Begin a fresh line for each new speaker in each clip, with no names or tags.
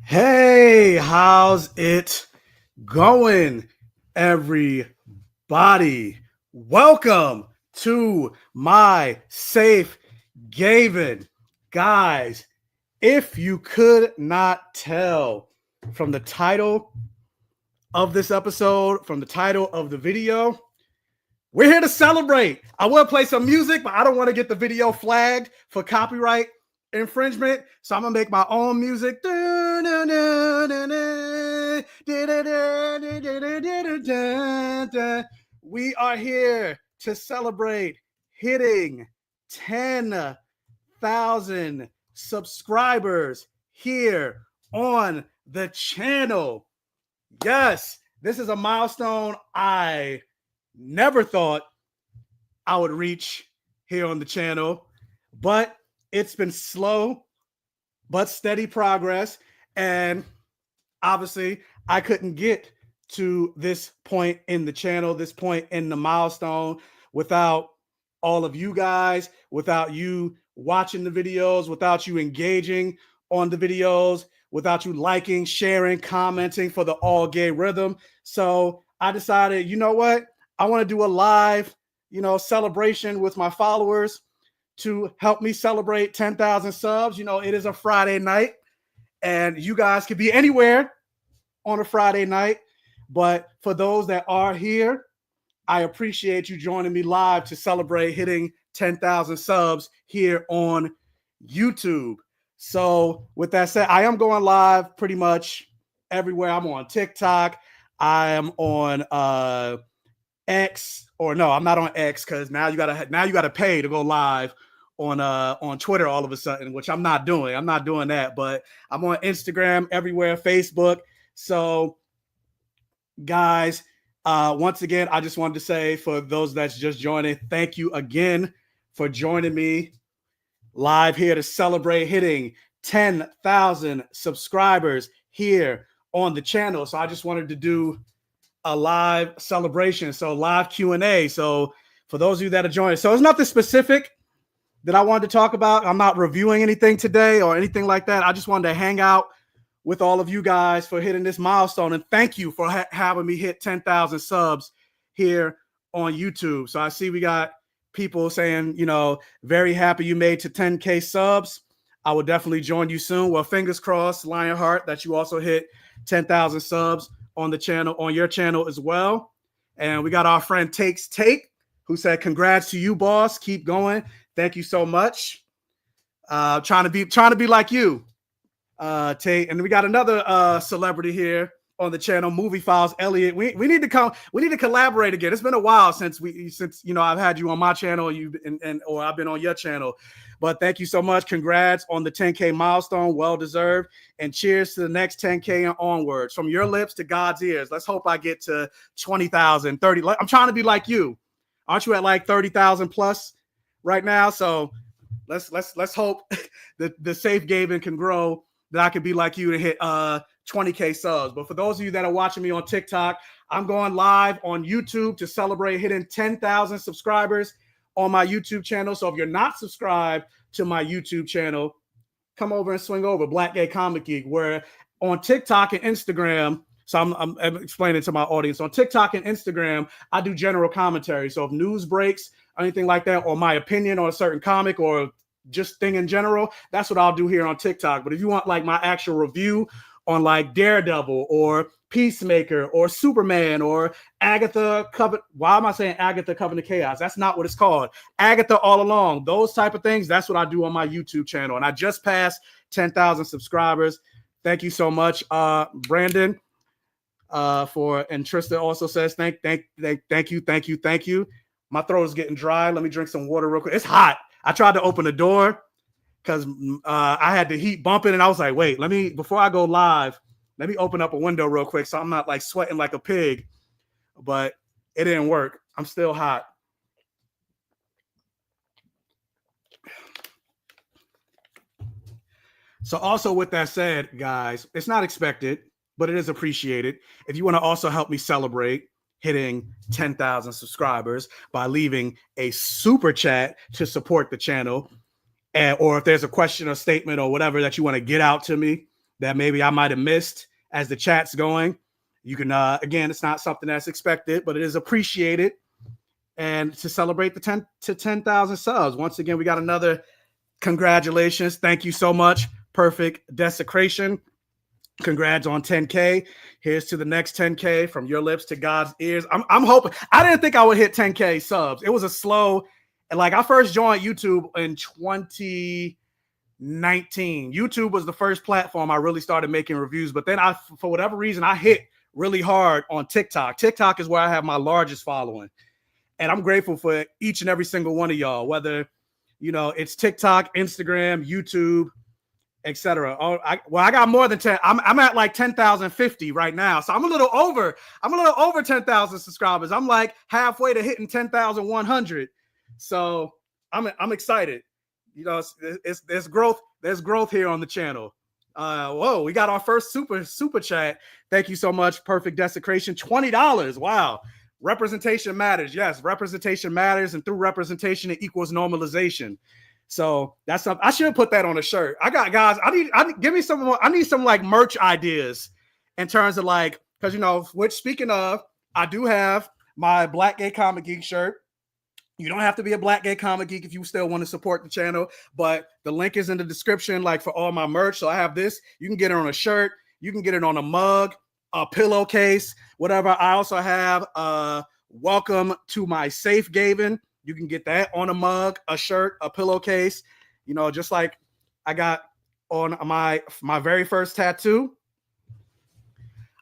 Hey, how's it going, everybody? Welcome to my safe Gavin. Guys, if you could not tell from the title of this episode, from the title of the video, we're here to celebrate. I will play some music, but I don't want to get the video flagged for copyright infringement. So I'm going to make my own music. We are here to celebrate hitting 10,000 subscribers here on the channel. Yes, this is a milestone I never thought I would reach here on the channel, but it's been slow but steady progress. And obviously, I couldn't get to this point in the channel, this point in the milestone, without all of you guys, without you watching the videos, without you engaging on the videos, without you liking, sharing, commenting for the all gay rhythm. So I decided, you know what? I want to do a live, celebration with my followers to help me celebrate 10,000 subs. It is a Friday night and you guys could be anywhere on a Friday night. But for those that are here, I appreciate you joining me live to celebrate hitting 10,000 subs here on YouTube. So with that said, I am going live pretty much everywhere. I'm on TikTok. I am on X, or no, I'm not on X because now you gotta pay to go live on Twitter all of a sudden, which I'm not doing. I'm not doing that, but I'm on Instagram, everywhere, Facebook. So guys, once again, I just wanted to say, for those that's just joining, thank you again for joining me live here to celebrate hitting 10,000 subscribers here on the channel. So I just wanted to do a live celebration, so live Q&A. So for those of you that are joining, so it's nothing specific that I wanted to talk about. I'm not reviewing anything today or anything like that. I just wanted to hang out with all of you guys for hitting this milestone, and thank you for having me hit 10,000 subs here on YouTube. So I see we got people saying, very happy you made to 10K subs. I will definitely join you soon. Well, fingers crossed, Lionheart, that you also hit 10,000 subs on the channel, on your channel as well. And we got our friend Takes Take, who said, congrats to you, boss. Keep going. Thank you so much. Trying to be like you, Tate. And we got another celebrity here on the channel, Movie Files Elliot. We need to collaborate again. It's been a while since I've had you on my channel, or I've been on your channel. But thank you so much. Congrats on the 10K milestone. Well deserved. And cheers to the next 10K and onwards. From your lips to God's ears. Let's hope I get to 20,000, 30. I'm trying to be like you. Aren't you at like 30,000 plus right now? So let's hope that the safe Gavin can grow, that I can be like you and hit 20K subs. But for those of you that are watching me on TikTok, I'm going live on YouTube to celebrate hitting 10,000 subscribers on my YouTube channel. So if you're not subscribed to my YouTube channel, come over and swing over, BlackGayComicGeek, where on TikTok and Instagram, so I'm explaining to my audience, on TikTok and Instagram, I do general commentary. So if news breaks, anything like that, or my opinion on a certain comic or just thing in general, that's what I'll do here on TikTok. But if you want like my actual review on like Daredevil or Peacemaker or Superman or Agatha why am I saying Agatha Covenant of Chaos? That's not what it's called. Agatha All Along, those type of things, that's what I do on my YouTube channel. And I just passed 10,000 subscribers. Thank you so much, Brandon. And Tristan also says thank you. My throat is getting dry. Let me drink some water real quick. It's hot. I tried to open the door because I had the heat bumping, and I was like, wait, before I go live, let me open up a window real quick so I'm not like sweating like a pig. But it didn't work. I'm still hot. So also with that said, guys, it's not expected, but it is appreciated. If you want to also help me celebrate hitting 10,000 subscribers by leaving a super chat to support the channel, or if there's a question or statement or whatever that you want to get out to me that maybe I might have missed as the chat's going. You can, again, it's not something that's expected, but it is appreciated. And to celebrate the 10,000 subs, once again, we got another congratulations. Thank you so much. Perfect Desecration. Congrats on 10K. Here's to the next 10K, from your lips to God's ears. I'm hoping. I didn't think I would hit 10K subs. It was a slow, and like I first joined YouTube in 2019. YouTube was the first platform I really started making reviews, but then for whatever reason, I hit really hard on TikTok. TikTok is where I have my largest following. And I'm grateful for each and every single one of y'all, whether, it's TikTok, Instagram, YouTube, etc. I got more than 10. I'm at like 10,050 right now. So I'm a little over 10,000 subscribers. I'm like halfway to hitting 10,100. So I'm excited. There's growth here on the channel. Whoa, we got our first super chat. Thank you so much. Perfect Desecration. $20. Wow. Representation matters. Yes, representation matters. And through representation, it equals normalization. So that's something. I should put that on a shirt. I got, guys, give me some more. I need some like merch ideas in terms of like, because which, speaking of, I do have my Black Gay Comic Geek shirt. You don't have to be a Black Gay Comic Geek if you still want to support the channel, but the link is in the description, like for all my merch. So I have this. You can get it on a shirt. You can get it on a mug, a pillowcase, whatever. I also have welcome to my safe Gavin. You can get that on a mug, a shirt, a pillowcase, just like I got on my very first tattoo.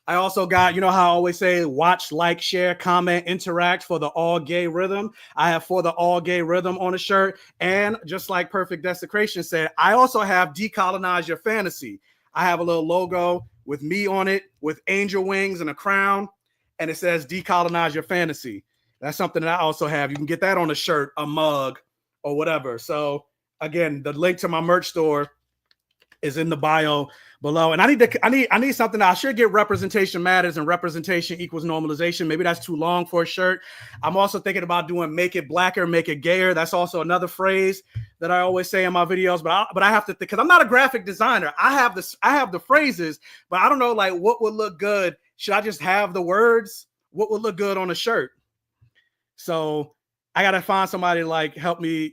I also got, how I always say, watch, like, share, comment, interact for the all gay rhythm. I have for the all gay rhythm on a shirt. And just like Perfect Desecration said, I also have Decolonize Your Fantasy. I have a little logo with me on it with angel wings and a crown. And it says Decolonize Your Fantasy. That's something that I also have. You can get that on a shirt, a mug, or whatever. So again, the link to my merch store is in the bio below. And I need something that I should get. Representation matters and representation equals normalization. Maybe that's too long for a shirt. I'm also thinking about doing make it blacker, make it gayer. That's also another phrase that I always say in my videos, but I have to think, because I'm not a graphic designer. I have the phrases, but I don't know like what would look good. Should I just have the words? What would look good on a shirt? So I gotta find somebody to like help me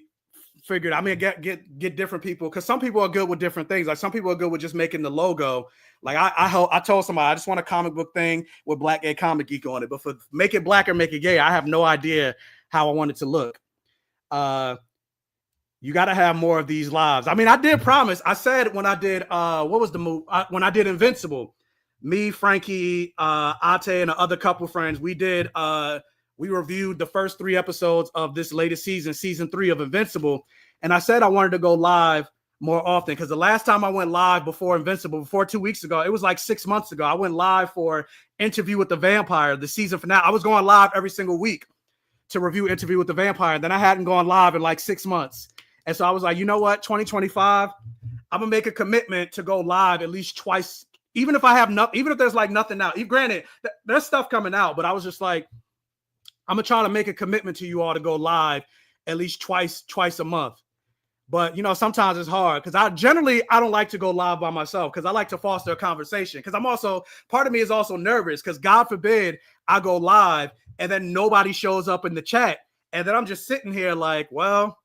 figure it out. I mean, get different people, because some people are good with different things. Like some people are good with just making the logo. Like I told somebody I just want a comic book thing with Black Gay Comic Geek on it. But for make it black or make it gay, I have no idea how I want it to look. You got to have more of these lives. I mean, I did promise. I said when I did what was the movie? When I did Invincible, me, Frankie, Ate, and the other couple friends, we reviewed the first 3 episodes of this latest season 3 of Invincible. And I said I wanted to go live more often, because the last time I went live before Invincible, before 2 weeks ago, it was like 6 months ago. I went live for Interview with the Vampire, the season finale. I was going live every single week to review Interview with the Vampire. Then I hadn't gone live in like 6 months. And so I was like, you know what, 2025, I'm going to make a commitment to go live at least twice, even if I have nothing, even if there's like nothing out. Granted, there's stuff coming out, but I was just like, I'm going to try to make a commitment to you all to go live at least twice a month. But, sometimes it's hard, because I don't like to go live by myself, because I like to foster a conversation, because part of me is also nervous, because God forbid I go live and then nobody shows up in the chat. And then I'm just sitting here like, well,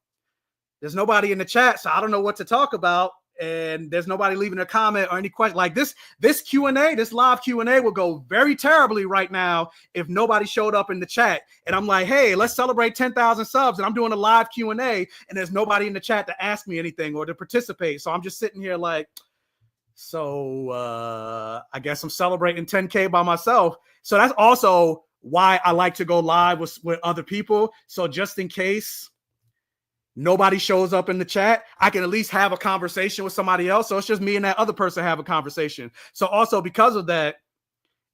there's nobody in the chat, so I don't know what to talk about. And there's nobody leaving a comment or any question. Like this Q&A, this live Q&A will go very terribly right now if nobody showed up in the chat. And I'm like, hey, let's celebrate 10,000 subs. And I'm doing a live Q&A and there's nobody in the chat to ask me anything or to participate. So I'm just sitting here like, I guess I'm celebrating 10K by myself. So that's also why I like to go live with other people. So just in case nobody shows up in the chat, I can at least have a conversation with somebody else. So it's just me and that other person have a conversation. So also because of that,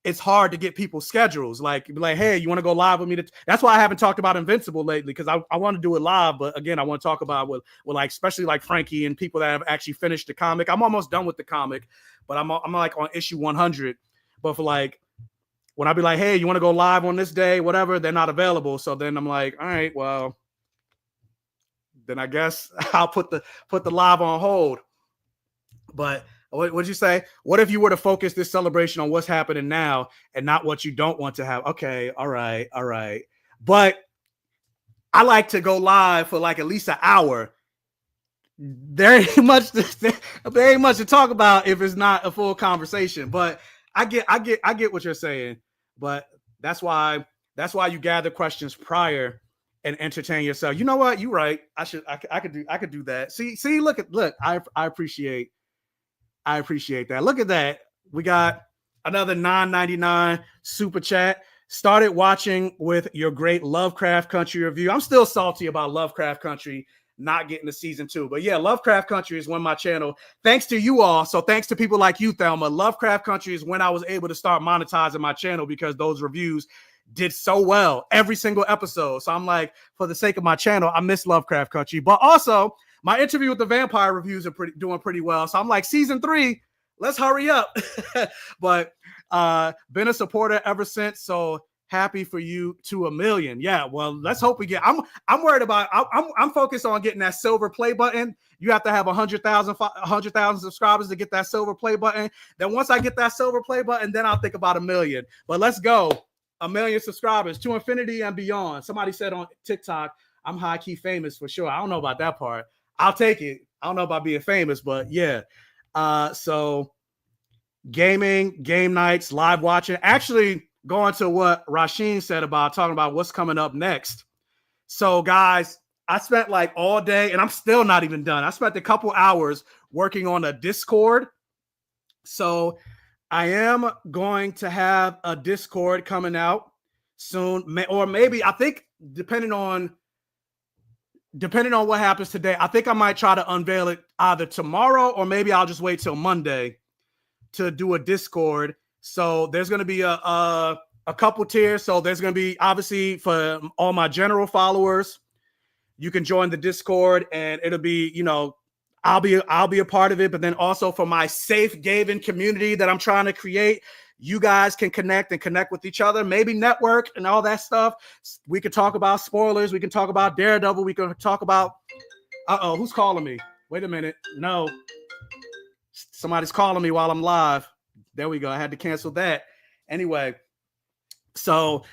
it's hard to get people's schedules. Like, hey, you want to go live with me? That's why I haven't talked about Invincible lately, because I want to do it live. But again, I want to talk about with like, especially like Frankie and people that have actually finished the comic. I'm almost done with the comic, but I'm like on issue 100. But for like, when I be like, hey, you want to go live on this day, whatever, they're not available. So then I'm like, all right, well, then I guess I'll put the live on hold. But What'd you say? What if you were to focus this celebration on what's happening now and not what you don't want to have? Okay, all right, all right. But I like to go live for like at least an hour. There ain't much to talk about if it's not a full conversation. But I get what you're saying. But that's why you gather questions prior and entertain yourself. You know what? You're right. I could do that. See, look. I appreciate that. Look at that. We got another $9.99 super chat. Started watching with your great Lovecraft Country review. I'm still salty about Lovecraft Country not getting the season 2. But yeah, Lovecraft Country is when my channel, thanks to you all. So thanks to people like you, Thelma. Lovecraft Country is when I was able to start monetizing my channel because those reviews did so well every single episode. So I'm like, for the sake of my channel, I miss Lovecraft Country. But also, my interview with the vampire reviews are doing pretty well. So I'm like, season 3, let's hurry up. But been a supporter ever since. So happy for you to 1 million. Yeah, well, let's hope we get. I'm worried about. I'm focused on getting that silver play button. You have to have 100,000 subscribers to get that silver play button. Then once I get that silver play button, then I'll think about 1 million. But let's go, 1 million subscribers to infinity and beyond. Somebody said on TikTok, I'm high key famous for sure. I don't know about that part. I'll take it. I don't know about being famous, but yeah. So gaming, game nights, live watching. Actually, going to what Rasheen said about talking about what's coming up next. So, guys, I spent like all day, and I'm still not even done. I spent a couple hours working on a Discord. So, I am going to have a Discord coming out soon, or maybe I think depending on what happens today, I think I might try to unveil it either tomorrow or maybe I'll just wait till Monday to do a Discord. So there's going to be a couple tiers. So there's going to be, obviously, for all my general followers, you can join the Discord and it'll be, I'll be a part of it. But then also for my safe gaming community that I'm trying to create, you guys can connect with each other, maybe network and all that stuff. We could talk about spoilers. We can talk about Daredevil. We can talk about, who's calling me? Wait a minute. No, somebody's calling me while I'm live. There we go. I had to cancel that. Anyway, so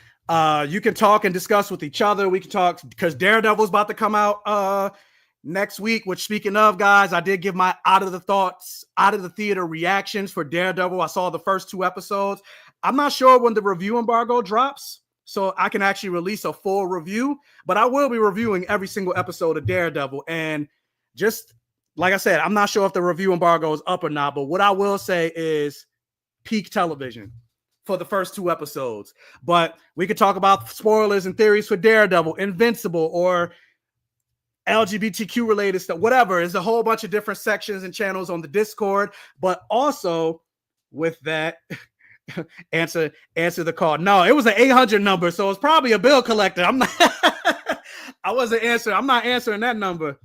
you can talk and discuss with each other. We can talk because Daredevil's about to come out next week, which, speaking of, guys, I did give my out of the theater reactions for Daredevil. I saw the first 2 episodes. I'm not sure when the review embargo drops, so I can actually release a full review, but I will be reviewing every single episode of Daredevil. And just like I said, I'm not sure if the review embargo is up or not, but what I will say is peak television for the first 2 episodes. But we could talk about spoilers and theories for Daredevil, Invincible, or LGBTQ related stuff, whatever. There's a whole bunch of different sections and channels on the Discord. But also with that, answer the call. No, it was an 800 number, so it's probably a bill collector. I'm not answering that number.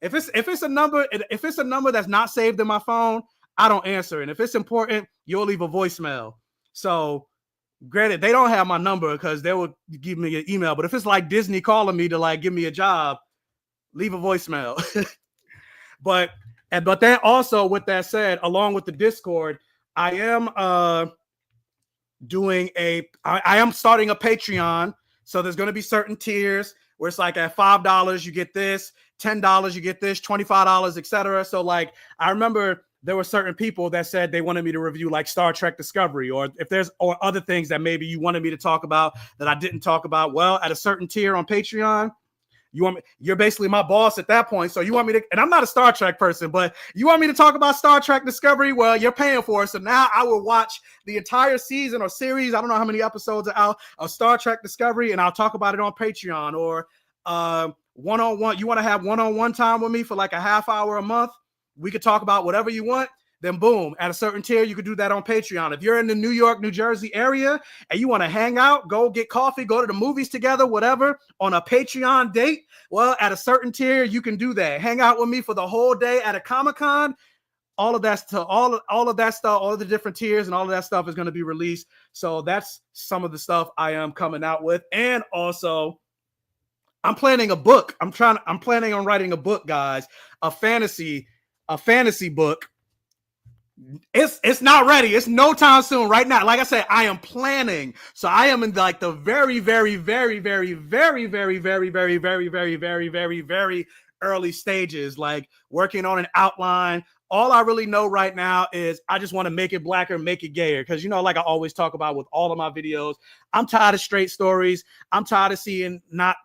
If it's a number that's not saved in my phone, I don't answer. And if it's important, you'll leave a voicemail. So granted, they don't have my number because they will give me an email. But if it's like Disney calling me to like give me a job, leave a voicemail. But then also, with that said, along with the Discord, I am I am starting a Patreon. So there's going to be certain tiers where it's like at $5 you get this, $10 you get this, $25, etc. So like I remember there were certain people that said they wanted me to review like Star Trek Discovery, or other things that maybe you wanted me to talk about that I didn't talk about. Well, at a certain tier on Patreon, you're basically my boss at that point. So you want me to, and I'm not a Star Trek person, but you want me to talk about Star Trek Discovery? Well, you're paying for it. So now I will watch the entire season or series. I don't know how many episodes are out of Star Trek Discovery, and I'll talk about it on Patreon. Or one-on-one. You want to have one-on-one time with me for like a half hour a month? We could talk about whatever you want. Then boom, at a certain tier, you could do that on Patreon. If you're in the New York, New Jersey area and you want to hang out, go get coffee, go to the movies together, whatever, on a Patreon date, well, at a certain tier, you can do that. Hang out with me for the whole day at a Comic-Con. All of that stuff, all of the different tiers and all of that stuff is going to be released. So that's some of the stuff I am coming out with. And also, I'm planning a book. I'm planning on writing a book, guys, a fantasy book. It's not ready. It's no time soon. Right now, like I said, I am planning. So I am in like the very, very, very, very, very, very, very, very, very, very, very, very, very early stages, like working on an outline. All I really know right now is I just want to make it blacker, make it gayer. Because, you know, like I always talk about with all of my videos, I'm tired of straight stories. I'm tired of seeing not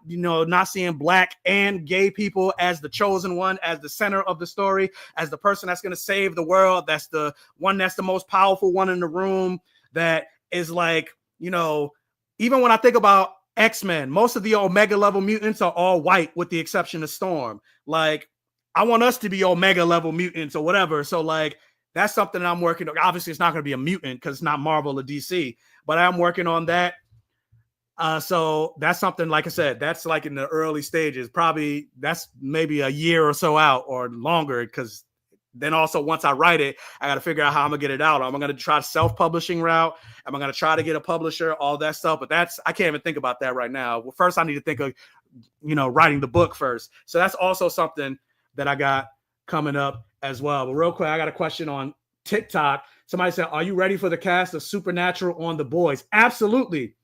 seeing black and gay people as the chosen one, as the center of the story, as the person that's going to save the world. That's the one that's the most powerful one in the room. That is like, you know, even when I think about X-Men, most of the Omega level mutants are all white with the exception of Storm. Like, I want us to be Omega level mutants or whatever. So like, that's something that I'm working on. Obviously, it's not going to be a mutant because it's not Marvel or DC, but I'm working on that. So that's something, like I said, that's like in the early stages. Probably that's maybe a year or so out or longer, because then also once I write it, I got to figure out how I'm gonna get it out. Am I gonna try self-publishing route? Am I gonna try to get a publisher? All that stuff. But I can't even think about that right now. Well, first I need to think of, writing the book first. So that's also something that I got coming up as well. But real quick, I got a question on TikTok. Somebody said, are you ready for the cast of Supernatural on The Boys? Absolutely.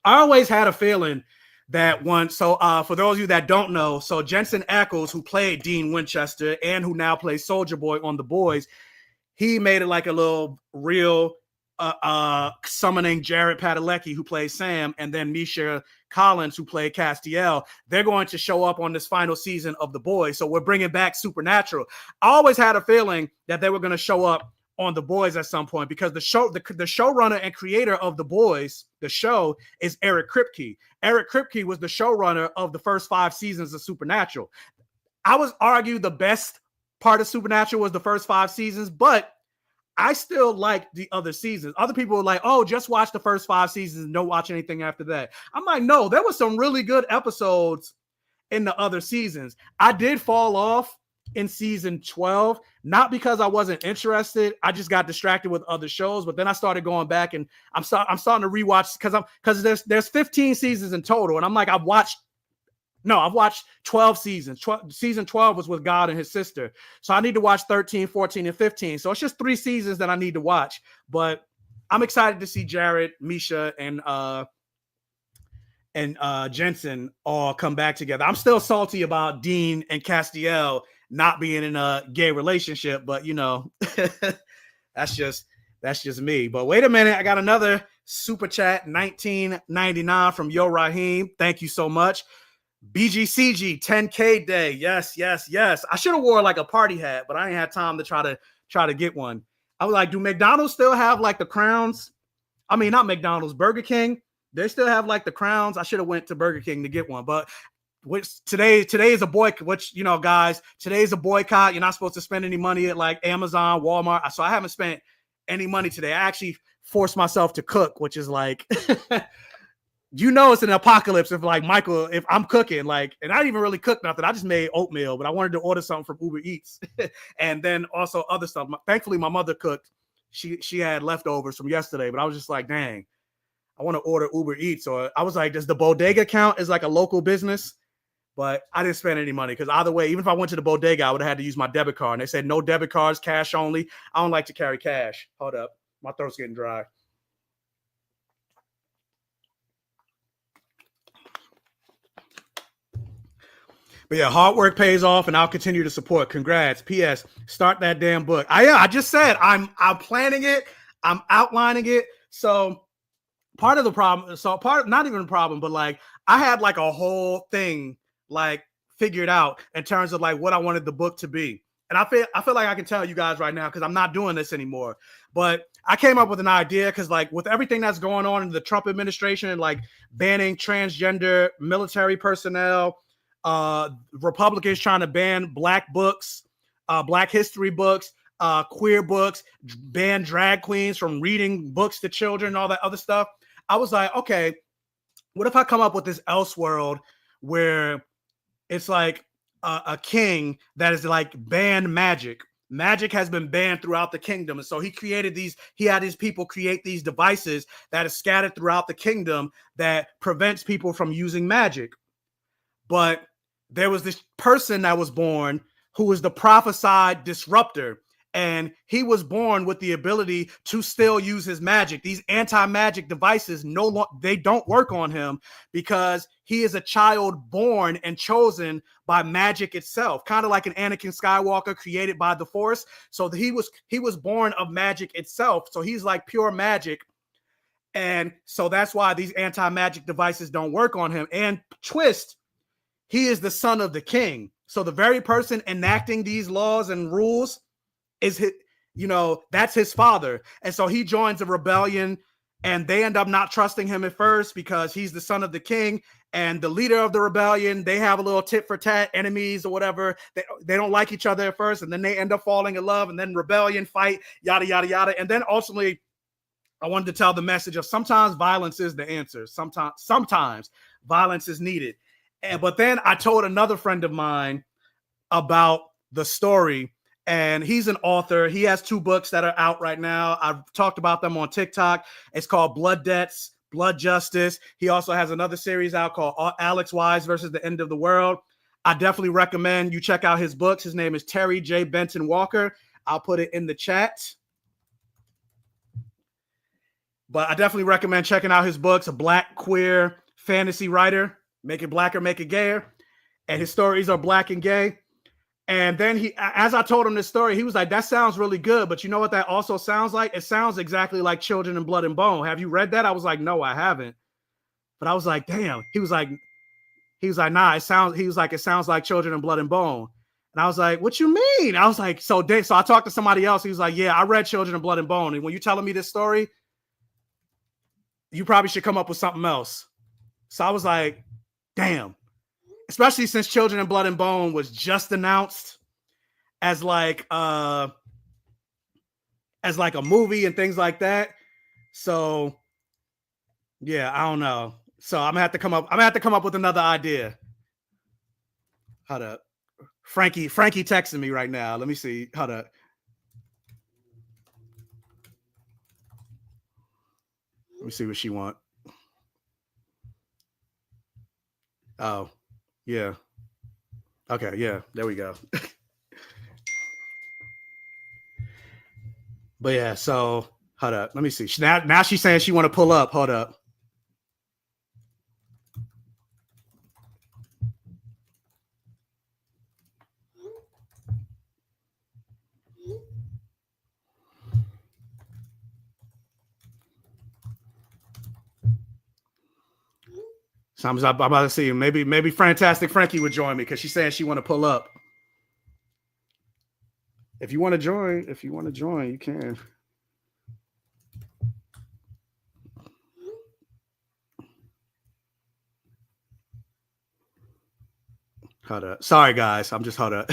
I always had a feeling that one. So for those of you that don't know, so Jensen Ackles, who played Dean Winchester and who now plays Soldier Boy on The Boys, he made it like a little real summoning Jared Padalecki, who plays Sam, and then Misha Collins, who played Castiel. They're going to show up on this final season of The Boys. So we're bringing back Supernatural. I always had a feeling that they were going to show up on The Boys at some point, because the showrunner and creator of The Boys, the show, is Eric Kripke. Eric Kripke was the showrunner of the first 5 seasons of Supernatural. I would argue the best part of Supernatural was the first 5 seasons, but I still like the other seasons. Other people are like, oh, just watch the first 5 seasons and don't watch anything after that. I'm like, no, there were some really good episodes in the other seasons. I did fall off in season 12, not because I wasn't interested. I just got distracted with other shows. But then I started going back, and I'm starting to rewatch because there's 15 seasons in total, and I'm like, I've watched 12 seasons. Season 12 was with God and his sister. So I need to watch 13, 14, and 15. So it's just 3 seasons that I need to watch. But I'm excited to see Jared, Misha, and Jensen all come back together. I'm still salty about Dean and Castiel not being in a gay relationship, but that's just me. But wait a minute, I got another super chat, 1999 from Yo Raheem. Thank you so much. BGCG 10K day. Yes. I should have wore like a party hat, but I ain't had time to try to get one. I was like, do McDonald's still have like the crowns? I mean, not McDonald's, Burger King. They still have like the crowns. I should have went to Burger King to get one, but today is a boycott. Guys, today's a boycott. You're not supposed to spend any money at like Amazon, Walmart. So I haven't spent any money today. I actually forced myself to cook, which is like, it's an apocalypse if I'm cooking, like, and I didn't even really cook nothing. I just made oatmeal, but I wanted to order something from Uber Eats and then also other stuff. Thankfully, my mother cooked. She had leftovers from yesterday, but I was just like, dang, I want to order Uber Eats. Or I was like, does the bodega count as like a local business? But I didn't spend any money, because either way, even if I went to the bodega, I would have had to use my debit card. And they said no debit cards, cash only. I don't like to carry cash. Hold up. My throat's getting dry. But yeah, hard work pays off, and I'll continue to support. Congrats. P.S. Start that damn book. I just said I'm planning it. I'm outlining it. So part of the problem, not even a problem, but like I had like a whole thing like figured out in terms of like what I wanted the book to be. And I feel like I can tell you guys right now, because I'm not doing this anymore. But I came up with an idea, because like with everything that's going on in the Trump administration and like banning transgender military personnel, Republicans trying to ban Black books, Black history books, queer books, ban drag queens from reading books to children, all that other stuff. I was like, okay, what if I come up with this Elseworld where it's like a king that is like banned magic. Magic has been banned throughout the kingdom. And so he had his people create these devices that are scattered throughout the kingdom that prevents people from using magic. But there was this person that was born who was the prophesied disruptor. And he was born with the ability to still use his magic. These anti-magic devices they don't work on him because he is a child born and chosen by magic itself, kind of like an Anakin Skywalker created by the Force. So he was born of magic itself. So he's like pure magic. And so that's why these anti-magic devices don't work on him. And twist, he is the son of the king. So the very person enacting these laws and rules is his, that's his father. And so he joins a rebellion, and they end up not trusting him at first because he's the son of the king and the leader of the rebellion. They have a little tit for tat, enemies or whatever. They don't like each other at first, and then they end up falling in love, and then rebellion, fight, yada, yada, yada. And then ultimately, I wanted to tell the message of sometimes violence is the answer. Sometimes violence is needed. But then I told another friend of mine about the story, and he's an author. He has 2 books that are out right now. I've talked about them on TikTok. It's called Blood Debts, Blood Justice. He also has another series out called Alex Wise versus the End of the World. I definitely recommend you check out his books. His name is Terry J. Benton Walker. I'll put it in the chat. But I definitely recommend checking out his books. A Black queer fantasy writer. Make it blacker, make it gayer. And his stories are Black and gay. And then as I told him this story, he was like, that sounds really good. But you know what that also sounds like? It sounds exactly like Children in Blood and Bone. Have you read that? I was like, no, I haven't. But I was like, damn. He was like, nah, it sounds like Children in Blood and Bone. And I was like, what you mean? I was like, so I talked to somebody else. He was like, yeah, I read Children in Blood and Bone. And when you're telling me this story, you probably should come up with something else. So I was like, damn. Especially since Children in Blood and Bone was just announced as like a movie and things like that. So yeah, I don't know. So I'm gonna have to come up with another idea. Hold up. Frankie texting me right now. Let me see. Hold up. Let me see what she want. Oh. Yeah. Okay. Yeah. There we go. But yeah. So hold up. Let me see. Now she's saying she want to pull up. Hold up. So I'm about to see maybe Fantastic Frankie would join me because she's saying she want to pull up. If you want to join, you can. Hold up. Sorry, guys. I'm just hold up.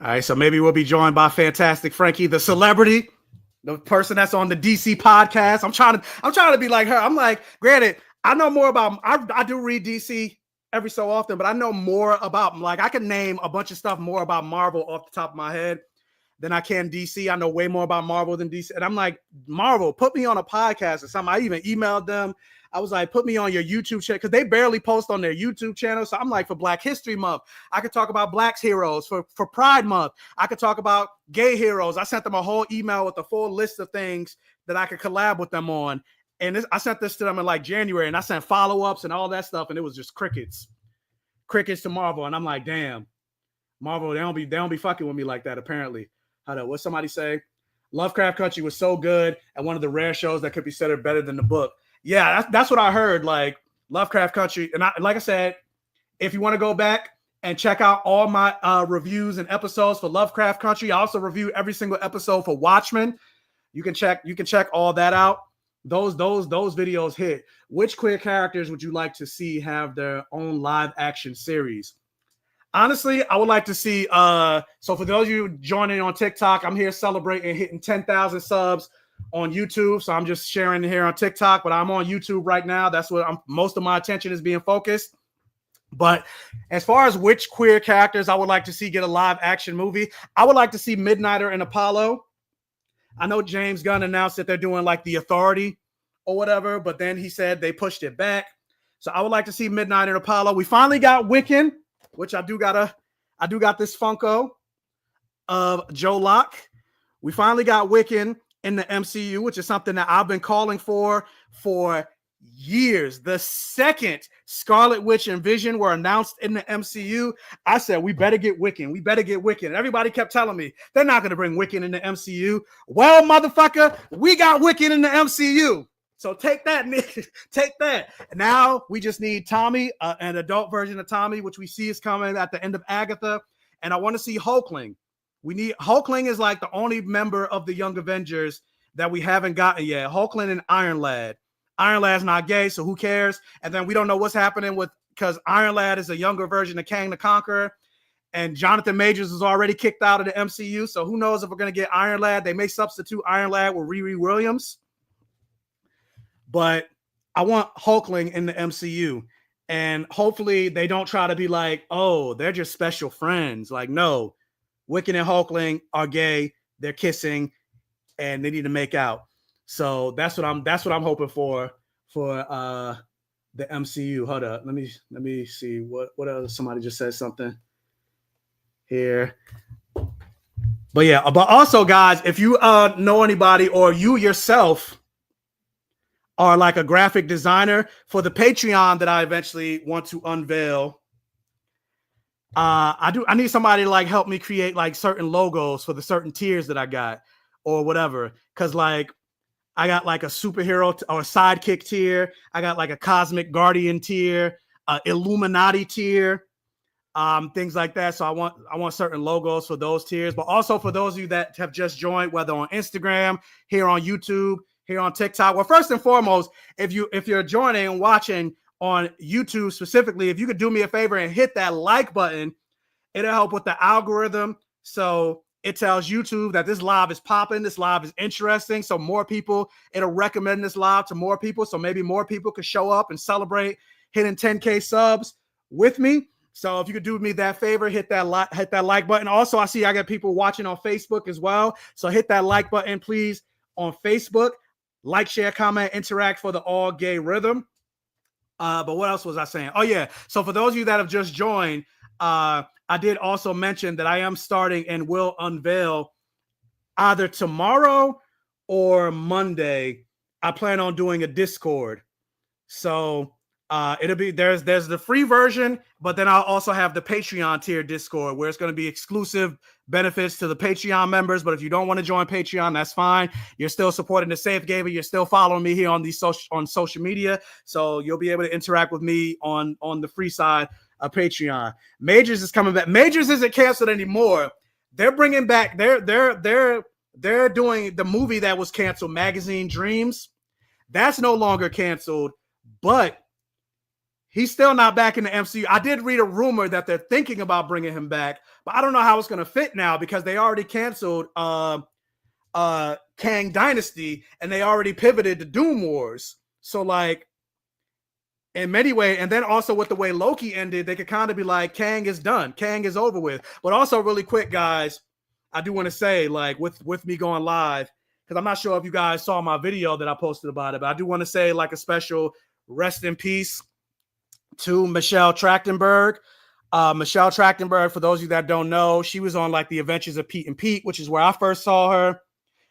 All right, so maybe we'll be joined by Fantastic Frankie, the celebrity, the person that's on the DC podcast. I'm trying to be like her. I'm like, granted, I know more about. I do read DC every so often, but I know more about, like, I can name a bunch of stuff more about Marvel off the top of my head than I can DC. I know way more about Marvel than DC, and I'm like, Marvel, put me on a podcast or something. I even emailed them. I was like, put me on your YouTube channel, because they barely post on their YouTube channel. So I'm like, for Black History Month, I could talk about Black heroes. For Pride Month, I could talk about gay heroes. I sent them a whole email with a full list of things that I could collab with them on. And I sent this to them in like January, and I sent follow-ups and all that stuff, and it was just crickets to Marvel. And I'm like, damn, Marvel, they don't be fucking with me like that, apparently. What somebody say? Lovecraft Country was so good, and one of the rare shows that could be said are better than the book. Yeah, that's what I heard. Like, Lovecraft Country, and like I said, if you want to go back and check out all my reviews and episodes for Lovecraft Country, I also review every single episode for Watchmen. You can check all that out. Those videos hit. Which queer characters would you like to see have their own live action series? Honestly, I would like to see. So for those of you joining on TikTok, I'm here celebrating hitting 10,000 subs on YouTube. So I'm just sharing here on TikTok, but I'm on YouTube right now. That's what most of my attention is being focused. But as far as which queer characters I would like to see get a live action movie, I would like to see Midnighter and Apollo. I know James Gunn announced that they're doing like The Authority or whatever, but then he said they pushed it back. So I would like to see Midnight and Apollo. We finally got Wiccan, which I do got this Funko of Joe Locke. We finally got Wiccan in the MCU, which is something that I've been calling for years. The second Scarlet Witch and Vision were announced in the MCU, I said, we better get Wiccan. We better get Wiccan. And everybody kept telling me they're not going to bring Wiccan in the MCU. Well, motherfucker, we got Wiccan in the MCU. So take that, Nick. Take that. Now we just need Tommy, an adult version of Tommy, which we see is coming at the end of Agatha. And I want to see Hulkling. Hulkling is like the only member of the Young Avengers that we haven't gotten yet. Hulkling and Iron Lad. Iron Lad's not gay, so who cares? And then we don't know what's happening because Iron Lad is a younger version of Kang the Conqueror, and Jonathan Majors is already kicked out of the MCU, so who knows if we're going to get Iron Lad. They may substitute Iron Lad with Riri Williams, but I want Hulkling in the MCU, and hopefully they don't try to be like, oh, they're just special friends. Like, no, Wiccan and Hulkling are gay, they're kissing, and they need to make out. So that's what I'm hoping for the MCU. Hold up. Let me see what else. Somebody just said something here. But yeah, but also guys, if you know anybody or you yourself are like a graphic designer, for the Patreon that I eventually want to unveil, I need somebody to like help me create like certain logos for the certain tiers that I got or whatever. Cause like I got like a superhero or a sidekick tier. I got like a cosmic guardian tier, Illuminati tier, things like that. So I want certain logos for those tiers, but also for those of you that have just joined, whether on Instagram, here on YouTube, here on TikTok. Well, first and foremost, if you're joining and watching on YouTube specifically, if you could do me a favor and hit that like button, it'll help with the algorithm. So it tells YouTube that this live is popping, this live is interesting. So more people, it'll recommend this live to more people. So maybe more people could show up and celebrate hitting 10K subs with me. So if you could do me that favor, hit that like button. Also, I see I got people watching on Facebook as well. So hit that like button, please, on Facebook. Like, share, comment, interact for the all gay rhythm. But what else was I saying? Oh yeah. So for those of you that have just joined, I did also mention that I am starting and will unveil either tomorrow or Monday. I plan on doing a Discord. So it'll be there's the free version, but then I'll also have the Patreon tier Discord where it's going to be exclusive benefits to the Patreon members. But if you don't want to join Patreon, that's fine. You're still supporting the Safe Gamer. You're still following me here on social media. So you'll be able to interact with me on the free side of Patreon. Majors is coming back. Majors isn't canceled anymore. They're bringing back. They're doing the movie that was canceled, Magazine Dreams. That's no longer canceled, but he's still not back in the MCU. I did read a rumor that they're thinking about bringing him back, but I don't know how it's going to fit now because they already canceled Kang Dynasty and they already pivoted to Doom Wars. So like in many ways, and then also with the way Loki ended, they could kind of be like, Kang is done. Kang is over with. But also really quick, guys, I do want to say like with me going live, because I'm not sure if you guys saw my video that I posted about it, but I do want to say like a special rest in peace to Michelle Trachtenberg. Michelle Trachtenberg, for those of you that don't know, she was on like the Adventures of Pete and Pete, which is where I first saw her.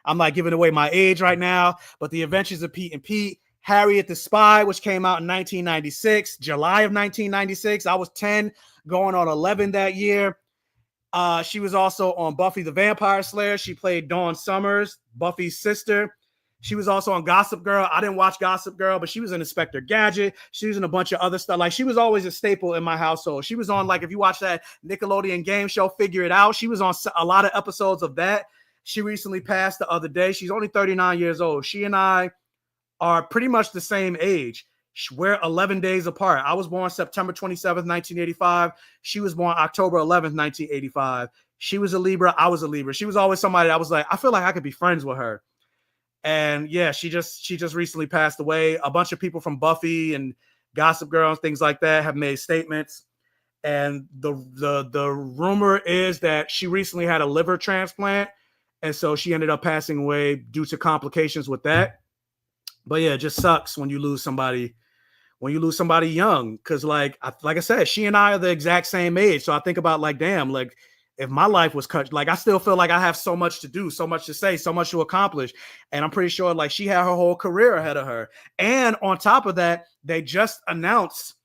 I'm like giving away my age right now, but the Adventures of Pete and Pete, Harriet the Spy, which came out in 1996, July of 1996. I was 10 going on 11 that year. She was also on Buffy the Vampire Slayer. She played Dawn Summers, Buffy's sister. She was also on Gossip Girl. I didn't watch Gossip Girl, but she was in Inspector Gadget. She was in a bunch of other stuff. Like she was always a staple in my household. She was on like, if you watch that Nickelodeon game show, Figure It Out, she was on a lot of episodes of that. She recently passed the other day. She's only 39 years old. She and I are pretty much the same age. We're 11 days apart. I was born September 27th, 1985. She was born October 11th, 1985. She was a Libra. I was a Libra. She was always somebody that I was like, I feel like I could be friends with her. And yeah, she just recently passed away. A bunch of people from Buffy and Gossip Girl and things like that have made statements. And the rumor is that she recently had a liver transplant And so she ended up passing away due to complications with that. But yeah, it just sucks when you lose somebody young. Cause like I said, she and I are the exact same age. So I think about like, damn, like if my life was cut, like I still feel like I have so much to do, so much to say, so much to accomplish. And I'm pretty sure like she had her whole career ahead of her. And on top of that, they just announced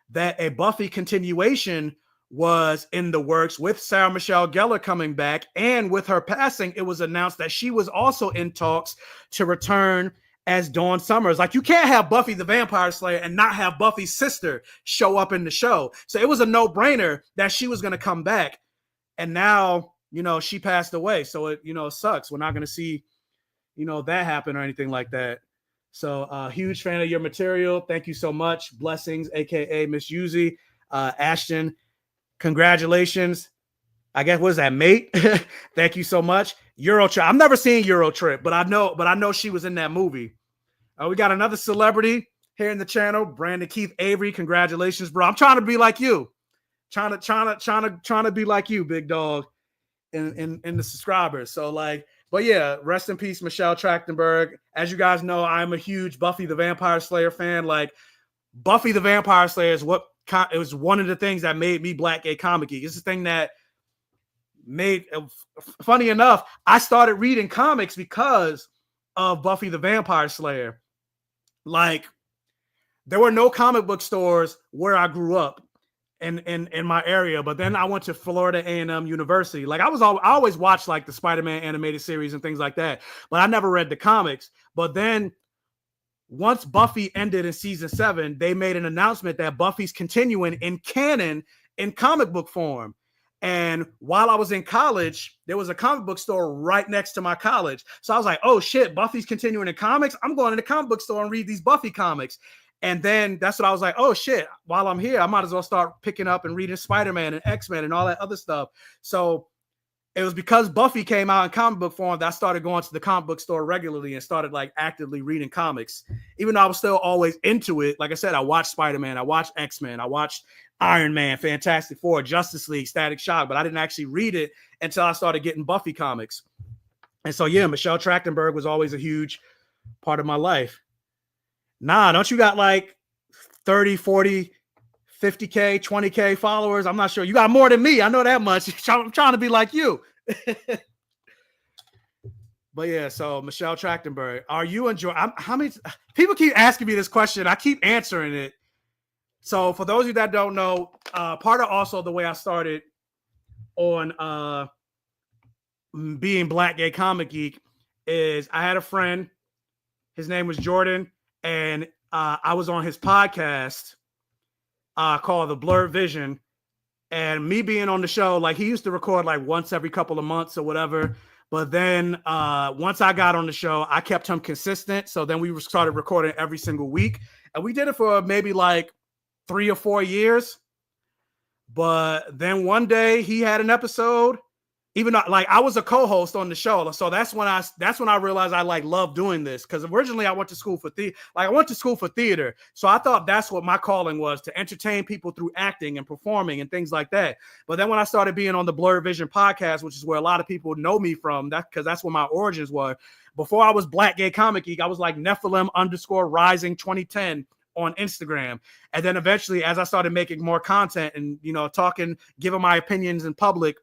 that a Buffy continuation was in the works with Sarah Michelle Gellar coming back. And with her passing, it was announced that she was also in talks to return as Dawn Summers. Like, you can't have Buffy the Vampire Slayer and not have Buffy's sister show up in the show. So it was a no-brainer that she was going to come back. And now, she passed away. So it, sucks. We're not going to see, that happen or anything like that. So huge fan of your material. Thank you so much. Blessings, aka Miss Yuzi. Ashton, congratulations. I guess, what is that, mate? Thank you so much. Eurotrip. I've never seen Eurotrip, but I know she was in that movie. We got another celebrity here in the channel, Brandon Keith Avery. Congratulations, bro. I'm trying to be like you. Trying to be like you, big dog, in the subscribers. So like, but yeah, rest in peace, Michelle Trachtenberg. As you guys know, I'm a huge Buffy the Vampire Slayer fan. Like, Buffy the Vampire Slayer is it was one of the things that made me Black Gay Comic Geek. It's the thing that made, funny enough, I started reading comics because of Buffy the Vampire Slayer. Like, there were no comic book stores where I grew up in my area, but then I went to Florida A&M University. Like, I always watched like the Spider-Man animated series and things like that, but I never read the comics. But then once Buffy ended in season 7, they made an announcement that Buffy's continuing in canon in comic book form. And while I was in college, there was a comic book store right next to my college. So I was like, oh shit, Buffy's continuing in comics. I'm going to the comic book store and read these Buffy comics. And then that's what I was like, oh shit, while I'm here, I might as well start picking up and reading Spider-Man and X-Men and all that other stuff. So it was because Buffy came out in comic book form that I started going to the comic book store regularly and started like actively reading comics. Even though I was still always into it. Like I said, I watched Spider-Man, I watched X-Men, I watched Iron Man, Fantastic Four, Justice League, Static Shock, but I didn't actually read it until I started getting Buffy comics. And so, yeah, Michelle Trachtenberg was always a huge part of my life. Nah, don't you got like 30, 40, 50K, 20K followers? I'm not sure. You got more than me. I know that much. I'm trying to be like you. But yeah, so Michelle Trachtenberg, are you enjoying? How many people keep asking me this question? I keep answering it. So for those of you that don't know, part of also the way I started on being Black Gay Comic Geek is I had a friend. His name was Jordan. And I was on his podcast called The Blurred Vision. And me being on the show, like, he used to record like once every couple of months or whatever. But then once I got on the show, I kept him consistent. So then we started recording every single week. And we did it for maybe like 3 or 4 years. But then one day he had an episode. Even though, like, I was a co-host on the show, so that's when I realized I like love doing this, because originally I went to school for theater, so I thought that's what my calling was, to entertain people through acting and performing and things like that. But then when I started being on the Blurred Vision podcast, which is where a lot of people know me from, because that's where my origins were. Before I was Black Gay Comic Geek, I was like Nephilim_Rising 2010 on Instagram, and then eventually, as I started making more content and talking, giving my opinions in public,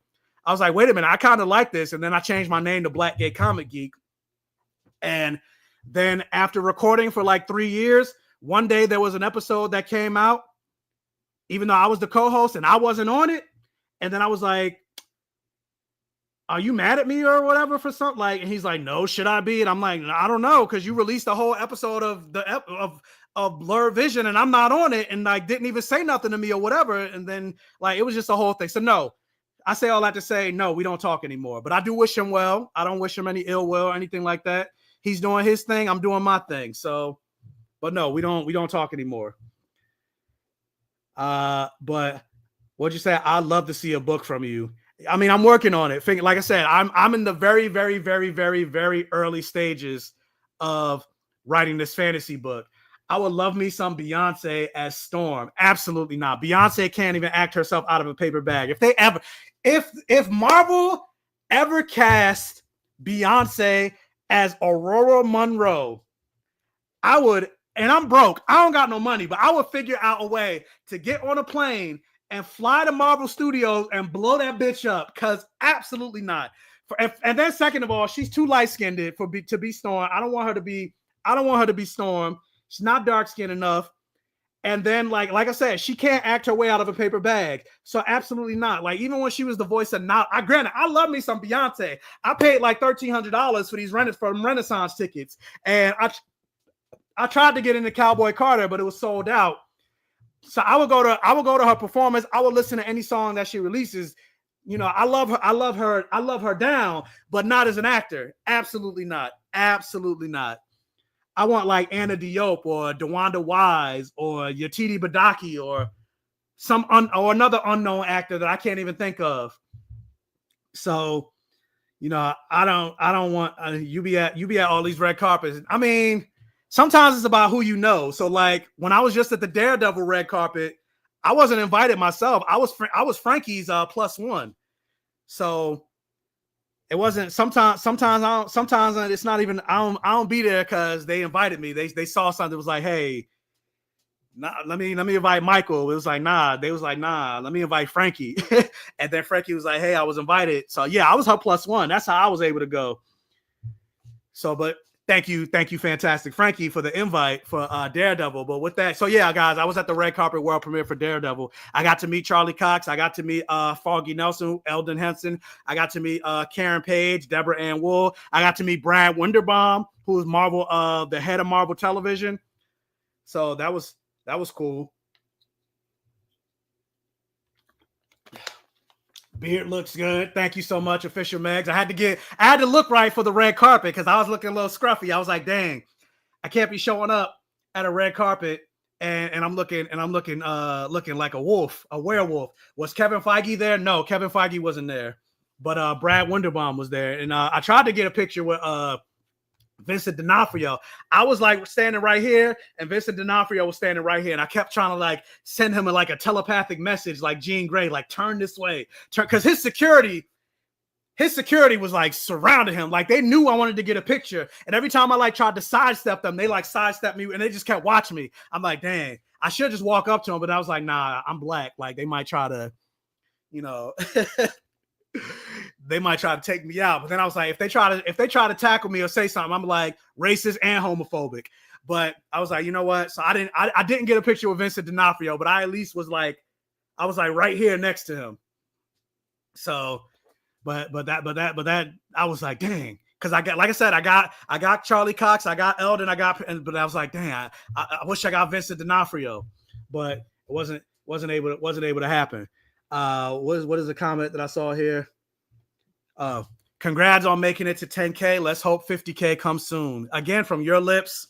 I was like, wait a minute, I kind of like this. And then I changed my name to Black Gay Comic Geek. And then after recording for like 3 years, one day there was an episode that came out, even though I was the co-host and I wasn't on it. And then I was like, are you mad at me or whatever for something? Like, and he's like, no, should I be? And I'm like, I don't know, because you released a whole episode of Blurred Vision and I'm not on it, and like didn't even say nothing to me or whatever. And then like it was just a whole thing. So no. I say all that to say, no, we don't talk anymore. But I do wish him well. I don't wish him any ill will or anything like that. He's doing his thing. I'm doing my thing. So, but no, we don't talk anymore. But what'd you say? I'd love to see a book from you. I mean, I'm working on it. Like I said, I'm in the very, very, very, very, very early stages of writing this fantasy book. I would love me some Beyonce as Storm. Absolutely not. Beyonce can't even act herself out of a paper bag. If Marvel ever cast Beyonce as Aurora Monroe, I would, and I'm broke. I don't got no money, but I would figure out a way to get on a plane and fly to Marvel Studios and blow that bitch up. Because absolutely not. And then second of all, she's too light-skinned to be Storm. I don't want her to be Storm. She's not dark-skinned enough. And then, like I said, she can't act her way out of a paper bag. So absolutely not. Like, even when she was the voice of granted, I love me some Beyonce. I paid like $1,300 for these Renaissance tickets. And I tried to get into Cowboy Carter, but it was sold out. So I would go to her performance. I would listen to any song that she releases. You know, I love her down, but not as an actor. Absolutely not. Absolutely not. I want like Anna Diop or DeWanda Wise or Yatiti Badaki or or another unknown actor that I can't even think of. So, you know, I don't want you be at all these red carpets. I mean, sometimes it's about who you know. So like when I was just at the Daredevil red carpet, I wasn't invited myself. I was Frankie's plus one. So it wasn't sometimes it's not even I don't be there because they invited me. They saw something that was like, hey, nah, let me invite Michael. It was like, nah. They was like, nah, let me invite Frankie. And then Frankie was like, hey, I was invited. So yeah, I was her plus one. That's how I was able to go. So, but thank you, Fantastic Frankie, for the invite for Daredevil. But with that, so yeah, guys, I was at the red carpet world premiere for Daredevil. I got to meet Charlie Cox. I got to meet Foggy Nelson, Eldon Henson. I got to meet Karen Page, Deborah Ann Wool. I got to meet Brad Winderbaum, who is Marvel, the head of Marvel Television. So that was cool. Beard looks good. Thank you so much, Official Megs. I had to look right for the red carpet because I was looking a little scruffy. I was like, dang, I can't be showing up at a red carpet and I'm looking like a wolf, a werewolf. Was Kevin Feige there? No, Kevin Feige wasn't there. But Brad Winderbaum was there. And I tried to get a picture with Vincent D'Onofrio. I was like standing right here, and Vincent D'Onofrio was standing right here, and I kept trying to like send him a telepathic message, like Jean Grey, like turn this way, because his security was like surrounding him, like they knew I wanted to get a picture, and every time I like tried to sidestep them, they like sidestepped me, and they just kept watching me. I'm like, dang, I should just walk up to him, but I was like, nah, I'm black, like they might try to, you know. They might try to take me out, but then I was like, if they try to tackle me or say something, I'm like racist and homophobic. But I was like, you know what? So I didn't get a picture with Vincent D'Onofrio, but I at least was like right here next to him. So, but that I was like, dang, because I got Charlie Cox, I got Eldon, but I was like, dang, I wish I got Vincent D'Onofrio, but it wasn't able to happen. What is the comment that I saw here? Congrats on making it to 10K. Let's hope 50K comes soon. Again, from your lips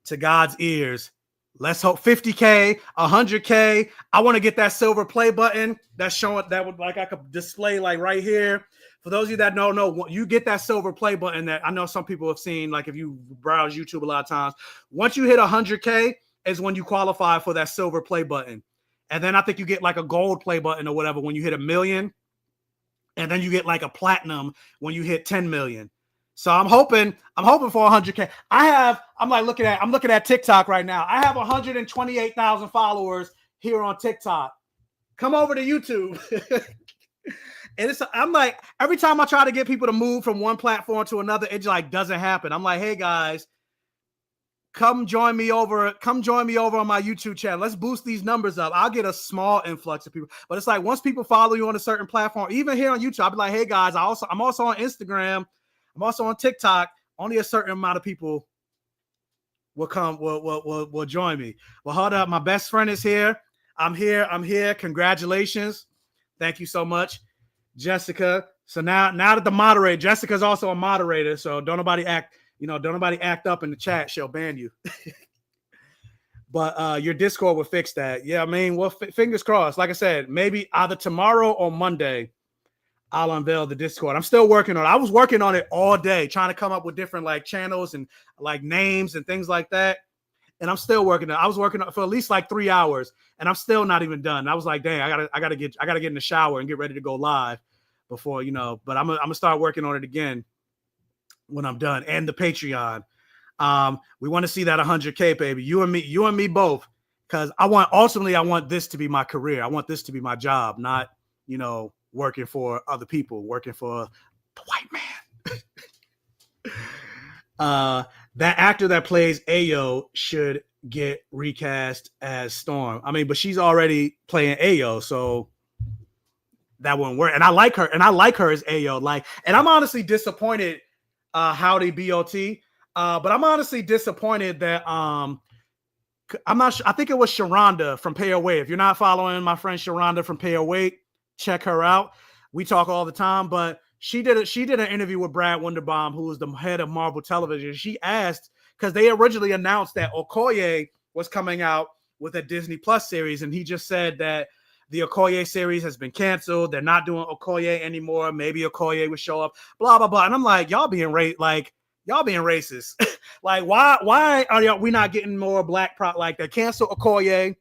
to God's ears. Let's hope 50K, 100K. I want to get that silver play button that's showing that would like I could display like right here. For those of you that don't know, you get that silver play button that I know some people have seen. Like if you browse YouTube a lot of times, once you hit 100K is when you qualify for that silver play button. And then I think you get like a gold play button or whatever when you hit 1 million. And then you get like a platinum when you hit 10 million. So I'm hoping for 100K. I'm looking at TikTok right now. I have 128,000 followers here on TikTok. Come over to YouTube. And I'm like, every time I try to get people to move from one platform to another, it just like doesn't happen. I'm like, hey guys, come join me over on my YouTube channel. Let's boost these numbers up. I'll get a small influx of people. But it's like once people follow you on a certain platform, even here on YouTube, I'll be like, hey guys, I'm also on Instagram. I'm also on TikTok. Only a certain amount of people will join me. Well, hold up. My best friend is here. I'm here. Congratulations. Thank you so much, Jessica. So now that the moderator, Jessica's also a moderator. So don't nobody act up in the chat. She'll ban you. But your Discord will fix that. Yeah, I mean, well, fingers crossed. Like I said, maybe either tomorrow or Monday, I'll unveil the Discord. I'm still working on it. I was working on it all day, trying to come up with different like channels and like names and things like that. And I'm still working on it. I was working on it for at least like 3 hours, and I'm still not even done. I was like, dang, I gotta get in the shower and get ready to go live before, but I'm gonna start working on it again. when I'm done, and the Patreon. We want to see that 100K, baby. You and me both. Because I want this to be my career. I want this to be my job, not, working for other people, working for the white man. That actor that plays Ayo should get recast as Storm. I mean, but she's already playing Ayo, so that wouldn't work. And I like her, as Ayo. And I'm honestly disappointed, Howdy BOT. But I'm honestly disappointed that I'm not sure. I think it was Sharonda from Pay Away. If you're not following my friend Sharonda from Pay Away, check her out. We talk all the time, but she did an interview with Brad Wunderbaum, who is the head of Marvel Television. She asked, because they originally announced that Okoye was coming out with a Disney Plus series, and he just said that the Okoye series has been canceled. They're not doing Okoye anymore. Maybe Okoye would show up, blah, blah, blah. And I'm like, y'all being racist. Like, why are we not getting more black they cancel Okoye.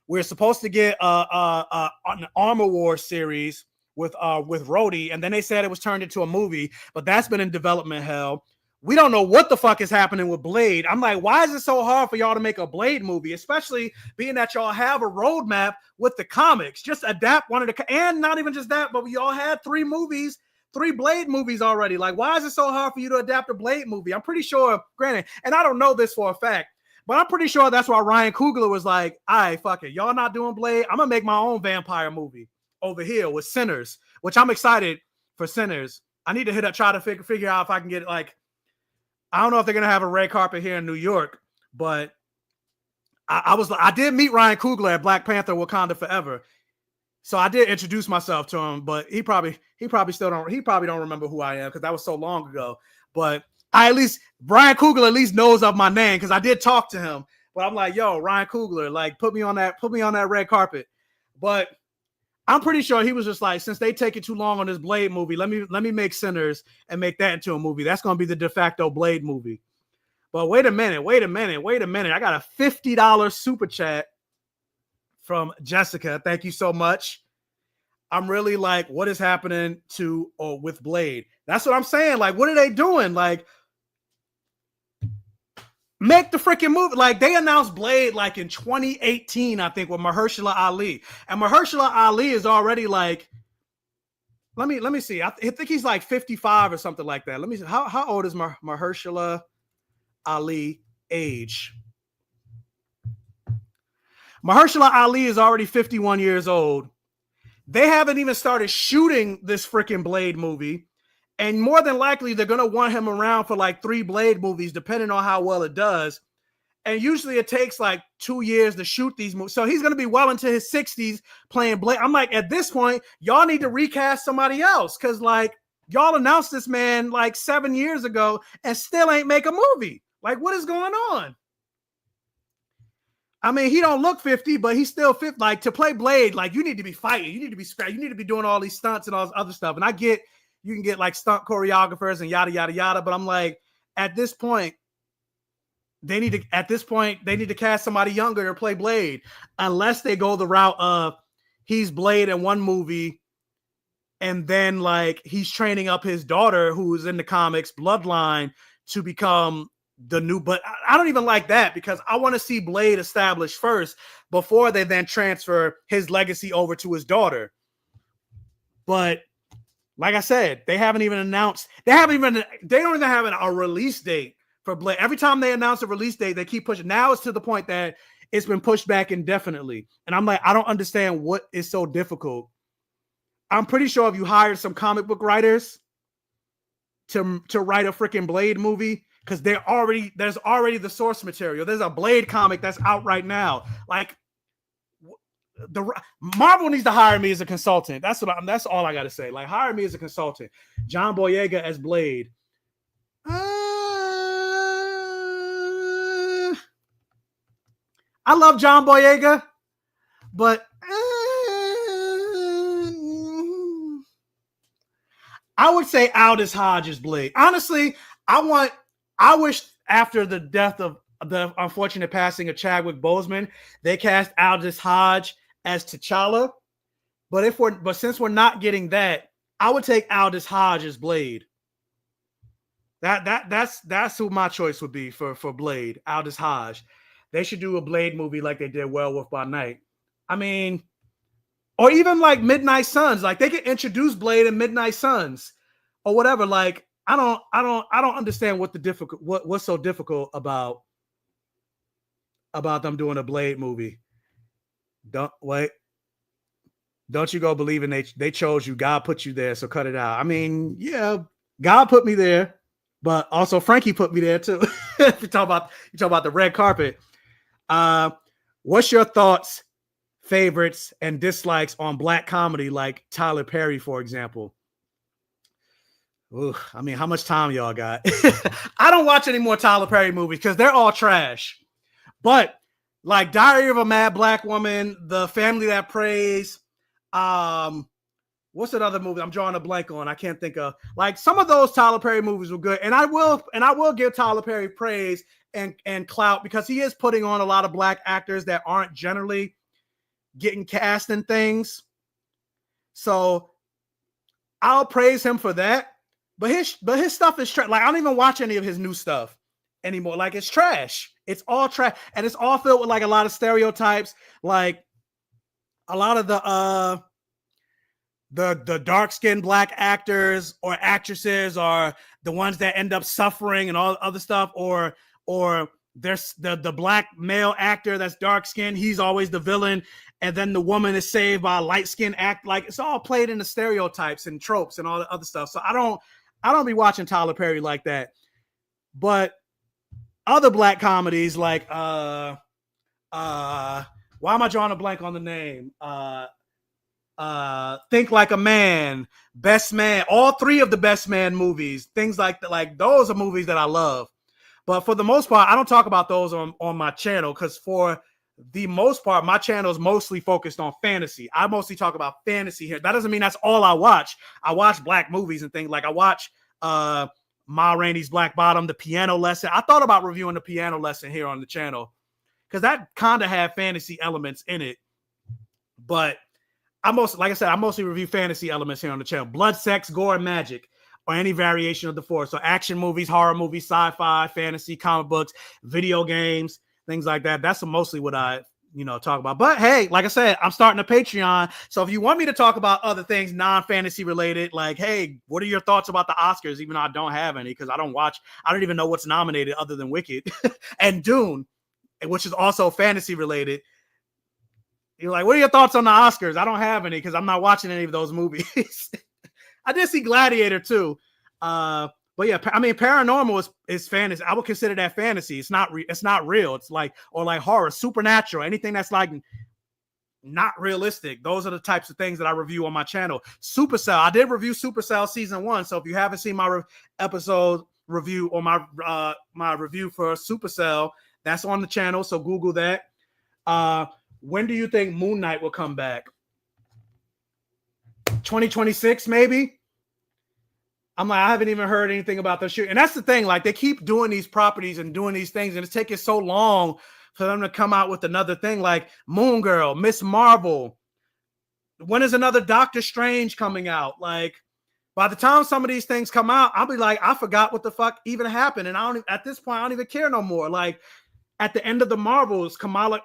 We're supposed to get an Armor Wars series with Rhodey, and then they said it was turned into a movie, but that's been in development hell. We don't know what the fuck is happening with Blade. I'm like, why is it so hard for y'all to make a Blade movie, especially being that y'all have a roadmap with the comics? Just adapt one of the, and not even just that, but we all had 3 Blade movies already. Like, why is it so hard for you to adapt a Blade movie? I'm pretty sure, granted, and I don't know this for a fact, but I'm pretty sure that's why Ryan Coogler was like, all right, fuck it. Y'all not doing Blade? I'm going to make my own vampire movie over here with Sinners, which I'm excited for Sinners. I need to try to figure out if I can get I don't know if they're going to have a red carpet here in New York, but I did meet Ryan Coogler at Black Panther Wakanda Forever. So I did introduce myself to him, but he probably don't remember who I am because that was so long ago. But Ryan Coogler at least knows of my name because I did talk to him. But I'm like, yo, Ryan Coogler, put me on that red carpet. But I'm pretty sure he was just like, since they take it too long on this Blade movie, let me make Sinners and make that into a movie. That's gonna be the de facto Blade movie. But wait a minute. I got a $50 super chat from Jessica. Thank you so much. I'm really like, what is happening with Blade? That's what I'm saying. Like, what are they doing? Like, make the freaking movie. Like, they announced Blade in 2018, I think, with Mahershala Ali. And Mahershala Ali is already let me see. I think he's 55 or something like that. Let me see. How old is Mahershala Ali age? Mahershala Ali is already 51 years old. They haven't even started shooting this freaking Blade movie. And more than likely, they're going to want him around for 3 Blade movies, depending on how well it does. And usually it takes 2 years to shoot these movies. So he's going to be well into his 60s playing Blade. I'm like, at this point, y'all need to recast somebody else. Because y'all announced this man 7 years ago and still ain't make a movie. What is going on? I mean, he don't look 50, but he's still 50. To play Blade, you need to be fighting. You need to be scrapped. You need to be doing all these stunts and all this other stuff. And I get you can get stunt choreographers and yada, yada, yada. But I'm like, at this point, they need to cast somebody younger to play Blade, unless they go the route of he's Blade in one movie and then he's training up his daughter who's in the comics Bloodline to become the new. But I don't even like that because I want to see Blade established first before they then transfer his legacy over to his daughter. But like I said, they haven't even announced. They don't even have a release date for Blade. Every time they announce a release date, they keep pushing. Now it's to the point that it's been pushed back indefinitely. And I'm like, I don't understand what is so difficult. I'm pretty sure if you hired some comic book writers to write a freaking Blade movie, because there's already the source material. There's a Blade comic that's out right now. Marvel needs to hire me as a consultant. That's all I got to say. Hire me as a consultant. John Boyega as Blade. I love John Boyega, but I would say Aldous Hodge is Blade. Honestly, I wish after the death of the unfortunate passing of Chadwick Boseman, they cast Aldous Hodge as T'Challa. But since we're not getting that, I would take Aldous Hodge as Blade. That's who my choice would be for Blade. Aldous Hodge. They should do a Blade movie like they did Werewolf by Night. I mean, or even like Midnight Suns. Like they could introduce Blade and Midnight Suns or whatever. Like I don't understand what's so difficult about them doing a Blade movie. Don't you go believing they chose you. God put you there, so cut it out. I mean, yeah, God put me there, but also Frankie put me there too. you talk about the red carpet. What's your thoughts, favorites, and dislikes on black comedy like Tyler Perry, for example? Ooh, I mean, how much time y'all got? I don't watch any more Tyler Perry movies because they're all trash. But like Diary of a Mad Black Woman, The Family That Prays, what's that other movie I'm drawing a blank on? I can't think of. Like some of those Tyler Perry movies were good, and I will give Tyler Perry praise and clout because he is putting on a lot of black actors that aren't generally getting cast in things. So I'll praise him for that. But his stuff is trash. Like I don't even watch any of his new stuff anymore. Like it's trash. It's all trash, and it's all filled with like a lot of stereotypes. Like a lot of the dark-skinned black actors or actresses are the ones that end up suffering and all other stuff, or there's the black male actor that's dark-skinned, he's always the villain, and then the woman is saved by a light-skinned act. Like it's all played in the stereotypes and tropes and all the other stuff. So I don't be watching Tyler Perry like that. But other black comedies like why am I drawing a blank on the name? Think Like a Man, Best Man, all three of the Best Man movies, things like that. Like those are movies that I love. But for the most part, I don't talk about those on my channel because for the most part, my channel is mostly focused on fantasy. I mostly talk about fantasy here. That doesn't mean that's all I watch. I watch black movies and things. Like I watch Ma Rainey's Black Bottom, The Piano Lesson. I thought about reviewing The Piano Lesson here on the channel because that kind of had fantasy elements in it. But I mostly review fantasy elements here on the channel. Blood, sex, gore, and magic, or any variation of the four. So action movies, horror movies, sci-fi, fantasy, comic books, video games, things like that. That's mostly what I talk about. But hey, like I said, I'm starting a Patreon. So if you want me to talk about other things non-fantasy related, like, hey, what are your thoughts about the Oscars? Even though I don't have any because I don't even know what's nominated other than Wicked and Dune, which is also fantasy related. You're like, what are your thoughts on the Oscars? I don't have any because I'm not watching any of those movies. I did see Gladiator too. But yeah, I mean, paranormal is fantasy. I would consider that fantasy. It's not real. It's like horror, supernatural, anything that's like not realistic. Those are the types of things that I review on my channel. Supercell. I did review Supercell season 1. So if you haven't seen my episode review or my review for Supercell, that's on the channel. So Google that. When do you think Moon Knight will come back? 2026, maybe? I'm like, I haven't even heard anything about the shoot. And that's the thing. Like, they keep doing these properties and doing these things, and it's taking so long for them to come out with another thing. Like Moon Girl, Miss Marvel. When is another Doctor Strange coming out? Like, by the time some of these things come out, I'll be like, I forgot what the fuck even happened. And at this point, I don't even care no more. Like, at the end of the Marvels, Kamala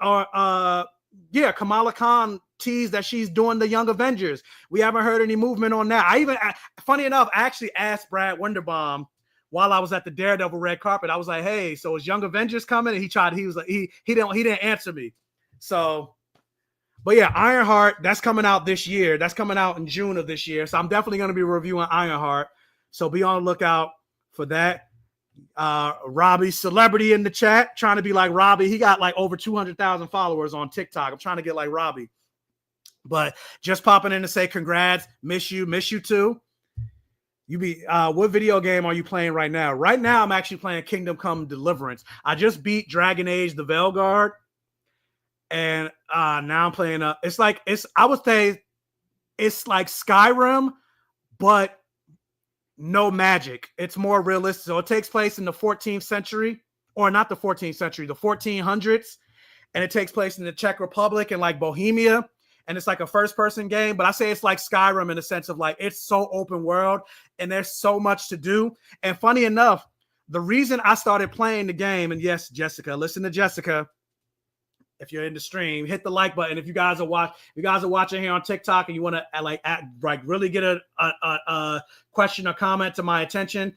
Khan teased that she's doing the Young Avengers. We haven't heard any movement on that. Funny enough, I actually asked Brad Winderbaum while I was at the Daredevil red carpet. I was like, "Hey, so is Young Avengers coming?" And he didn't answer me. So, but yeah, Ironheart, that's coming out this year. That's coming out in June of this year. So I'm definitely going to be reviewing Ironheart. So be on the lookout for that. Robbie Celebrity in the chat, trying to be like Robbie. He got like over 200,000 followers on TikTok. I'm trying to get like Robbie. But just popping in to say congrats. Miss you too. What video game are you playing right now? Right now, I'm actually playing Kingdom Come Deliverance. I just beat Dragon Age the Veilguard. And now I'm playing I would say it's like Skyrim, but no magic. It's more realistic. So it takes place in the 14th century, or not the 14th century, the 1400s. And it takes place in the Czech Republic and like Bohemia. and it's like a first-person game, but I say it's like Skyrim in the sense of like it's so open world and there's so much to do. And funny enough, the reason I started playing the game, and yes, Jessica, listen to Jessica. If you're in the stream, hit the like button. If you guys are watching here on TikTok and you want to like really get a question or comment to my attention,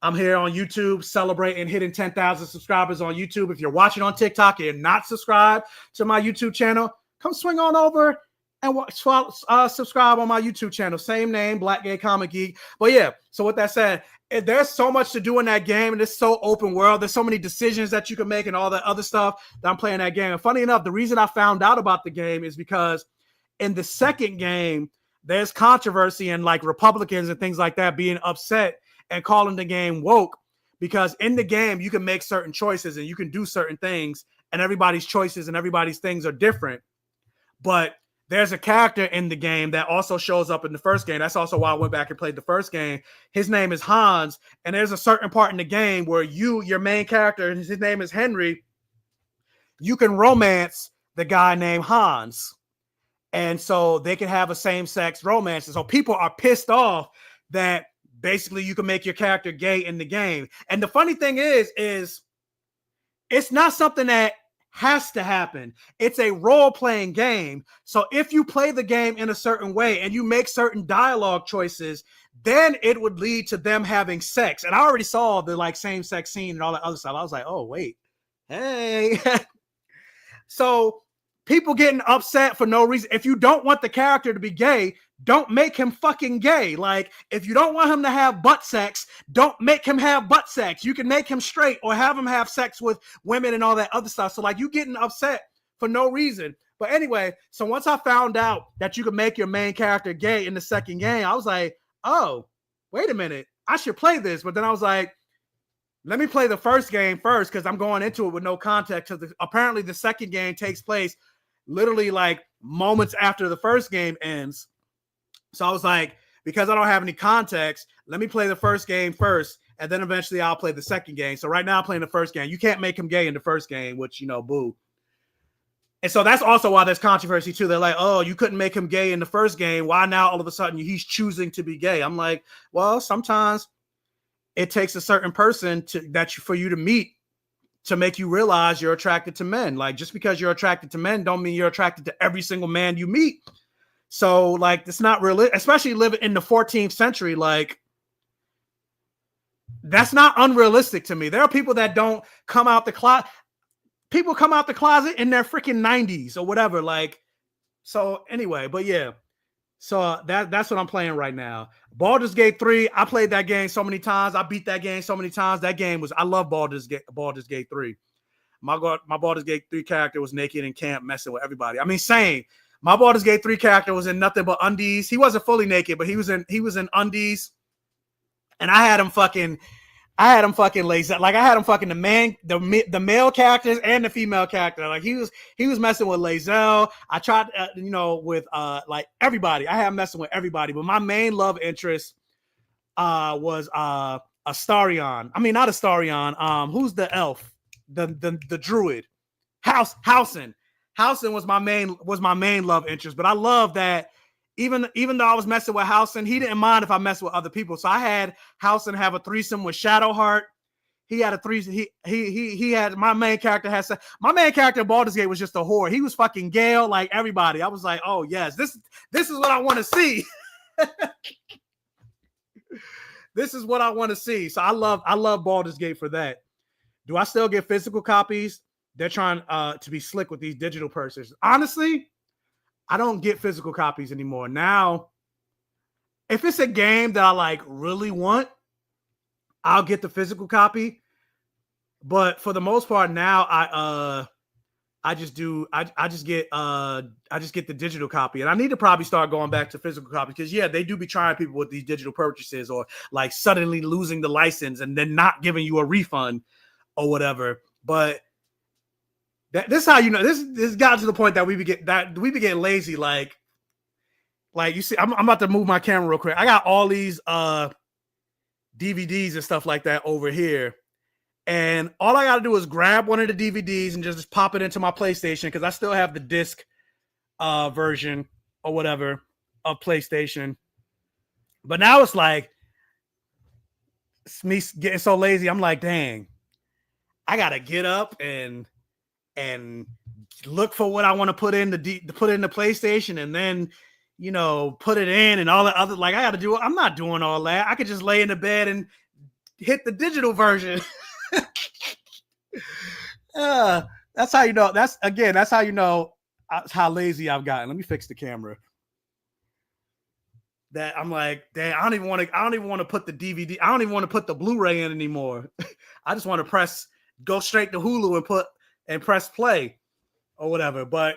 I'm here on YouTube celebrating hitting 10,000 subscribers on YouTube. If you're watching on TikTok and you're not subscribed to my YouTube channel, come swing on over and subscribe on my YouTube channel. Same name, BlackGayComicGeek. But yeah, so with that said, there's so much to do in that game, and it's so open world. There's so many decisions that you can make and all that other stuff that I'm playing that game. And funny enough, the reason I found out about the game is because in the second game, there's controversy and like Republicans and things like that being upset and calling the game woke, because in the game, you can make certain choices and you can do certain things, and everybody's choices and everybody's things are different. But there's a character in the game that also shows up in the first game. That's also why I went back and played the first game. His name is Hans, and there's a certain part in the game where your main character, his name is Henry, you can romance the guy named Hans. And so they can have a same-sex romance. And so people are pissed off that basically you can make your character gay in the game. And the funny thing is it's not something that has to happen. It's a role-playing game. So if you play the game in a certain way and you make certain dialogue choices, then it would lead to them having sex. And I already saw the like same-sex scene and all that other stuff. I was like, oh, wait. Hey. So people getting upset for no reason. If you don't want the character to be gay, don't make him fucking gay. Like, if you don't want him to have butt sex, don't make him have butt sex. You can make him straight or have him have sex with women and all that other stuff. So, like, you getting upset for no reason. But anyway, so once I found out that you can make your main character gay in the second game, I was like, oh, wait a minute. I should play this. But then I was like, let me play the first game first because I'm going into it with no context. Because apparently the second game takes place literally like moments after the first game ends. So I was like, because I don't have any context, let me play the first game first, and then eventually I'll play the second game. So right now I'm playing the first game. You can't make him gay in the first game, which, you know, boo. And so that's also why there's controversy too. They're like, oh, you couldn't make him gay in the first game. Why now all of a sudden he's choosing to be gay? I'm like, well, sometimes it takes a certain person for you to meet to make you realize you're attracted to men. Like, just because you're attracted to men don't mean you're attracted to every single man you meet. So, like, it's not really, especially living in the 14th century, like, that's not unrealistic to me. There are people that don't come out the closet. People come out the closet in their freaking 90s or whatever. Like, so anyway, but yeah. So that's what I'm playing right now. Baldur's Gate 3, I played that game so many times. I beat that game so many times. I love Baldur's Gate 3. My Baldur's Gate 3 character was naked in camp messing with everybody. I mean, same. My Baldur's Gate 3 character was in nothing but undies. He wasn't fully naked, but he was in undies. And I had him fucking lazy. Like, I had him fucking the male characters and the female character. Like, he was messing with Lae'zel. I tried, with like everybody. I had him messing with everybody. But my main love interest was Astarion. I mean, not Astarion. Who's the elf? The druid. Housen. Housen was my main love interest, but I love that even though I was messing with Housen, he didn't mind if I messed with other people. So I had Housen have a threesome with Shadowheart. He had a threesome. He had my main character in Baldur's Gate was just a whore. He was fucking Gale like everybody. I was like, oh yes, this is what I want to see. This is what I want to see. So I love Baldur's Gate for that. Do I still get physical copies? They're trying to be slick with these digital purchases. Honestly, I don't get physical copies anymore. Now, if it's a game that I like really want, I'll get the physical copy. But for the most part now, I just get the digital copy. And I need to probably start going back to physical copies because yeah, they do be trying people with these digital purchases or like suddenly losing the license and then not giving you a refund or whatever. But this is how you know this got to the point that we be getting lazy. Like you see, I'm about to move my camera real quick. I got all these DVDs and stuff like that over here, and all I got to do is grab one of the DVDs and just pop it into my PlayStation because I still have the disc version or whatever of PlayStation. But now it's like it's me getting so lazy. I'm like, dang, I gotta get up and look for what I want to put in the PlayStation, and then put it in and all that other. Like I got to do it. I'm not doing all that. I could just lay in the bed and hit the digital version. That's how you know. That's how you know how lazy I've gotten. Let me fix the camera. That I'm like, dang, I don't even want to put the DVD. I don't even want to put the Blu-ray in anymore. I just want to go straight to Hulu and press play or whatever. But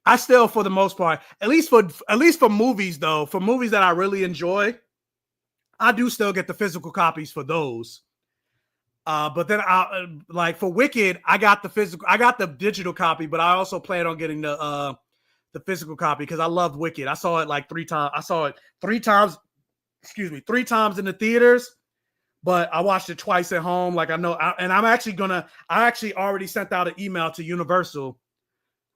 I still, for the most part, at least for movies though, for movies that I really enjoy, I do still get the physical copies for those. But then like for Wicked, I got the digital copy, but I also plan on getting the physical copy because I loved Wicked. I saw it like 3 times. I saw it 3 times. 3 times in the theaters, but I watched it twice at home. Like I actually already sent out an email to Universal.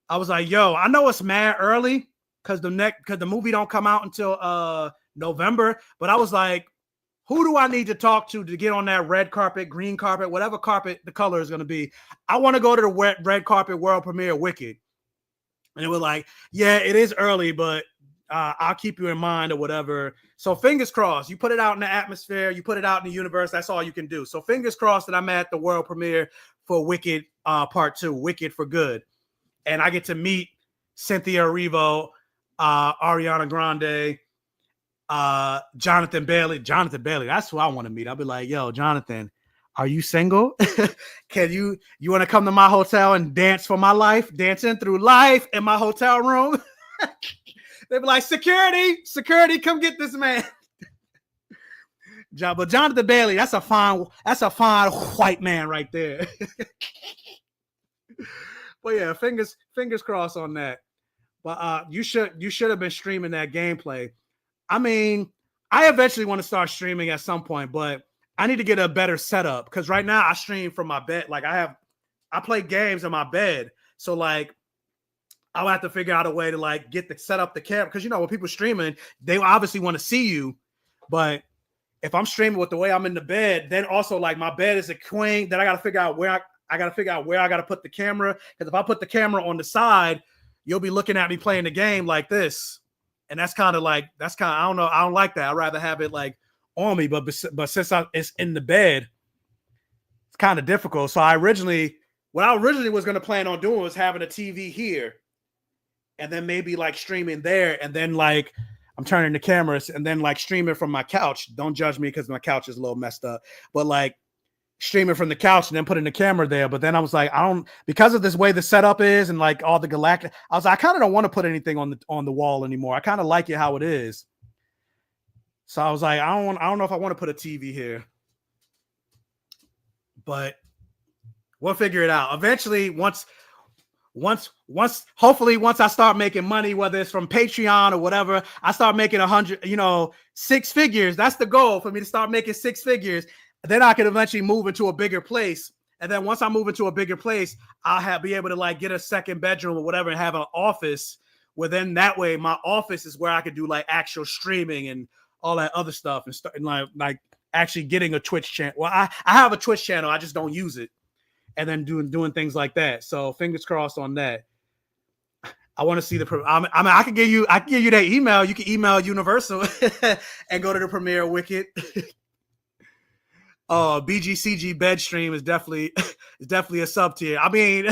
I was like, yo, I know it's mad early because the movie don't come out until November, but I was like, who do I need to talk to get on that red carpet, green carpet, whatever carpet the color is going to be? I want to go to the red carpet world premiere of Wicked. And it was like, yeah, it is early, but I'll keep you in mind or whatever. So fingers crossed. You put it out in the atmosphere. You put it out in the universe. That's all you can do. So fingers crossed that I'm at the world premiere for Wicked Part 2, Wicked for Good. And I get to meet Cynthia Erivo, Ariana Grande, Jonathan Bailey. Jonathan Bailey, that's who I want to meet. I'll be like, yo, Jonathan, are you single? Can you want to come to my hotel and dance for my life? Dancing through life in my hotel room? They'd be like, security, come get this man. But Jonathan Bailey, that's a fine white man right there. But yeah, fingers crossed on that. But you should have been streaming that gameplay. I mean, I eventually want to start streaming at some point, but I need to get a better setup because right now I stream from my bed. Like I play games in my bed, so like I'll have to figure out a way to like set up the camera because when people streaming, they obviously want to see you, but if I'm streaming with the way I'm in the bed, then also like my bed is a queen. Then I got to figure out where I got to put the camera because if I put the camera on the side, you'll be looking at me playing the game like this, and that's kind of I don't know, I don't like that. I'd rather have it like on me, but since it's in the bed, it's kind of difficult. So what I originally was going to plan on doing was having a TV here and then maybe like streaming there. And then like I'm turning the cameras and then like streaming from my couch. Don't judge me because my couch is a little messed up, but like streaming from the couch and then putting the camera there. But then I was like, because of this way the setup is and like all the galactic, I kind of don't want to put anything on the wall anymore. I kind of like it how it is. So I was like, I don't know if I want to put a TV here, but we'll figure it out. Eventually, hopefully once I start making money, whether it's from Patreon or whatever, I start making 6 figures. That's the goal for me to start making 6 figures. Then I can eventually move into a bigger place. And then once I move into a bigger place, I'll be able to like get a second bedroom or whatever and have an office. Where then that way my office is where I could do like actual streaming and all that other stuff and like actually getting a Twitch channel. Well, I have a Twitch channel. I just don't use it. And then doing things like that. So fingers crossed on that. I want to see I can give you that email. You can email Universal and go to the premiere of Wicked. BGCG bed stream is definitely a sub tier. I mean,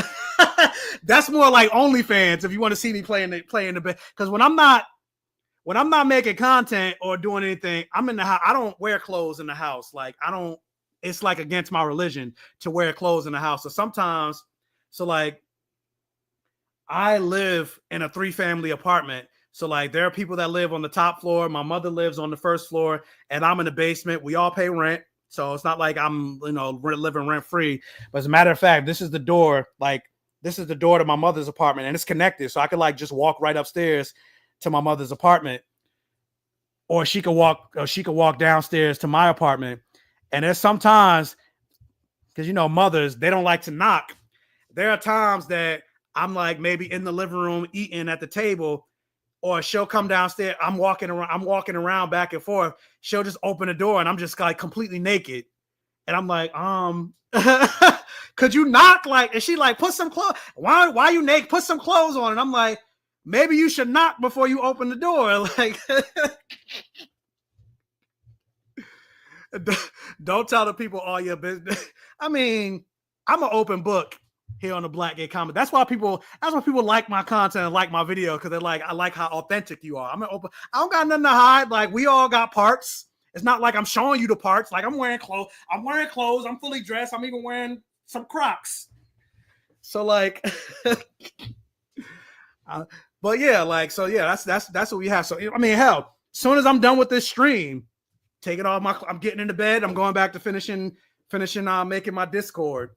that's more like OnlyFans if you want to see me playing the bed. Because when I'm not making content or doing anything, I'm in the house. I don't wear clothes in the house. Like it's like against my religion to wear clothes in the house. So like I live in a 3-family apartment. So like there are people that live on the top floor. My mother lives on the first floor and I'm in the basement. We all pay rent. So it's not like I'm, living rent free. But as a matter of fact, this is the door to my mother's apartment and it's connected. So I could like just walk right upstairs to my mother's apartment, or she could walk downstairs to my apartment. And there's sometimes, because mothers, they don't like to knock. There are times that I'm like maybe in the living room eating at the table, or she'll come downstairs. I'm walking around back and forth. She'll just open the door and I'm just like completely naked. And I'm like, could you knock? Like, and she like, put some clothes. Why you naked? Put some clothes on. And I'm like, maybe you should knock before you open the door. Like, don't tell the people all your business. I mean, I'm an open book here on the Black Gay Comic. That's why people like my content and like my video, because they're like, I like how authentic you are. I'm an open. I don't got nothing to hide. Like, we all got parts. It's not like I'm showing you the parts. Like, I'm wearing clothes. I'm fully dressed. I'm even wearing some Crocs. So like, but yeah, like, so yeah, that's what we have. So I mean, hell, as soon as I'm done with this stream, taking all I'm getting into bed. I'm going back to finishing making my Discord.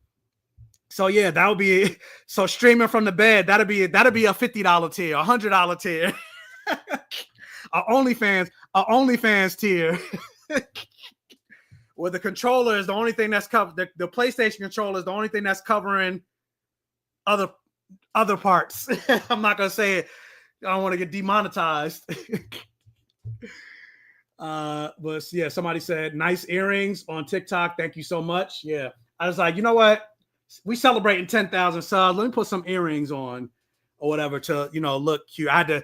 So yeah, that would be so streaming from the bed. That'd be a $50 tier, $100 tier, a OnlyFans tier. Where the controller is the only thing that's covered. The PlayStation controller is the only thing that's covering other parts. I'm not gonna say it. I don't want to get demonetized. But yeah, somebody said nice earrings on TikTok. Thank you so much. Yeah, I was like, you know what? We celebrating 10,000 subs. Let me put some earrings on or whatever to, look cute. I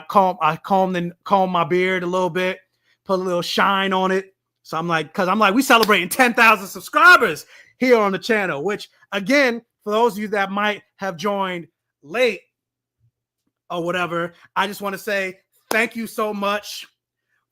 combed my beard a little bit, put a little shine on it. So I'm like, we celebrating 10,000 subscribers here on the channel, which again, for those of you that might have joined late or whatever, I just want to say thank you so much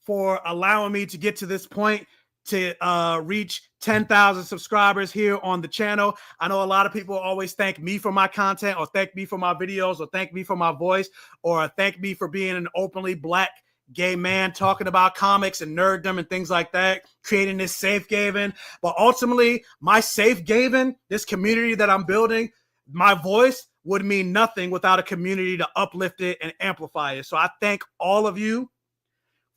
for allowing me to get to this point, to reach 10,000 subscribers here on the channel. I know a lot of people always thank me for my content, or thank me for my videos, or thank me for my voice, or thank me for being an openly Black gay man talking about comics and nerddom and things like that, creating this safe haven. But ultimately, my safe haven, this community that I'm building, my voice would mean nothing without a community to uplift it and amplify it. So I thank all of you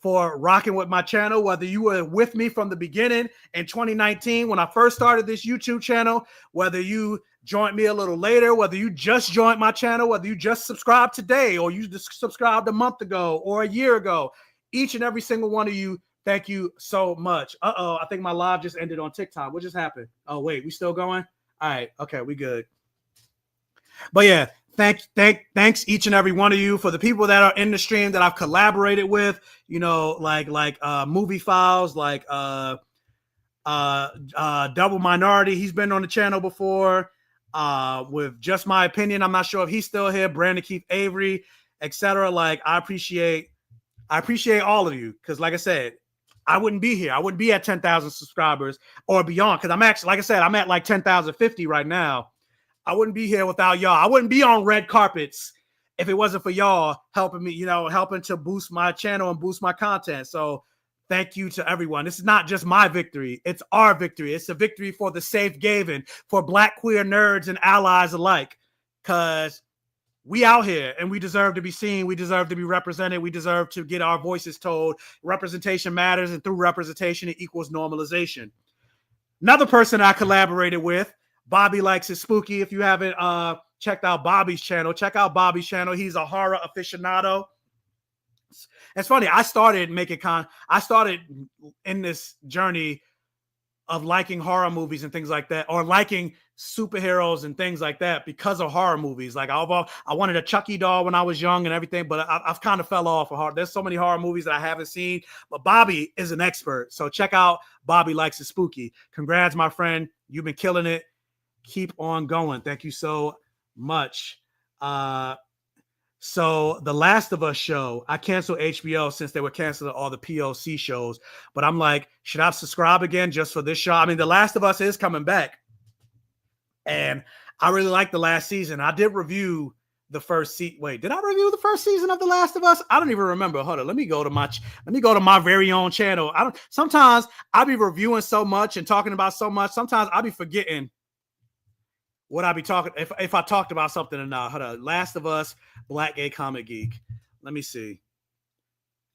for rocking with my channel, whether you were with me from the beginning in 2019 when I first started this YouTube channel, whether you joined me a little later, whether you just joined my channel, whether you just subscribed today, or you just subscribed a month ago or a year ago. Each and every single one of you, thank you so much. I think my live just ended on TikTok. What just happened? Oh, wait, we still going? All right, okay, we good. But yeah, thanks each and every one of you. For the people that are in the stream that I've collaborated with, like Movie Files, like Double Minority. He's been on the channel before. With Just My Opinion, I'm not sure if he's still here. Brandon Keith Avery, etc. Like, I appreciate all of you, because like I said, I wouldn't be here. I wouldn't be at 10,000 subscribers or beyond, because I'm actually, like I said, I'm at like 10,050 right now. I wouldn't be here without y'all. I wouldn't be on red carpets if it wasn't for y'all helping me, helping to boost my channel and boost my content. So thank you to everyone. This is not just my victory. It's our victory. It's a victory for the safe haven, for Black queer nerds and allies alike, because we out here and we deserve to be seen. We deserve to be represented. We deserve to get our voices told. Representation matters, and through representation, it equals normalization. Another person I collaborated with, Bobby Likes It Spooky. If you haven't checked out Bobby's channel, check out Bobby's channel. He's a horror aficionado. It's funny. I started in this journey of liking horror movies and things like that, or liking superheroes and things like that, because of horror movies. Like, I wanted a Chucky doll when I was young and everything, but I've kind of fell off of horror. There's so many horror movies that I haven't seen, but Bobby is an expert. So check out Bobby Likes It Spooky. Congrats, my friend. You've been killing it. Keep on going. Thank you so much. So the Last of Us show, I canceled HBO since they were canceling all the POC shows, but I'm like, should I subscribe again just for this show? I mean, The Last of Us is coming back, and I really like the last season. I did review the first season. Wait, did I review the first season of The Last of Us? I don't even remember. Hold on, let me go to my very own channel. Sometimes I'll be reviewing so much and talking about so much. Sometimes I'll be forgetting what I be talking, if I talked about something or not. Hold on. Last of Us, Black Gay Comic Geek. Let me see.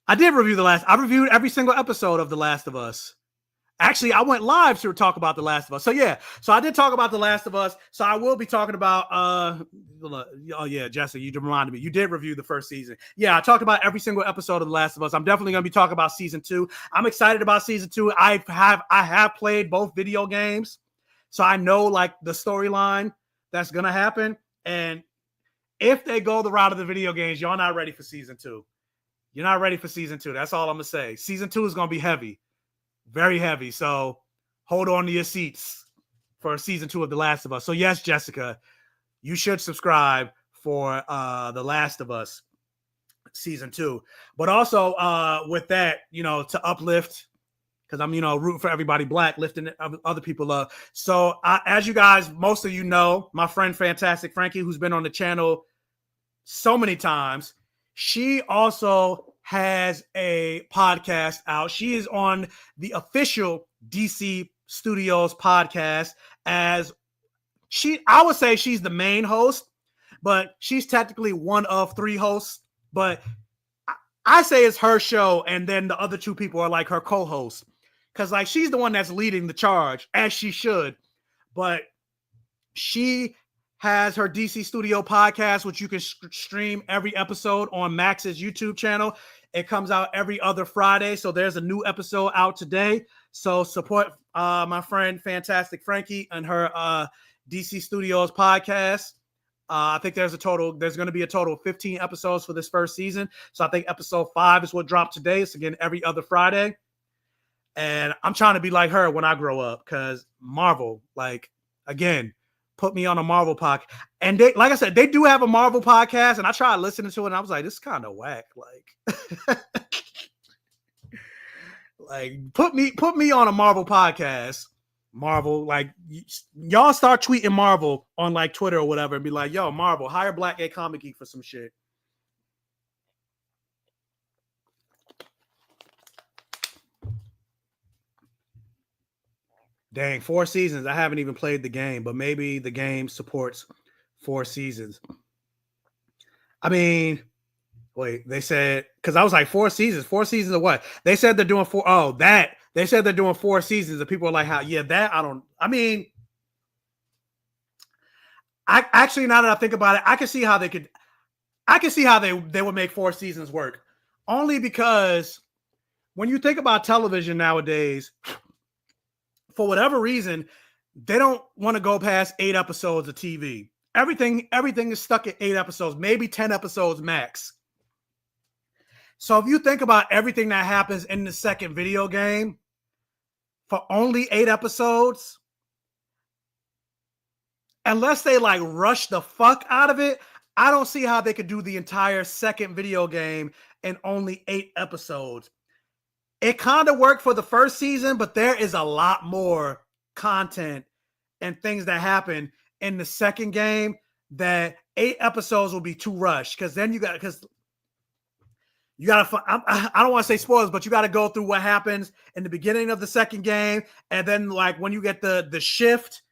I reviewed every single episode of The Last of Us. Actually, I went live to talk about The Last of Us. So yeah, so I did talk about The Last of Us. So I will be talking about Oh yeah, Jesse, you reminded me. You did review the first season. Yeah, I talked about every single episode of The Last of Us. I'm definitely going to be talking about season 2. I'm excited about season 2. I have played both video games, so I know like the storyline that's going to happen. And if they go the route of the video games, y'all not ready for season 2. You're not ready for season 2. That's all I'm gonna say. Season 2 is gonna be heavy, very heavy. So hold on to your seats for season 2 of The Last of Us. So yes, Jessica, you should subscribe for The Last of Us season 2. But also with that, to uplift, because I'm rooting for everybody Black, lifting other people up. So as you guys, most of you know, my friend Fantastic Frankie, who's been on the channel so many times, she also has a podcast out. She is on the official DC Studios podcast I would say she's the main host, but she's technically one of 3 hosts. But I say it's her show, and then the other 2 people are like her co-hosts. Because like she's the one that's leading the charge, as she should. But she has her DC Studio podcast, which you can stream every episode on Max's YouTube channel. It comes out every other Friday. So there's a new episode out today. So support my friend Fantastic Frankie and her DC Studios podcast. I think there's going to be a total of 15 episodes for this first season. So I think episode 5 is what dropped today. It's again every other Friday. And I'm trying to be like her when I grow up, because Marvel, like, again, put me on a Marvel podcast. And they, like I said, they do have a Marvel podcast, and I tried listening to it, and I was like, this is kind of whack. Like, like put me on a Marvel podcast. Marvel, like, y'all start tweeting Marvel on like Twitter or whatever and be like, yo, Marvel, hire BlackGayComicGeek for some shit. Dang, 4 seasons. I haven't even played the game, but maybe the game supports 4 seasons. I mean, wait, they said, because I was like, 4 seasons? 4 seasons of what? They said they're doing 4. Oh, that. They said they're doing 4 seasons, and people are like, how? Yeah, that, I mean, I actually, now that I think about it, I can see how they would make 4 seasons work. Only because when you think about television nowadays, for whatever reason, they don't want to go past 8 episodes of TV. Everything is stuck at 8 episodes, maybe 10 episodes max. So if you think about everything that happens in the second video game for only 8 episodes, unless they like rush the fuck out of it, I don't see how they could do the entire second video game in only 8 episodes. It kind of worked for the first season, but there is a lot more content and things that happen in the second game that 8 episodes will be too rushed. Because then you got to, I don't want to say spoilers, but you got to go through what happens in the beginning of the second game. And then like when you get the shift,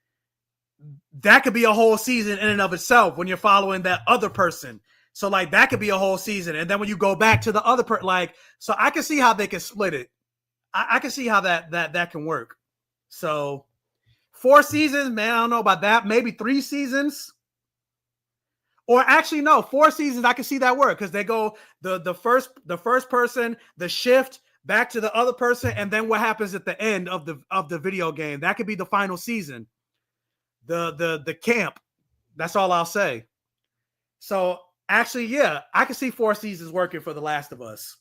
that could be a whole season in and of itself when you're following that other person. So like that could be a whole season. And then when you go back to the other person, like, so I can see how they can split it. I can see how that can work. So 4 seasons, man, I don't know about that. Maybe 3 seasons. Or actually, no, 4 seasons, I can see that work, because they go the first person, the shift, back to the other person, and then what happens at the end of the video game. That could be the final season. The camp. That's all I'll say. So actually, yeah, I can see 4 seasons working for The Last of Us.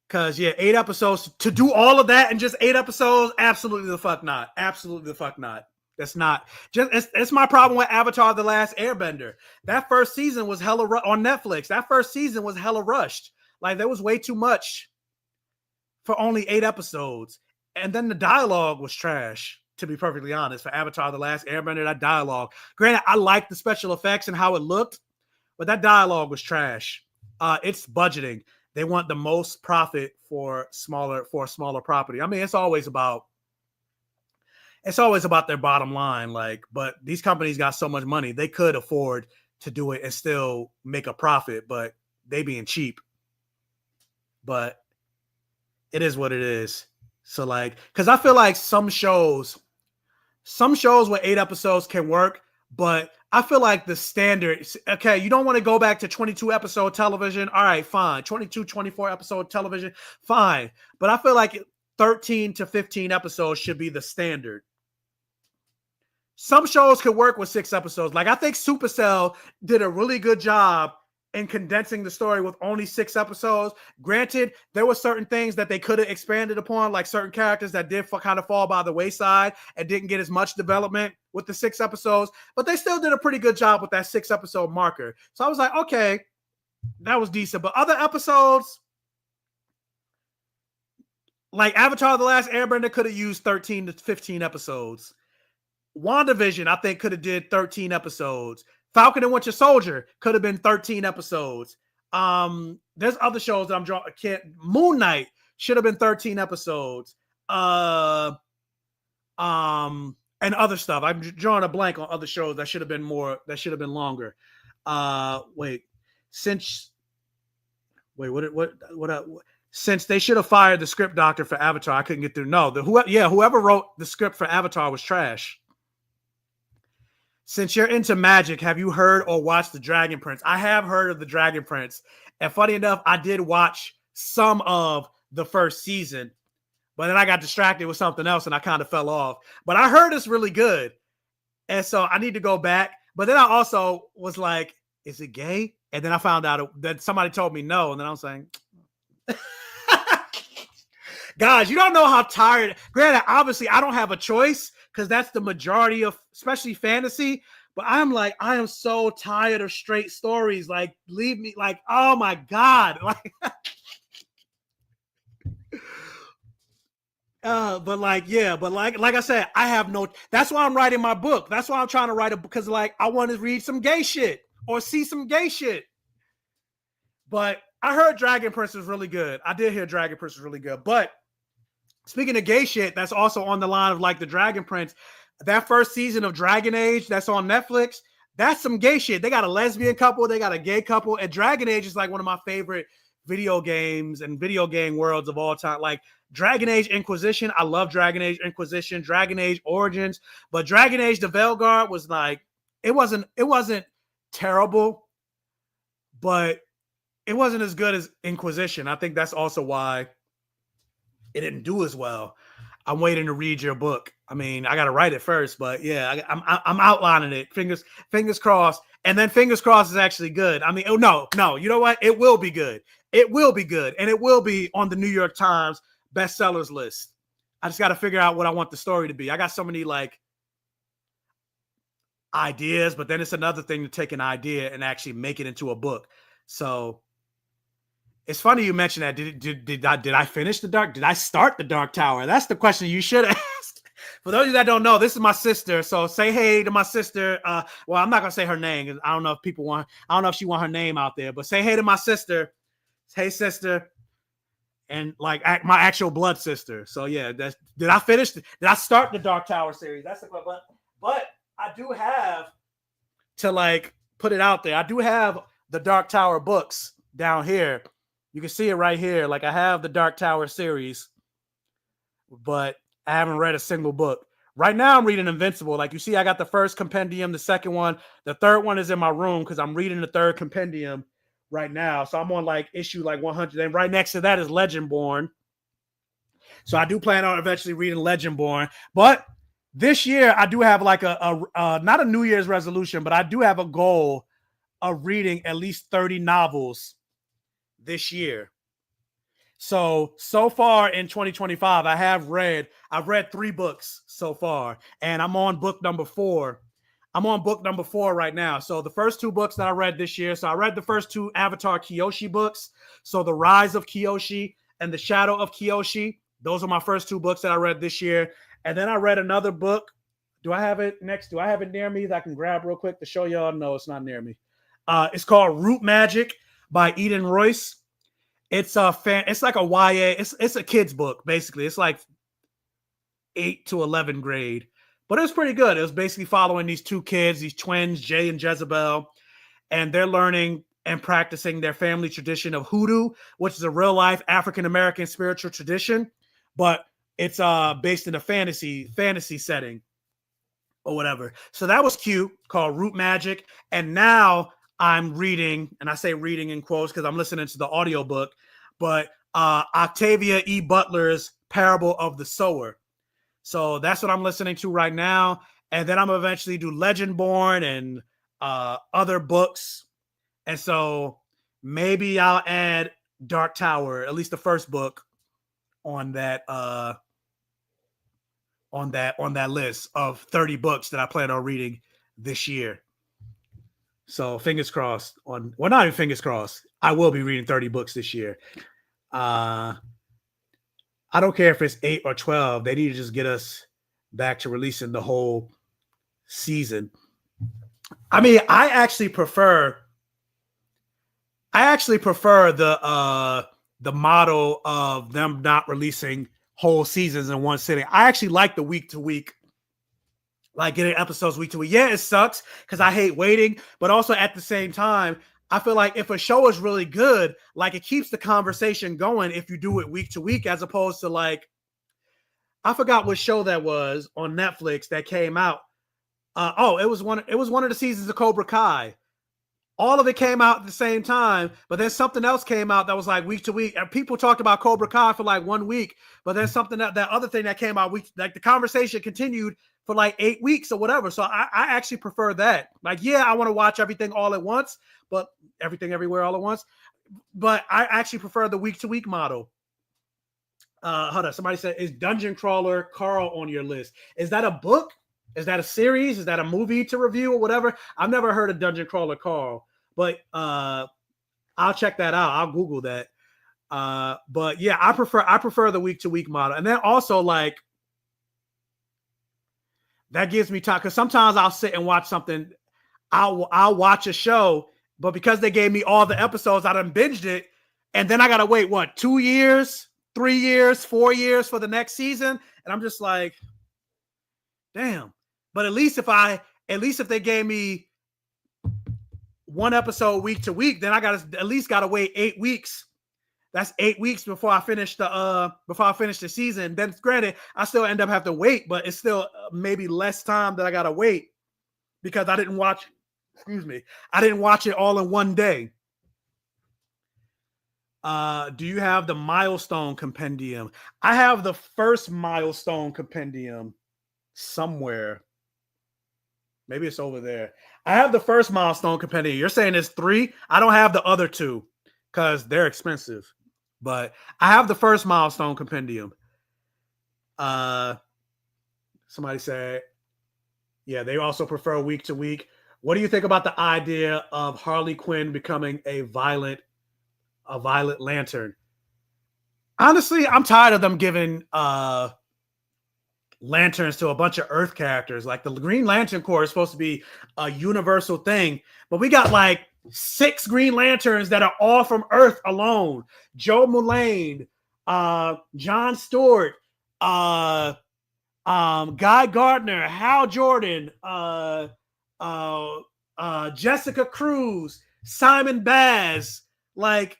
Because, yeah, 8 episodes, to do all of that in just 8 episodes, absolutely the fuck not. Absolutely the fuck not. That's not. It's my problem with Avatar: The Last Airbender. That first season was hella on Netflix. That first season was hella rushed. Like, there was way too much for only 8 episodes. And then the dialogue was trash, to be perfectly honest. For Avatar: The Last Airbender, that dialogue. Granted, I liked the special effects and how it looked, but that dialogue was trash. It's budgeting. They want the most profit for a smaller property. I mean, it's always about their bottom line. Like, but these companies got so much money, they could afford to do it and still make a profit, but they being cheap. But it is what it is. So like, because I feel like some shows with 8 episodes can work, But I feel like the standard, okay, you don't want to go back to 22 episode television. All right, fine. 22, 24 episode television, fine. But I feel like 13 to 15 episodes should be the standard. Some shows could work with 6 episodes. Like I think Supercell did a really good job in condensing the story with only 6 episodes. Granted, there were certain things that they could have expanded upon, like certain characters that did kind of fall by the wayside and didn't get as much development with the 6 episodes, but they still did a pretty good job with that 6 episode marker. So I was like, okay, that was decent. But other episodes, like Avatar: The Last Airbender could have used 13 to 15 episodes. WandaVision, I think, could have did 13 episodes. Falcon and Winter Soldier could have been 13 episodes. There's other shows that I'm drawing. Moon Knight should have been 13 episodes. And other stuff. I'm drawing a blank on other shows that should have been more. That should have been longer. Since they should have fired the script doctor for Avatar, I couldn't get through. No, whoever wrote the script for Avatar was trash. Since you're into magic, have you heard or watched The Dragon Prince? I have heard of The Dragon Prince. And funny enough, I did watch some of the first season, but then I got distracted with something else and I kind of fell off. But I heard it's really good. And so I need to go back. But then I also was like, is it gay? And then I found out that somebody told me no. And then I was saying, guys, you don't know how tired. Granted, obviously, I don't have a choice because that's the majority of, especially fantasy. But I'm like, I am so tired of straight stories. Like, leave me, like, oh my God. Like, but like I said, I have no, that's why I'm writing my book. That's why I'm trying to write it, because like, I want to read some gay shit or see some gay shit. But I heard Dragon Prince was really good. I did hear Dragon Prince was really good. But speaking of gay shit, that's also on the line of like the Dragon Prince. That first season of Dragon Age that's on Netflix, that's some gay shit. They got a lesbian couple, they got a gay couple, and Dragon Age is like one of my favorite video games and video game worlds of all time. Like Dragon Age Inquisition, I love Dragon Age Inquisition, Dragon Age Origins, but Dragon Age the Veilguard was like, it wasn't terrible, but it wasn't as good as Inquisition. I think that's also why it didn't do as well. I'm waiting to read your book. I mean, I got to write it first, but yeah, I'm outlining it. Fingers crossed. And then fingers crossed is actually good. I mean, no, you know what? It will be good. It will be good. And it will be on the New York Times bestsellers list. I just got to figure out what I want the story to be. I got so many like ideas, but then it's another thing to take an idea and actually make it into a book. So it's funny you mentioned that. Did I finish the Dark? Did I start the Dark Tower? That's the question you should ask. For those of you that don't know, this is my sister. So say hey to my sister. Well, I'm not gonna say her name. I don't know if people want. I don't know if she want her name out there. But say hey to my sister. Hey sister, and like my actual blood sister. So yeah, did I finish? Did I start the Dark Tower series? That's the question. But I do have to like put it out there. I do have the Dark Tower books down here. You can see it right here. Like I have the Dark Tower series, but I haven't read a single book. Right now I'm reading Invincible. Like you see, I got the first compendium, the second one, the third one is in my room because I'm reading the third compendium right now. So I'm on like issue like 100. And right next to that is Legendborn. So I do plan on eventually reading Legendborn. But this year I do have like a not a New Year's resolution, but I do have a goal of reading at least 30 novels this year. So far in 2025, I've read 3 books so far, and I'm on book number 4. I'm on book number 4 right now. So the first 2 books that I read this year, so I read the first 2 Avatar Kyoshi books. So The Rise of Kyoshi and The Shadow of Kyoshi. Those are my first 2 books that I read this year. And then I read another book. Do I have it next? Do I have it near me that I can grab real quick to show y'all? No, it's not near me. It's called Root Magic by Eden Royce. It's like a YA. It's a kid's book, basically. It's like 8 to 11 grade. But it was pretty good. It was basically following these 2 kids, these twins, Jay and Jezebel, and they're learning and practicing their family tradition of hoodoo, which is a real-life African-American spiritual tradition, but it's based in a fantasy setting. or whatever. So that was cute, called Root Magic. And now I'm reading, and I say reading in quotes because I'm listening to the audiobook, but Octavia E. Butler's Parable of the Sower. So that's what I'm listening to right now. And then I'm gonna eventually do Legendborn and other books. And so maybe I'll add Dark Tower, at least the first book, on that on that list of 30 books that I plan on reading this year. So fingers crossed on, well, not even fingers crossed. I will be reading 30 books this year. I don't care if it's 8 or 12. They need to just get us back to releasing the whole season. I mean, I actually prefer the model of them not releasing whole seasons in one sitting. I actually like the week to week, like getting episodes week to week. Yeah, it sucks because I hate waiting, but also at the same time, I feel like if a show is really good, like it keeps the conversation going if you do it week to week, as opposed to like, I forgot what show that was on Netflix that came out. It was one of the seasons of Cobra Kai. All of it came out at the same time, but then something else came out that was like week to week. And people talked about Cobra Kai for like 1 week, but then something that other thing that came out, like the conversation continued for like 8 weeks or whatever. So I actually prefer that. Like, yeah, I want to watch everything all at once, but everything everywhere all at once. But I actually prefer the week to week model. Hold on. Somebody said, is Dungeon Crawler Carl on your list? Is that a book? Is that a series? Is that a movie to review or whatever? I've never heard of Dungeon Crawler Carl, but I'll check that out. I'll Google that. But yeah, I prefer the week to week model. And then also like that gives me time, because sometimes I'll sit and watch something. I'll watch a show, but because they gave me all the episodes, I done binged it, and then I gotta wait 2 years, 3 years, 4 years for the next season, and I'm just like, damn. But at least if they gave me one episode week to week, then I gotta wait 8 weeks. That's 8 weeks before I finish the season. Then granted, I still end up having to wait, but it's still maybe less time that I gotta wait because I didn't watch it all in one day. Do you have the Milestone Compendium? I have the first Milestone Compendium somewhere. Maybe it's over there. I have the first Milestone Compendium. You're saying it's 3? I don't have the other 2 because they're expensive. But I have the first Milestone Compendium. Somebody said, yeah, they also prefer week to week. What do you think about the idea of Harley Quinn becoming a Violet Lantern? Honestly, I'm tired of them giving lanterns to a bunch of Earth characters. Like the Green Lantern Corps is supposed to be a universal thing, but we got like 6 Green Lanterns that are all from Earth alone. Joe Mullane, John Stewart, Guy Gardner, Hal Jordan, Jessica Cruz, Simon Baz, like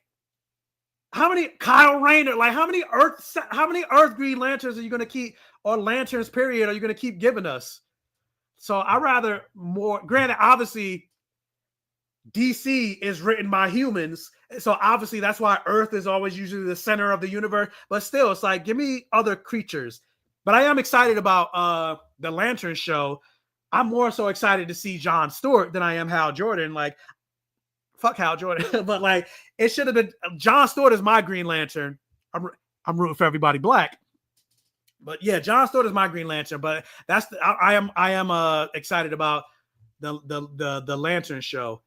how many Kyle Rayner, like how many Earth Green Lanterns are you going to keep, or lanterns period, are you going to keep giving us? So I rather more, granted, obviously DC is written by humans, so obviously that's why Earth is always usually the center of the universe, but still it's like, give me other creatures. But I am excited about the Lantern show. I'm more so excited to see John Stewart than I am Hal Jordan. Like, fuck Hal Jordan. But like, it should have been John Stewart is my Green Lantern. I'm rooting for everybody black. But yeah, John Stewart is my Green Lantern. But I am excited about the Lantern show.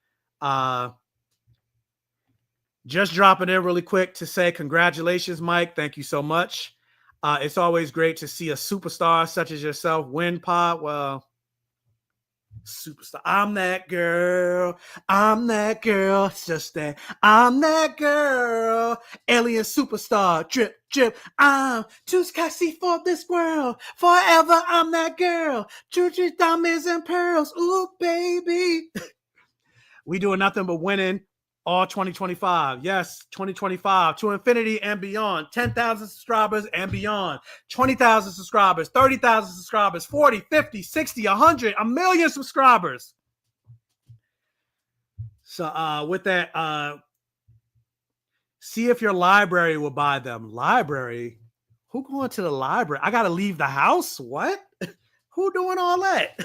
Just dropping in really quick to say congratulations, Mike. Thank you so much. It's always great to see a superstar such as yourself win, Pod. Well, superstar. I'm that girl. It's just that I'm that girl. Alien superstar. Drip, drip. I'm too sexy for this world. Forever, I'm that girl. Churches, diamonds, and pearls. Ooh, baby. We doing nothing but winning. all 2025. Yes, 2025 to infinity and beyond. 10,000 subscribers and beyond. 20,000 subscribers, 30,000 subscribers, 40, 50, 60, 100, a million subscribers. So with that, see if your library will buy them. Library? Who going to the library? I got to leave the house? What? Who doing all that?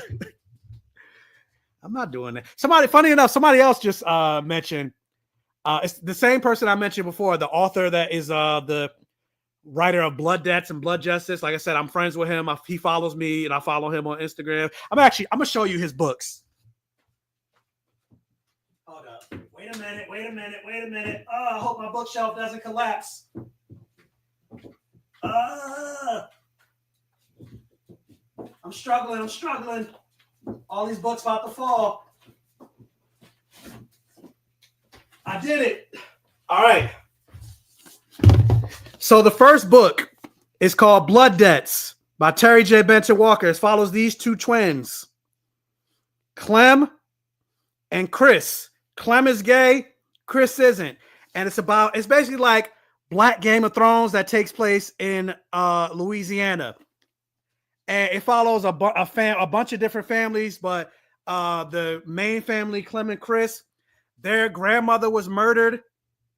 I'm not doing that. Funny enough, somebody else just mentioned, it's the same person I mentioned before, the author that is the writer of Blood Debts and Blood Justice. Like I said, I'm friends with him. He follows me and I follow him on Instagram. I'm going to show you his books. Hold up. Wait a minute. Oh, I hope my bookshelf doesn't collapse. I'm struggling. All these books about to fall. I did it. All right. So the first book is called Blood Debts by Terry J. Benton Walker. It follows these two twins, Clem and Chris. Clem is gay, Chris isn't. And it's basically like Black Game of Thrones that takes place in Louisiana. And it follows a bunch of different families, but the main family, Clem and Chris, their grandmother was murdered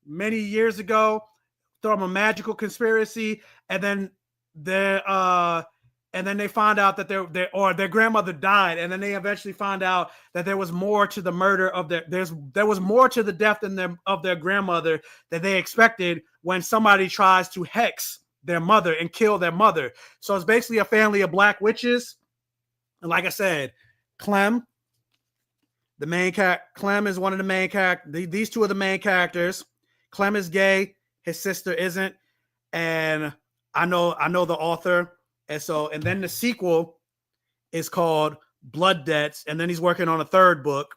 many years ago from a magical conspiracy, and then they find out that their grandmother died, and then they eventually find out that there was more to the murder of there was more to the death of their grandmother than they expected when somebody tries to hex their mother and kill their mother. So it's basically a family of black witches. And like I said, Clem is one of the main characters. These two are the main characters. Clem is gay. His sister isn't. And I know the author. And then the sequel is called Blood Debts. And then he's working on a third book.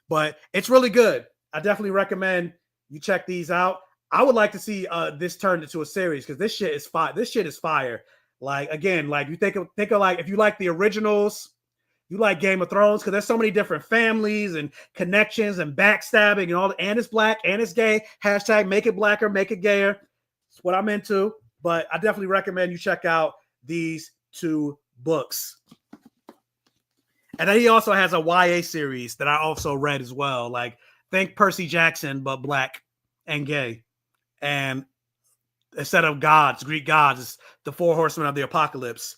But it's really good. I definitely recommend you check these out. I would like to see this turned into a series because this shit is fire. This shit is fire. Like, again, like you think of like if you like the originals, you like Game of Thrones, because there's so many different families and connections and backstabbing and all. And it's black and it's gay. Hashtag make it blacker, make it gayer. It's what I'm into. But I definitely recommend you check out these two books. And then he also has a YA series that I also read as well. Like, think Percy Jackson, but black and gay. And instead of gods, Greek gods, it's the 4 horsemen of the apocalypse.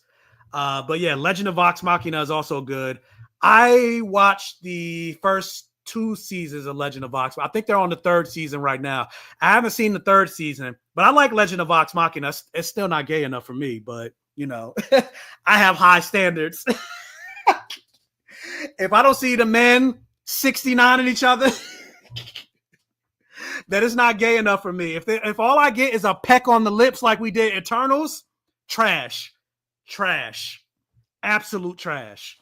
But yeah, Legend of Vox Machina is also good. I watched the first 2 seasons of Legend of Vox. I think they're on the 3rd season right now. I haven't seen the 3rd season, but I like Legend of Vox Machina. It's still not gay enough for me, but you know, I have high standards. If I don't see the men 69 in each other, that is not gay enough for me. If all I get is a peck on the lips like we did Eternals, trash, absolute trash.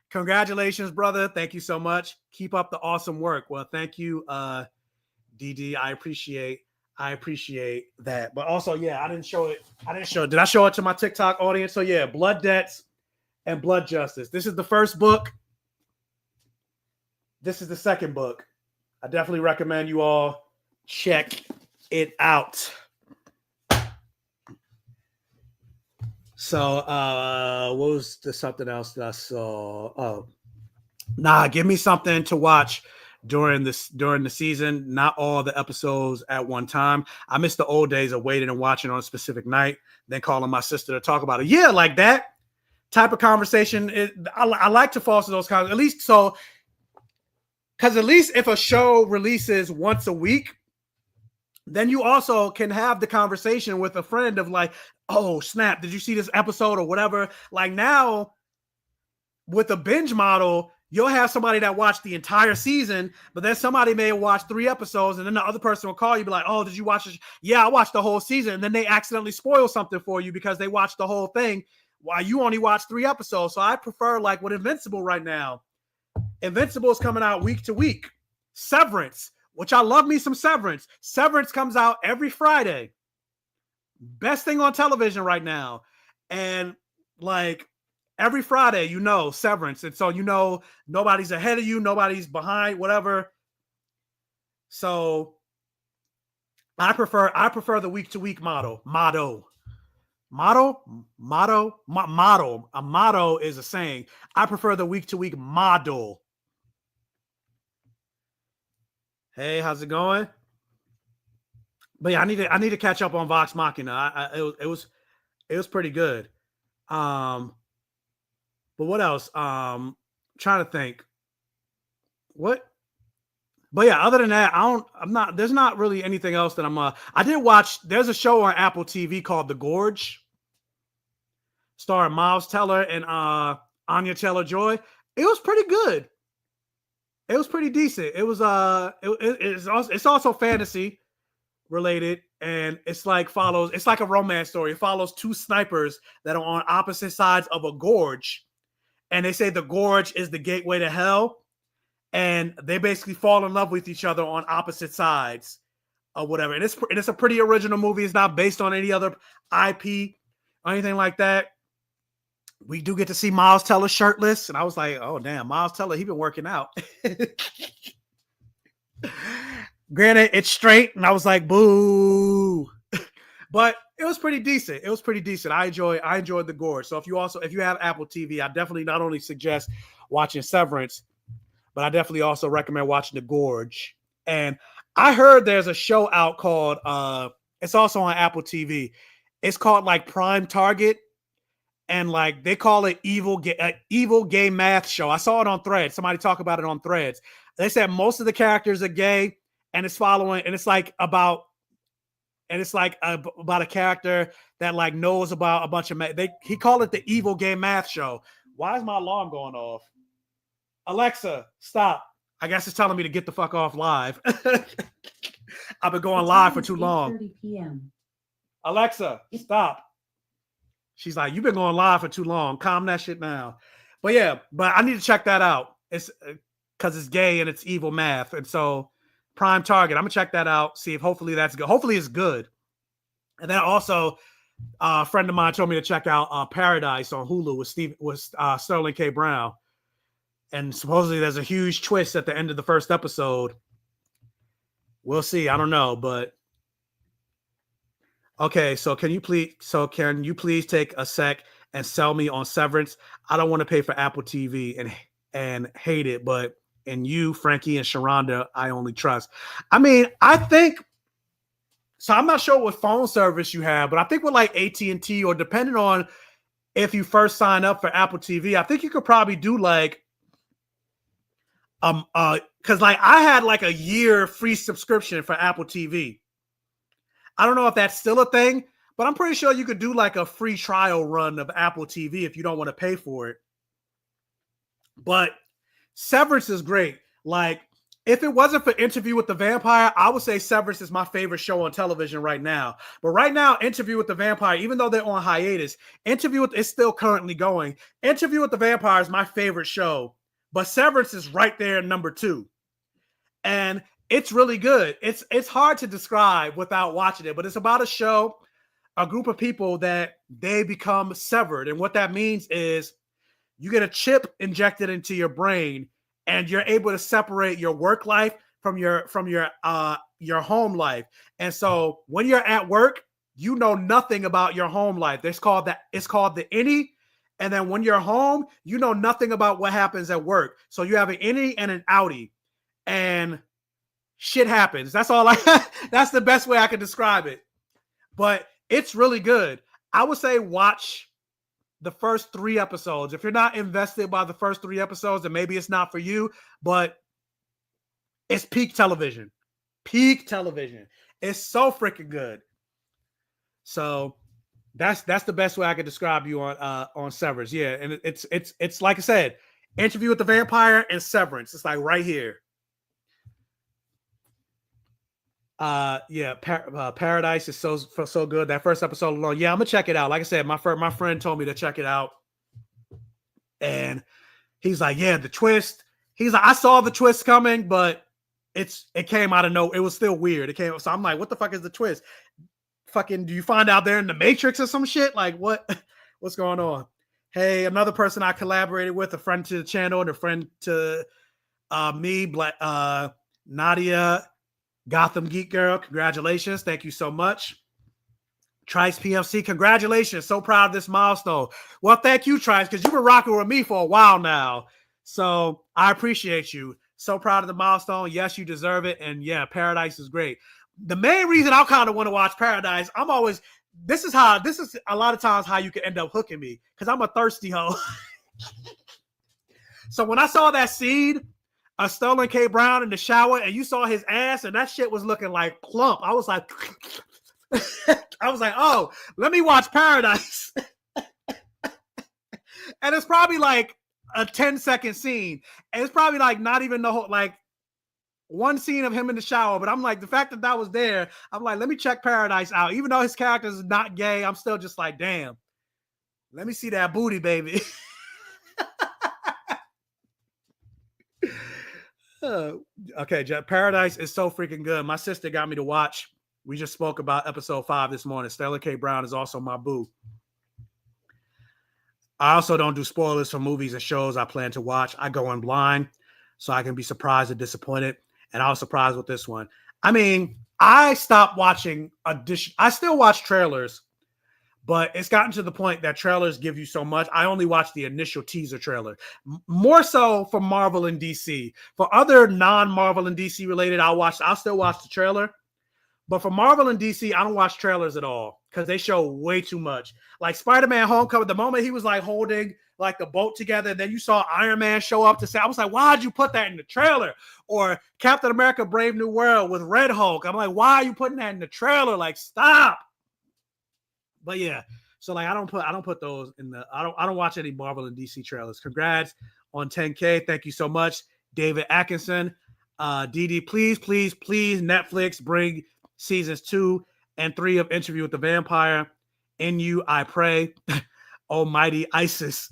Congratulations, brother. Thank you so much. Keep up the awesome work. Well, thank you, DD. I appreciate that. But also, yeah, I didn't show it. Did I show it to my TikTok audience? So yeah, Blood Debts and Blood Justice. This is the first book. This is the second book. I definitely recommend you all check it out. So, what was something else that I saw? Oh, give me something to watch during the season. Not all the episodes at one time. I miss the old days of waiting and watching on a specific night, then calling my sister to talk about it. Yeah, like that type of conversation. I like to foster those kinds, at least so. Because at least if a show releases once a week, then you also can have the conversation with a friend of like, oh, snap, did you see this episode or whatever? Like now, with a binge model, you'll have somebody that watched the entire season, but then somebody may have watched 3 episodes, and then the other person will call you, be like, oh, did you watch this? Yeah, I watched the whole season. And then they accidentally spoil something for you because they watched the whole thing while you only watched 3 episodes. So I prefer, like with Invincible right now, Invincible is coming out week to week. Severance, which I love me some Severance. Severance comes out every Friday. Best thing on television right now. And like every Friday, Severance. And so, nobody's ahead of you. Nobody's behind, whatever. So I prefer the week-to-week model. A motto is a saying. I prefer the week-to-week model. Hey, how's it going? But yeah, I need to catch up on Vox Machina. It was pretty good. But what else? Trying to think. What? But yeah, other than that, there's not really anything else that I did watch. There's a show on Apple TV called The Gorge, starring Miles Teller and Anya Taylor-Joy. It was pretty good. It was pretty decent. It was it's also fantasy related, and it's like a romance story. It follows two snipers that are on opposite sides of a gorge, and they say the gorge is the gateway to hell, and they basically fall in love with each other on opposite sides or whatever. And it's a pretty original movie. It's not based on any other IP or anything like that. We do get to see Miles Teller shirtless, and I was like, oh damn, Miles Teller, he been working out. Granted, it's straight, and I was like, boo. But it was pretty decent. It was pretty decent. I enjoyed The Gorge. So if you have Apple TV, I definitely not only suggest watching Severance, but I definitely also recommend watching The Gorge. And I heard there's a show out called it's also on Apple TV. It's called like Prime Target, and like they call it evil gay math show. I saw it on Threads. Somebody talk about it on Threads. They said most of the characters are gay, and it's about a character that like knows about a bunch of he called it the evil gay math show. Why is my alarm going off? Alexa, stop. I guess it's telling me to get the fuck off live. I've been going live for too long.
8:30 p.m.
Alexa, stop. She's like, you've been going live for too long. Calm that shit down. But yeah, I need to check that out. It's because it's gay and it's evil math. And so Prime Target, I'm going to check that out. See if hopefully that's good. Hopefully it's good. And then also a friend of mine told me to check out Paradise on Hulu with Sterling K. Brown. And supposedly there's a huge twist at the end of the first episode. We'll see. I don't know, but okay. So can you please take a sec and sell me on Severance? I don't want to pay for Apple TV and hate it, but in you, Frankie and Sharonda, I only trust. I mean, I think so. I'm not sure what phone service you have, but I think with like AT&T or depending on if you first sign up for Apple TV, I think you could probably do like because like I had like a year free subscription for Apple TV. I don't know if that's still a thing, but I'm pretty sure you could do like a free trial run of Apple TV if you don't want to pay for it. But Severance is great. Like, if it wasn't for Interview with the Vampire, I would say Severance is my favorite show on television right now. But right now, Interview with the Vampire, even though they're on hiatus, it's still currently going. Interview with the Vampire is my favorite show. But Severance is right there at number 2. And it's really good. It's hard to describe without watching it, but it's about a group of people that they become severed. And what that means is you get a chip injected into your brain, and you're able to separate your work life from your home life. And so when you're at work, you know nothing about your home life. It's called the innie. And then when you're home, you know nothing about what happens at work. So you have an innie and an outie, and shit happens. That's that's the best way I can describe it. But it's really good. I would say watch the first 3 episodes. If you're not invested by the first 3 episodes, then maybe it's not for you, but it's peak television. Peak television. It's so freaking good. So that's the best way I could describe you on Severance. Yeah, and it's like I said, Interview with the Vampire and Severance. It's like right here. Paradise is so good. That first episode alone, yeah, I'm gonna check it out. Like I said, my friend told me to check it out, and he's like, yeah, the twist. He's like, I saw the twist coming, but it came out of nowhere. It was still weird. It came, so I'm like, what the fuck is the twist? Fucking, do you find out they're in the Matrix or some shit? Like, what's going on? Hey, another person I collaborated with, a friend to the channel and a friend to me, Nadia Gotham Geek Girl, congratulations. Thank you so much. Trice PMC, congratulations. So proud of this milestone. Well, thank you, Trice, because you've been rocking with me for a while now. So I appreciate you. So proud of the milestone. Yes, you deserve it. And yeah, Paradise is great. The main reason I kind of want to watch Paradise, this is a lot of times how you can end up hooking me, because I'm a thirsty hoe. So when I saw that scene of Sterling K. Brown in the shower and you saw his ass and that shit was looking like plump, I was like, oh, let me watch Paradise. And it's probably like a 10-second scene. And it's probably like not even the whole, like one scene of him in the shower. But I'm like, the fact that that was there, I'm like, let me check Paradise out. Even though his character is not gay, I'm still just like, damn, let me see that booty, baby. Okay, Paradise is so freaking good. My sister got me to watch. We just spoke about episode 5 this morning. Sterling K. Brown is also my boo. I also don't do spoilers for movies and shows I plan to watch. I go in blind so I can be surprised or disappointed. And I was surprised with this one. I mean, I stopped watching I still watch trailers, but it's gotten to the point that trailers give you so much. I only watch the initial teaser trailer. More so for Marvel and DC. For other non-Marvel and DC related, I'll still watch the trailer. But for Marvel and DC, I don't watch trailers at all because they show way too much. Like Spider-Man Homecoming, the moment he was like holding like the boat together, then you saw Iron Man show up to say, I was like, why'd you put that in the trailer? Or Captain America Brave New World with Red Hulk. I'm like, why are you putting that in the trailer? Like, stop. But yeah, so like I don't put those in the I don't watch any Marvel and DC trailers. Congrats on 10K. Thank you so much, David Atkinson. DD, please, Netflix bring seasons 2 and 3 of Interview with the Vampire. In you, I pray. Almighty ISIS.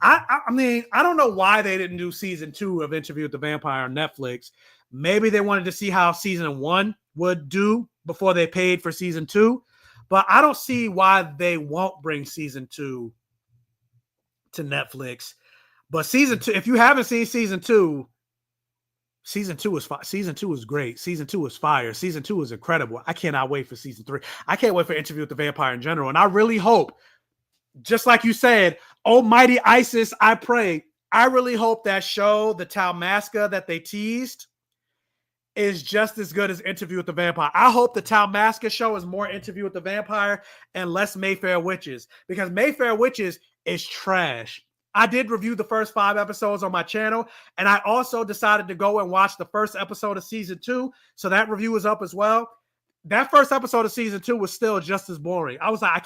I mean, I don't know why they didn't do season 2 of Interview with the Vampire on Netflix. Maybe they wanted to see how season 1 would do before they paid for season 2. But I don't see why they won't bring season 2 to Netflix. But season 2, if you haven't seen season 2 is season 2 is great. Season 2 is fire. Season 2 is incredible. I cannot wait for season 3. I can't wait for Interview with the Vampire in general. And I really hope, just like you said, Almighty ISIS, I pray. I really hope that show, the Talmasca that they teased, is just as good as Interview with the Vampire. I hope the Talmasca show is more Interview with the Vampire and less Mayfair Witches, because Mayfair Witches is trash. I did review the first 5 episodes on my channel, and I also decided to go and watch the first episode of season 2, so that review is up as well. That first episode of season 2 was still just as boring. I was like, I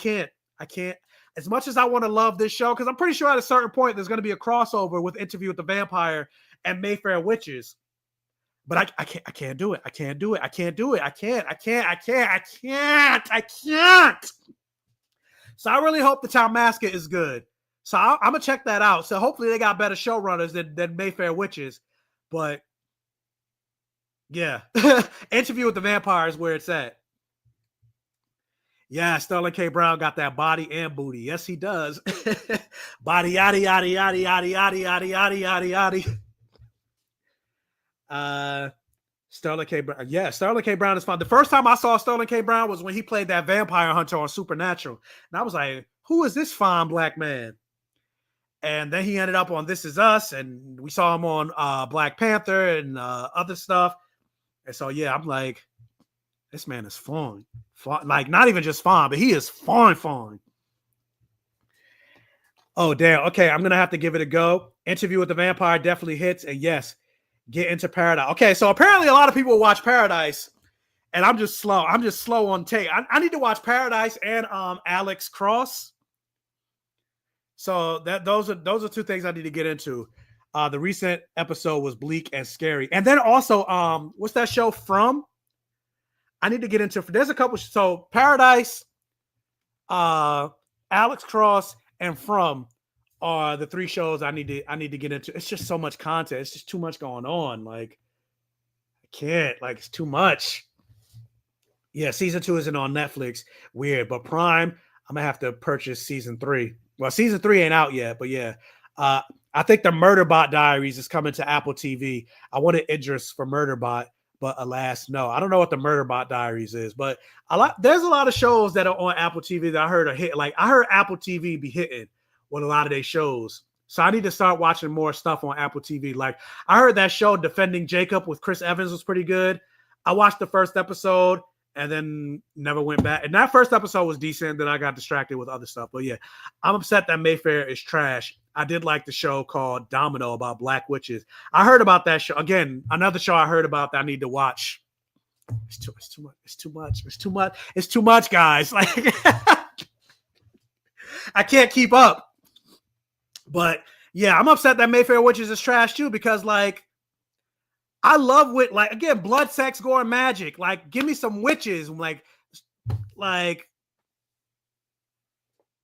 can't. As much as I want to love this show, because I'm pretty sure at a certain point there's going to be a crossover with Interview with the Vampire and Mayfair Witches. But I can't do it. I can't. So I really hope the Talmasca is good. So I'm going to check that out. So hopefully they got better showrunners than Mayfair Witches. But yeah, Interview with the Vampire is where it's at. Yeah, Sterling K. Brown got that body and booty. Yes, he does. Body, yaddy, yaddy, yaddy, yaddy, yaddy, yaddy, yaddy, yaddy, yaddy. Sterling K. Brown. Yeah, Sterling K. Brown is fun. The first time I saw Sterling K. Brown was when he played that vampire hunter on Supernatural. And I was like, who is this fine black man? And then he ended up on This Is Us, and we saw him on Black Panther and other stuff. And so, yeah, I'm like, this man is fine. Like, not even just fine, but he is fine. Oh, damn. Okay, I'm going to have to give it a go. Interview with the Vampire definitely hits. And yes, get into Paradise. Okay, so apparently a lot of people watch Paradise, and I'm just slow. I'm just slow on take. I need to watch Paradise and Alex Cross. So those are 2 things I need to get into. The recent episode was bleak and scary. And then also, what's that show From? I need to get into. There's a couple. So Paradise, Alex Cross, and From are the 3 shows I need to get into. It's just so much content. It's just too much going on. Like, I can't. Like, it's too much. Yeah, season 2 isn't on Netflix. Weird, but Prime, I'm gonna have to purchase season 3. Well, season 3 ain't out yet, but yeah. I think the Murderbot Diaries is coming to Apple TV. I wanted Idris for Murderbot, But alas, no. I don't know what the Murderbot Diaries is, but there's a lot of shows that are on Apple TV that I heard are hit. Like I heard Apple TV be hitting with a lot of their shows. So I need to start watching more stuff on Apple TV. Like I heard that show Defending Jacob with Chris Evans was pretty good. I watched the first episode and then never went back. And that first episode was decent. Then I got distracted with other stuff. But yeah, I'm upset that Mayfair is trash. I did like the show called Domino about black witches. I heard about that show. Again, another show I heard about that I need to watch. It's too much. It's too much. It's too much. It's too much, guys. Like I can't keep up. But yeah, I'm upset that Mayfair Witches is trash too, because like I love like again, blood, sex, gore, and magic. Like, give me some witches. Like,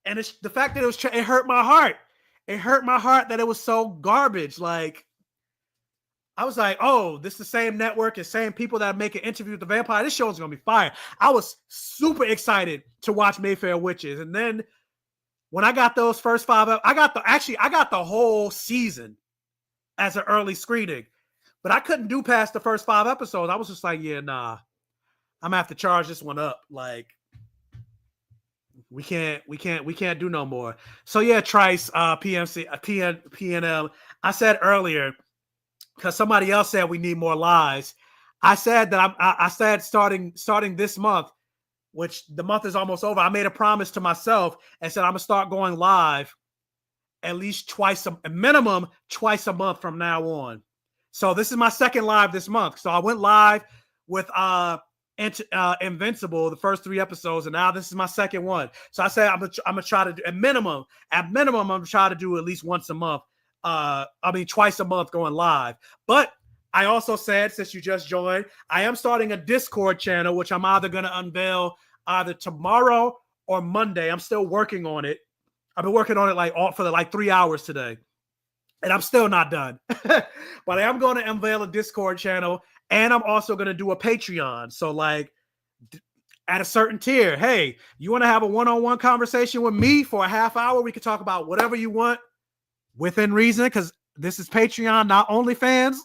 and it's the fact that it hurt my heart. It hurt my heart that it was so garbage. Like, I was like, oh, this is the same network and same people that make an Interview with the Vampire. This show is gonna be fire. I was super excited to watch Mayfair Witches, and then when I got those first 5, I got the whole season as an early screening. But I couldn't do past the first 5 episodes. I was just like, yeah, nah. I'm gonna have to charge this one up. Like, we can't do no more. So yeah, Trice, PNL. I said earlier, because somebody else said we need more lives. I said that I said starting this month, which the month is almost over. I made a promise to myself and said I'm gonna start going live at least minimum twice a month from now on. So this is my second live this month. So I went live with Invincible, the first 3 episodes, and now this is my second one. So I said I'm gonna try to do at minimum, I'm gonna try to do at least once a month. Twice a month going live. But I also said, since you just joined, I am starting a Discord channel, which I'm either gonna unveil either tomorrow or Monday. I'm still working on it. I've been working on it for 3 hours today. And I'm still not done. But I am going to unveil a Discord channel, and I'm also going to do a Patreon. So like at a certain tier, hey, you want to have a one-on-one conversation with me for a half hour? We can talk about whatever you want within reason, because this is Patreon, not OnlyFans.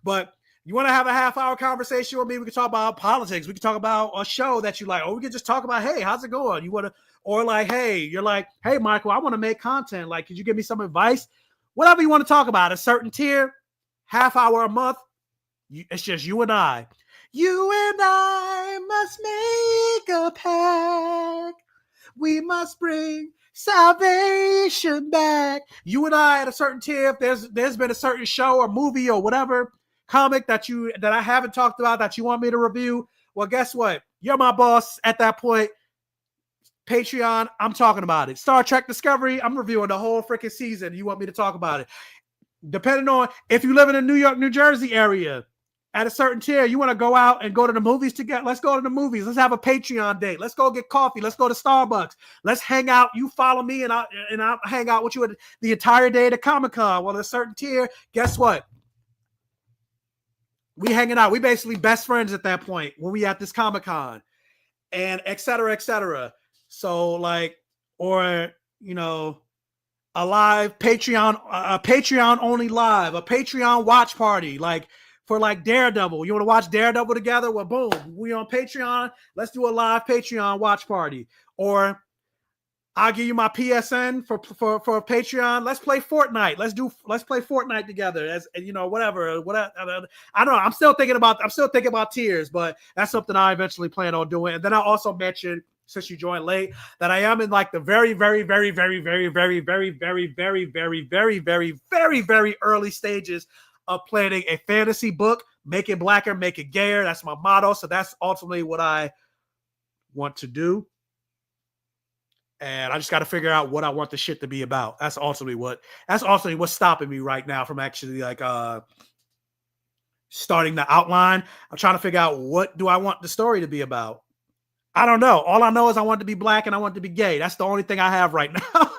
But you want to have a half-hour conversation with me? We can talk about politics. We can talk about a show that you like. Or we can just talk about, hey, how's it going? You want to, or like, hey, you're like, hey, Michael, I want to make content. Like, could you give me some advice? Whatever you want to talk about, a certain tier, half hour a month. It's just you and I. You and I must make a pact. We must bring salvation back. You and I at a certain tier. If there's been a certain show or movie or whatever comic that I haven't talked about that you want me to review, well, guess what? You're my boss at that point. Patreon, I'm talking about it. Star Trek Discovery, I'm reviewing the whole freaking season. You want me to talk about it? Depending on if you live in the New York, New Jersey area, at a certain tier, you want to go out and go to the movies together. Let's go to the movies. Let's have a Patreon date. Let's go get coffee. Let's go to Starbucks. Let's hang out. You follow me and I'll hang out with you the entire day at Comic-Con. Well, at a certain tier, guess what? We hanging out. We basically best friends at that point when we at this Comic-Con, and et cetera, et cetera. So like, or, you know, a live Patreon, a Patreon only live, a Patreon watch party, like for like Daredevil. You want to watch Daredevil together? Well, boom, we on Patreon. Let's do a live Patreon watch party. Or I'll give you my PSN for Patreon. Let's play Fortnite. Let's play Fortnite together. As you know, whatever. I don't know. I'm still thinking about tiers, but that's something I eventually plan on doing. And then I also mentioned, since you joined late, that I am in like the very, very, very, very, very, very, very, very, very, very, very, very, very, very early stages of planning a fantasy book. Make it blacker, make it gayer. That's my motto. So that's ultimately what I want to do. And I just got to figure out what I want the shit to be about. That's ultimately what's stopping me right now from actually like starting the outline. I'm trying to figure out, what do I want the story to be about? I don't know. All I know is I want it to be black and I want it to be gay. That's the only thing I have right now.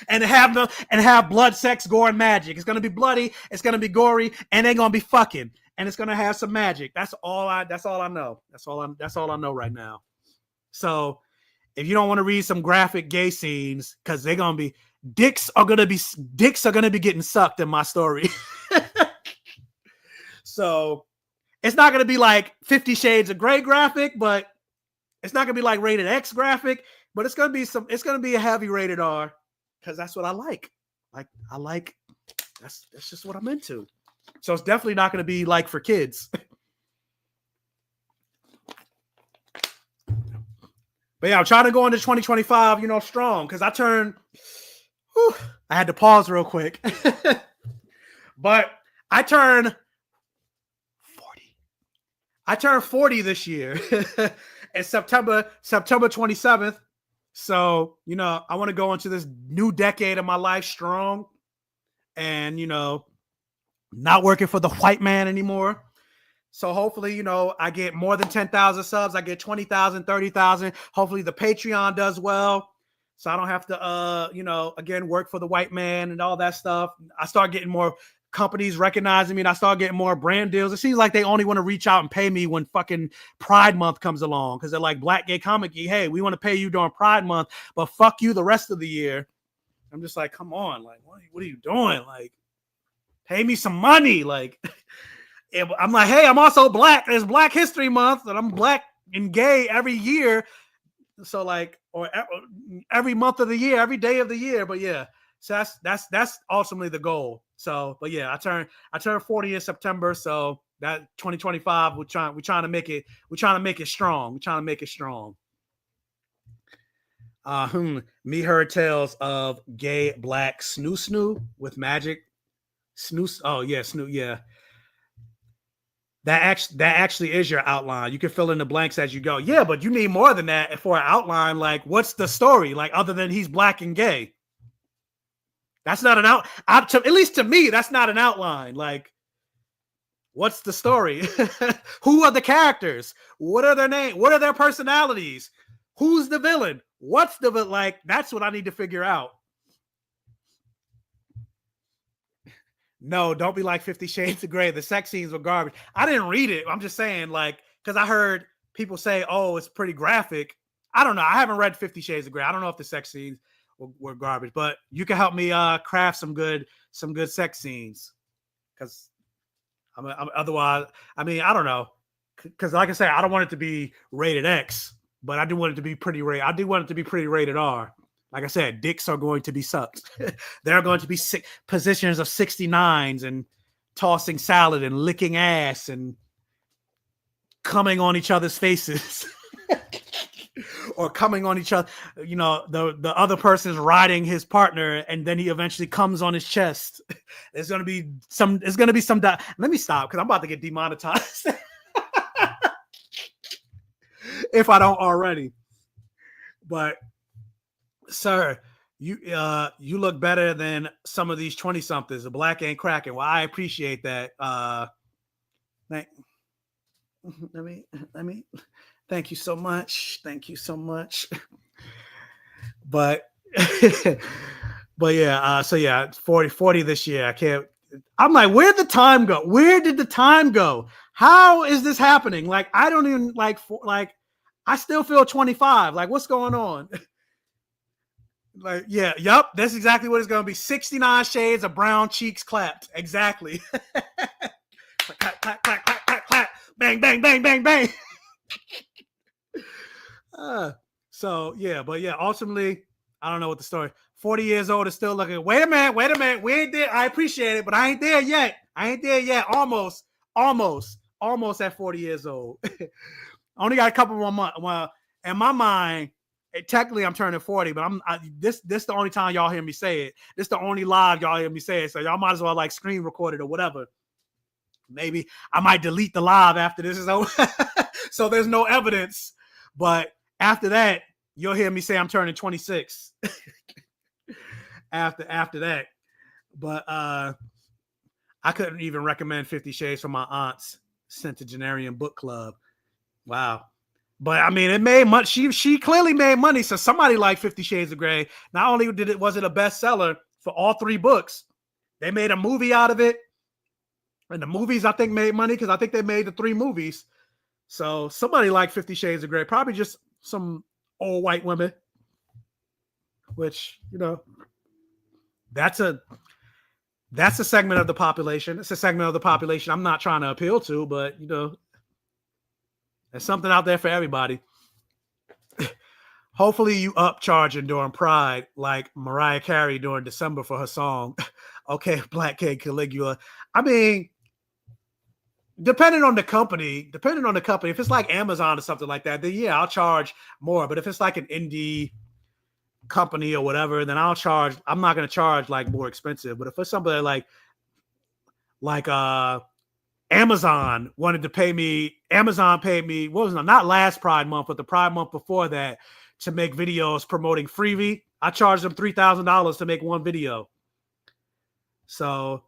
and have blood, sex, gore, and magic. It's gonna be bloody. It's gonna be gory, and they're gonna be fucking. And it's gonna have some magic. That's all I know. That's all I know right now. So if you don't want to read some graphic gay scenes, because they're gonna be dicks are gonna be getting sucked in my story. So it's not going to be like 50 Shades of Grey graphic, but it's not going to be like rated X graphic, but it's going to be a heavy rated R because that's what I like. That's just what I'm into. So it's definitely not going to be like for kids. But yeah, I'm trying to go into 2025, strong because I had to pause real quick. But I turned 40. I turned 40 this year. It's September 27th. So, I want to go into this new decade of my life strong and, not working for the white man anymore. So hopefully, I get more than 10,000 subs. I get 20,000, 30,000. Hopefully the Patreon does well. So I don't have to, again, work for the white man and all that stuff. I start getting more companies recognizing me and I start getting more brand deals. It seems like they only want to reach out and pay me when fucking Pride Month comes along because they're like, BlackGayComicGeek, hey, we want to pay you during Pride Month, but fuck you the rest of the year. I'm just like, come on. Like, what are you doing? Like, pay me some money. Like, I'm like, hey, I'm also black. It's Black History Month, and I'm black and gay every year. So like, or every month of the year, every day of the year. But yeah, so that's ultimately the goal. So, but yeah, I turned 40 in September. So that 2025, we're trying to make it strong. We're trying to make it strong. Me heard tales of gay black snoo with magic. Snoo. Oh yeah, snoo. Yeah. That actually is your outline. You can fill in the blanks as you go. Yeah, but you need more than that for an outline. Like, what's the story? Like, other than he's black and gay. That's not an at least to me, that's not an outline. Like, what's the story? Who are the characters? What are their names? What are their personalities? Who's the villain? What's the villain? Like, that's what I need to figure out. No, don't be like 50 Shades of Grey. The sex scenes were garbage. I didn't read it. I'm just saying, like, because I heard people say, oh, it's pretty graphic. I don't know. I haven't read 50 Shades of Grey. I don't know if the sex scenes were garbage, but you can help me craft some good sex scenes. Because otherwise, I don't know. Because like I said, I don't want it to be rated X, but I do want it to be pretty rated. I do want it to be pretty rated R. Like I said, dicks are going to be sucked. There are going to be positions of 69s and tossing salad and licking ass and coming on each other's faces. Or coming on each other. The other person is riding his partner and then he eventually comes on his chest. There's going to be some. Let me stop because I'm about to get demonetized. If I don't already. But sir, you look better than some of these 20-somethings. The black ain't cracking. Well, I appreciate that. Let me thank you so much. Thank you so much. But but yeah, so yeah, 40 this year. I'm like, where'd the time go? Where did the time go? How is this happening? Like, I don't even I still feel 25. Like, what's going on? Like, yeah, yep, that's exactly what it's going to be. 69 shades of brown cheeks clapped. Exactly. Clap, clap, clap, clap, clap, clap. Bang, bang, bang, bang, bang. So, yeah, but yeah, ultimately, I don't know what the story. 40 years old is still looking. Wait a minute. We ain't there. I appreciate it, but I ain't there yet. Almost at 40 years old. Only got a couple more months. Well, in my mind, technically I'm turning 40, but this the only time y'all hear me say it. This the only live y'all hear me say it. So y'all might as well like screen record it or whatever. Maybe I might delete the live after this is over. So there's no evidence. But after that, you'll hear me say I'm turning 26. after that. But I couldn't even recommend 50 Shades for my aunt's centenarian book club. Wow. But I mean, it made money. She clearly made money. So somebody like 50 Shades of Grey, not only was it a bestseller for all 3 books, they made a movie out of it. And the movies, I think, made money because I think they made the 3 movies. So somebody like 50 Shades of Grey, probably just some old white women, which, that's that's a segment of the population. It's a segment of the population I'm not trying to appeal to, but you know, there's something out there for everybody. Hopefully you upcharging during Pride like Mariah Carey during December for her song. Okay, Black Gay Caligula. I mean, depending on the company, if it's like Amazon or something like that, then yeah, I'll charge more. But if it's like an indie company or whatever, then I'm not going to charge like more expensive. But if it's somebody like Amazon paid me, what was it? Not last Pride month, but the Pride month before that, to make videos promoting Freebie. I charged them $3,000 to make one video. So,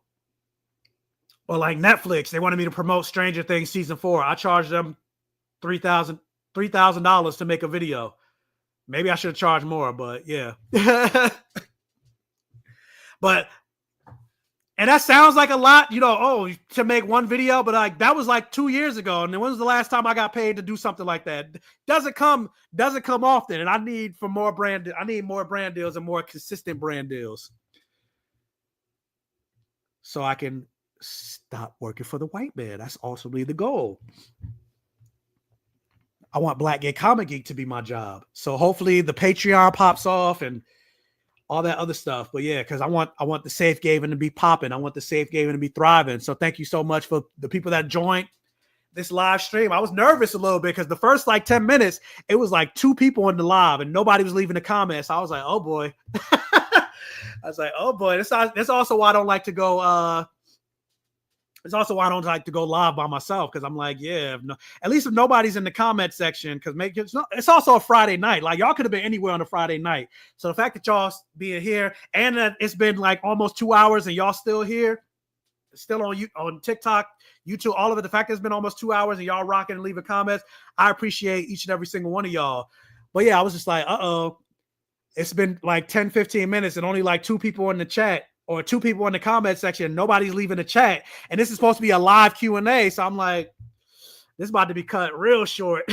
or like Netflix, they wanted me to promote Stranger Things season 4. I charged them $3,000 to make a video. Maybe I should have charged more, but yeah. But and that sounds like a lot, you know, to make one video, but like that was like 2 years ago. And when was the last time I got paid to do something like that? Doesn't come often. And I need more brand deals and more consistent brand deals, so I can stop working for the white man. That's ultimately the goal. I want Black Gay Comic Geek to be my job. So hopefully the Patreon pops off and all that other stuff. But yeah, because I want the Safe Haven to be popping. I want the Safe Haven to be thriving. So thank you so much for the people that joined this live stream. I was nervous a little bit because the first like 10 minutes, it was like 2 people in the live and nobody was leaving the comments. I was like, oh boy. That's also why I don't like to go it's also why I don't like to go live by myself, because I'm like, yeah, at least if nobody's in the comment section, because it's also a Friday night. Like, y'all could have been anywhere on a Friday night. So the fact that y'all being here and that it's been like almost 2 hours and y'all still here, still on TikTok, YouTube, all of it, the fact that it's been almost 2 hours and y'all rocking and leaving comments, I appreciate each and every single one of y'all. But yeah, I was just like, it's been like 10, 15 minutes and only like 2 people in the chat, or 2 people in the comment section. Nobody's leaving the chat. And this is supposed to be a live Q&A. So I'm like, this is about to be cut real short.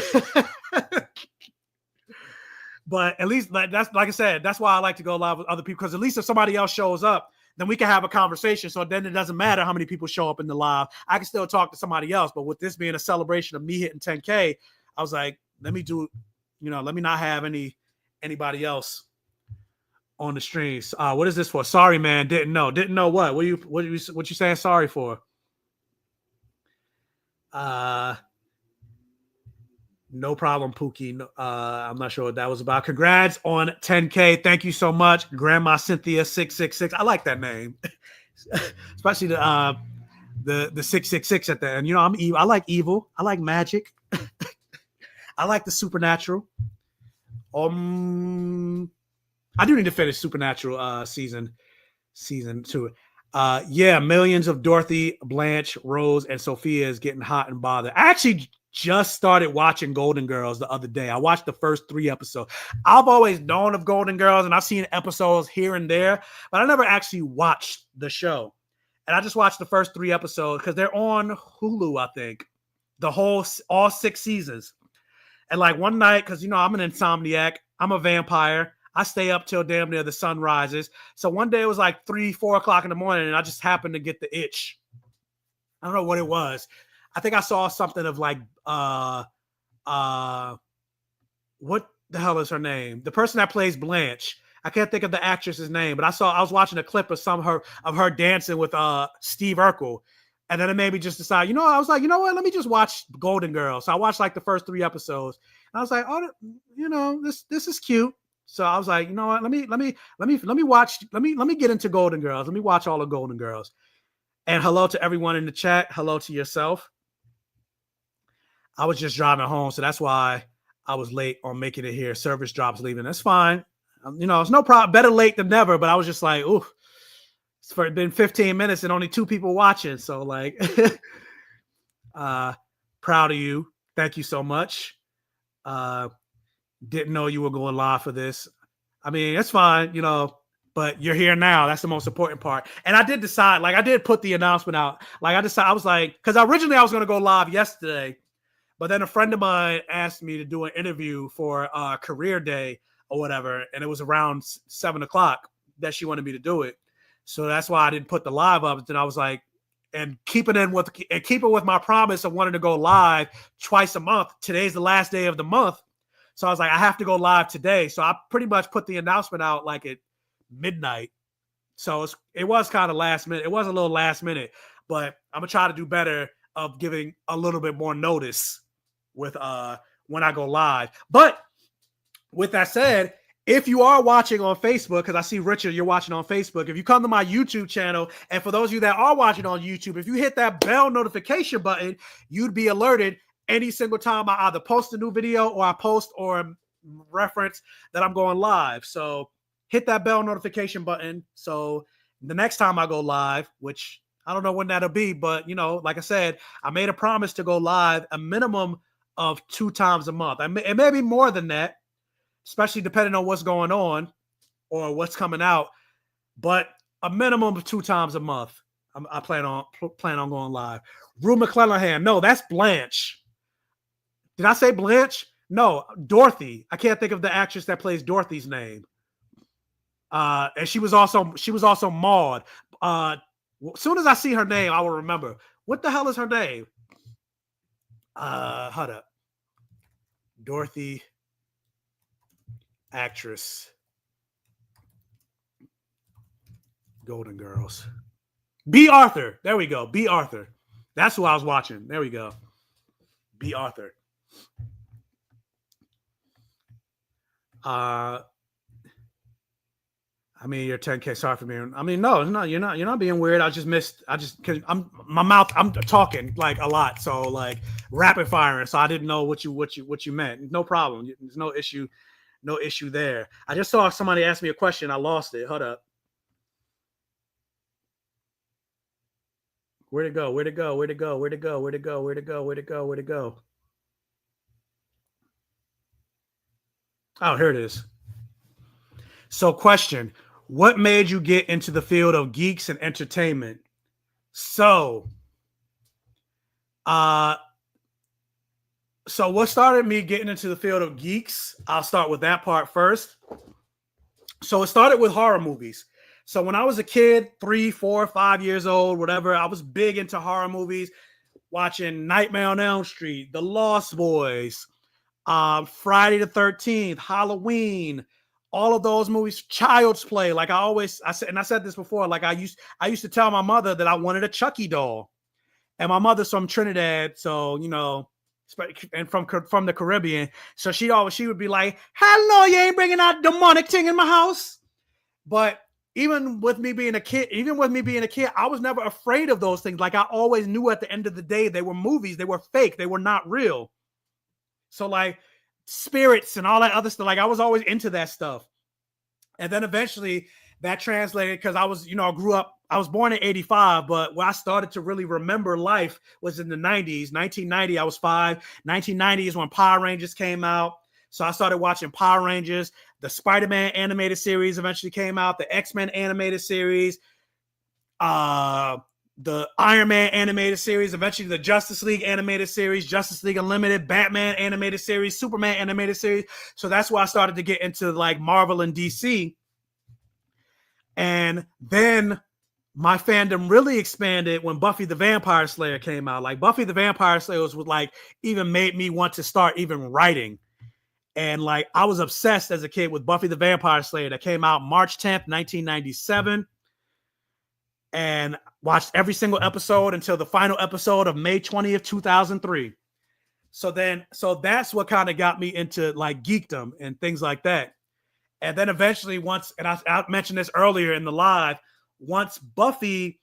But at least that's, like I said, that's why I like to go live with other people. Because at least if somebody else shows up, then we can have a conversation. So then it doesn't matter how many people show up in the live. I can still talk to somebody else. But with this being a celebration of me hitting 10K, I was like, let me not have anybody else on the streams. What is this for? Sorry, man. Didn't know what? What you saying sorry for? No problem, Pookie. I'm not sure what that was about. Congrats on 10K. Thank you so much, Grandma Cynthia 666. I like that name, especially the 666 at the end. You know, I'm evil. I like evil. I like magic. I like the supernatural. I do need to finish Supernatural season 2. Yeah, millions of Dorothy, Blanche, Rose, and Sophia is getting hot and bothered. I actually just started watching Golden Girls the other day. I watched the first 3 episodes. I've always known of Golden Girls, and I've seen episodes here and there, but I never actually watched the show. And I just watched the first 3 episodes because they're on Hulu, I think. All 6 seasons. And like one night, because, you know, I'm an insomniac. I'm a vampire. I stay up till damn near the sun rises. So one day it was like 3-4 o'clock in the morning, and I just happened to get the itch. I don't know what it was. I think I saw something of like, what the hell is her name? The person that plays Blanche. I can't think of the actress's name, but I was watching a clip of her dancing with Steve Urkel. And then it made me just decide, I was like, you know what? Let me just watch Golden Girls. So I watched like the first 3 episodes. And I was like, this is cute. So I was like, you know what? Let me get into Golden Girls. Let me watch all of Golden Girls. And hello to everyone in the chat. Hello to yourself. I was just driving home, so that's why I was late on making it here. Service drops leaving. That's fine. It's no problem. Better late than never. But I was just like, ooh, it's been 15 minutes and only 2 people watching. So like, proud of you. Thank you so much. Didn't know you were going live for this. I mean, it's fine, but you're here now. That's the most important part. And I did decide, like, I did put the announcement out. Like, I was like, because originally I was going to go live yesterday, but then a friend of mine asked me to do an interview for career day or whatever. And it was around 7 o'clock that she wanted me to do it. So that's why I didn't put the live up. Then I was like, and keeping with my promise of wanting to go live twice a month. Today's the last day of the month. So I was like, I have to go live today. So I pretty much put the announcement out like at midnight. So it was kind of last minute. It was a little last minute, but I'm gonna try to do better of giving a little bit more notice with when I go live. But with that said, if you are watching on Facebook, because I see Richard, you're watching on Facebook. If you come to my YouTube channel, and for those of you that are watching on YouTube, if you hit that bell notification button, you'd be alerted any single time I either post a new video or I post or reference that I'm going live. So hit that bell notification button. So the next time I go live, which I don't know when that'll be, but like I said, I made a promise to go live a minimum of 2 times a month. It may be more than that, especially depending on what's going on or what's coming out, but a minimum of 2 times a month. I plan on going live. Rue McClellan. No, that's Blanche. Did I say Blanche? No, Dorothy. I can't think of the actress that plays Dorothy's name. And she was also Maud. As soon as I see her name, I will remember. What the hell is her name? Hold up. Dorothy, actress, Golden Girls. B. Arthur. There we go. B. Arthur. That's who I was watching. There we go. B. Arthur. I mean, you're 10K. Sorry for me. I mean, no, you're not being weird. Cause I'm talking like a lot. So like rapid firing. So I didn't know what you meant. No problem. There's no issue there. I just saw somebody ask me a question. I lost it. Hold up. Where'd it go? Oh, here it is. So question, what made you get into the field of geeks and entertainment? So what started me getting into the field of geeks? I'll start with that part first. So it started with horror movies. So when I was a kid, 3, 4, 5 years old, whatever, I was big into horror movies, watching Nightmare on Elm Street, The Lost Boys, Friday the 13th, Halloween, all of those movies, Child's Play. Like I said this before, like I used to tell my mother that I wanted a Chucky doll. And my mother's from Trinidad, so and from the Caribbean. So she would be like, "Hell no, you ain't bringing that demonic thing in my house." But even with me being a kid, I was never afraid of those things. Like I always knew at the end of the day, they were movies, they were fake, they were not real. So like spirits and all that other stuff, like I was always into that stuff. And then eventually that translated because I was, I was born in 85, but where I started to really remember life was in the 90s. 1990, I was 5. 1990 is when Power Rangers came out. So I started watching Power Rangers. The Spider-Man animated series eventually came out. The X-Men animated series. The Iron Man animated series. Eventually the Justice League animated series. Justice League Unlimited. Batman animated series. Superman animated series. So that's why I started to get into like Marvel and DC. And then my fandom really expanded when Buffy the Vampire Slayer came out. Like Buffy the Vampire Slayer was like even made me want to start even writing. And like I was obsessed as a kid with Buffy the Vampire Slayer that came out March 10th, 1997. And watched every single episode until the final episode of May 20th, 2003. So that's what kind of got me into like geekdom and things like that. And then eventually I mentioned this earlier in the live, once Buffy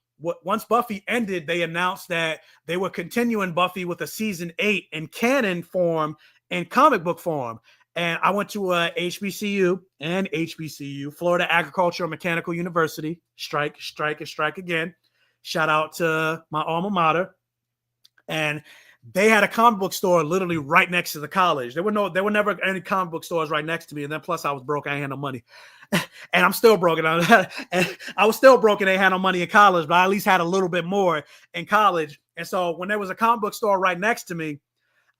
ended, they announced that they were continuing Buffy with a season 8 in canon form and comic book form. And I went to HBCU, Florida Agricultural Mechanical University. Strike again. Shout out to my alma mater. And they had a comic book store literally right next to the college. There were never any comic book stores right next to me. And then plus I was broke. I ain't had no money. And I'm still broke. And I was still broke and ain't had no money in college, but I at least had a little bit more in college. And so when there was a comic book store right next to me,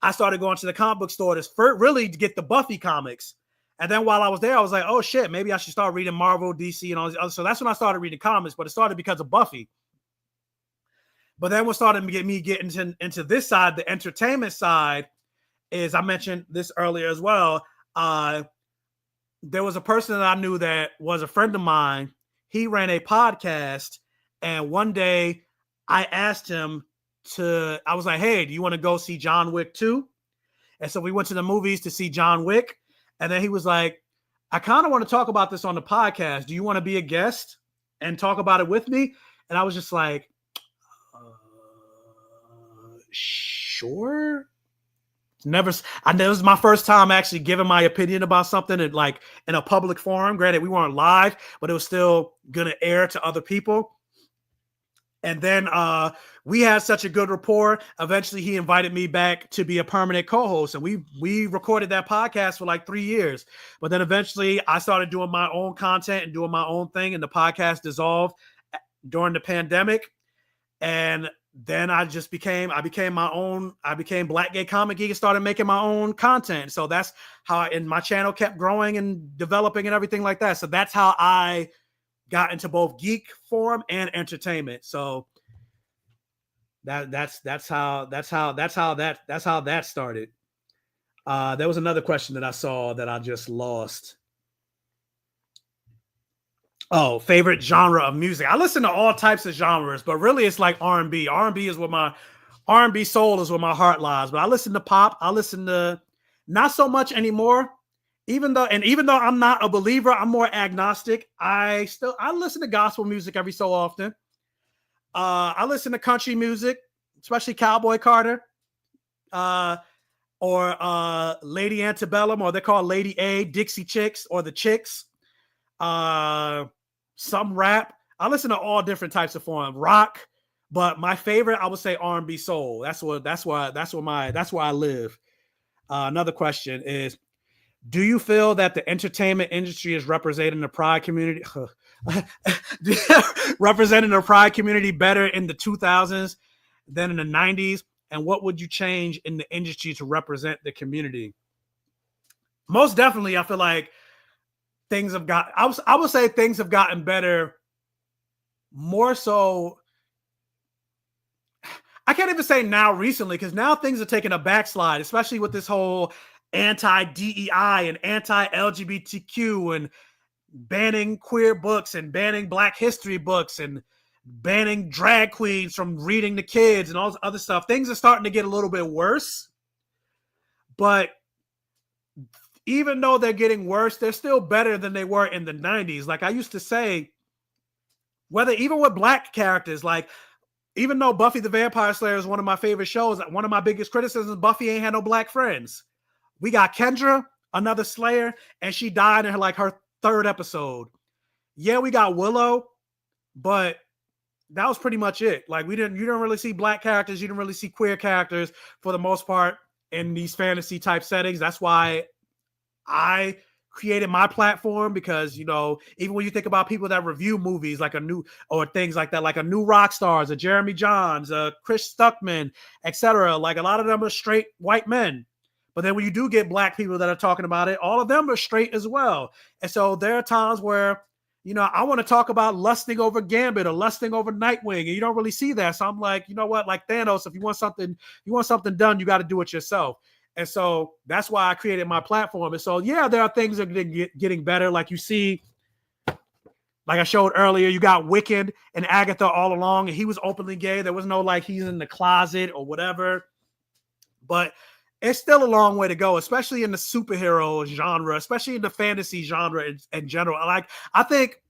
I started going to the comic book store really to get the Buffy comics. And then while I was there, I was like, oh shit, maybe I should start reading Marvel, DC, and all these others. So that's when I started reading comics, but it started because of Buffy. But then what started me getting into this side, the entertainment side, is I mentioned this earlier as well. There was a person that I knew that was a friend of mine. He ran a podcast, and one day I asked him I was like, hey, do you want to go see John Wick 2? And so we went to the movies to see John Wick. And then he was like, I kind of want to talk about this on the podcast. Do you want to be a guest and talk about it with me? And I was just like, sure. This was my first time actually giving my opinion about something in a public forum. Granted, we weren't live, but it was still going to air to other people. And then we had such a good rapport. Eventually, he invited me back to be a permanent co-host, and we recorded that podcast for like 3 years. But then eventually, I started doing my own content and doing my own thing, and the podcast dissolved during the pandemic. And then I became Black Gay Comic Geek and started making my own content. So that's how my channel kept growing and developing and everything like that. So that's how I got into both geek form and entertainment. So that's how that started. There was another question that I saw that I just lost. Oh, favorite genre of music. I listen to all types of genres, but really it's like R&B. R&B is where my R&B soul is where my heart lies. But I listen to pop. I listen to not so much anymore. Even though I'm not a believer, I'm more agnostic. I listen to gospel music every so often. I listen to country music, especially Cowboy Carter, or Lady Antebellum, or they're called Lady A, Dixie Chicks, or the Chicks. Some rap. I listen to all different types of form, rock, but my favorite, I would say R&B soul. That's where I live. Another question is, do you feel that the entertainment industry is representing the pride community better in the 2000s than in the 90s? And what would you change in the industry to represent the community? Most definitely, I feel like I would say things have gotten better more so. I can't even say now recently, because now things are taking a backslide, especially with this whole anti-DEI and anti-LGBTQ and banning queer books and banning Black history books and banning drag queens from reading to kids and all this other stuff. Things are starting to get a little bit worse. But even though they're getting worse, they're still better than they were in the 90s. Like I used to say, even with Black characters, like even though Buffy the Vampire Slayer is one of my favorite shows, one of my biggest criticisms, Buffy ain't had no Black friends. We got Kendra, another Slayer, and she died in her third episode. Yeah, we got Willow, but that was pretty much it. Like you didn't really see Black characters, you didn't really see queer characters for the most part in these fantasy type settings. That's why I created my platform, because even when you think about people that review movies or things like that, like a new rock stars, a Jeremy Johns, a Chris Stuckman, etc., like a lot of them are straight white men. But then when you do get Black people that are talking about it, all of them are straight as well. And so there are times where I want to talk about lusting over Gambit or lusting over Nightwing, and you don't really see that. So I'm like, you know what? Like Thanos, if you want something done, you got to do it yourself. And so that's why I created my platform. And so, yeah, there are things that are getting better. Like you see, like I showed earlier, you got Wiccan and Agatha all along, and he was openly gay. There was no he's in the closet or whatever. But it's still a long way to go, especially in the superhero genre, especially in the fantasy genre in general. Like I think